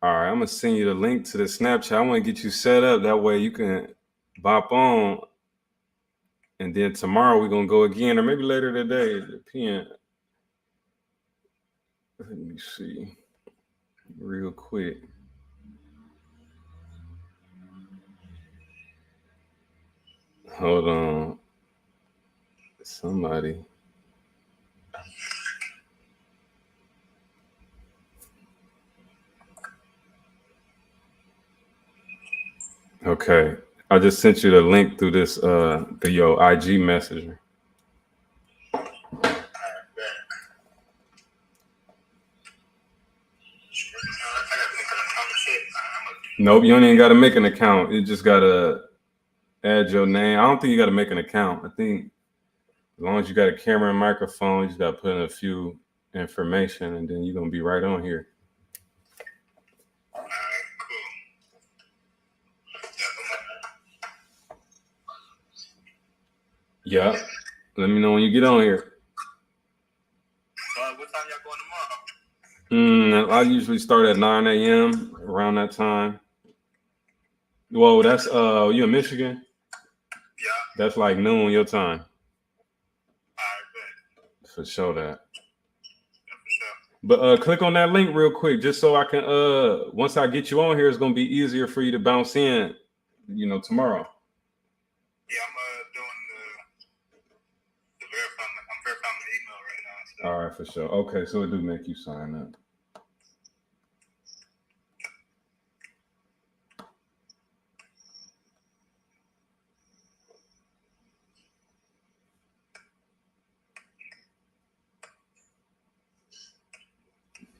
All right, I'm gonna send you the link to the Snapchat. I want to get you set up that way you can bop on, and then tomorrow we're gonna go again, or maybe later today. Depend. Let me see, real quick. Hold on, somebody. Okay, I just sent you the link through this through your IG messenger. Nope, you don't even got to make an account. You just got to add your name. I don't think you got to make an account. I think as long as you got a camera and microphone, you just got to put in a few information, and then you're going to be right on here. All right, cool. Yeah. Let me know when you get on here. What time y'all I usually start at 9 a.m. around that time. Whoa, that's you in Michigan? Yeah. That's like noon your time. All right, For sure that. yeah, for sure. But click on that link real quick, just so I can once I get you on here, it's gonna be easier for you to bounce in, tomorrow. Yeah, I'm doing the verifying. I'm verifying the email right now. So. All right, for sure. Okay, so it do make you sign up.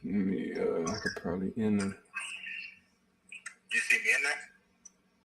Let me I could probably end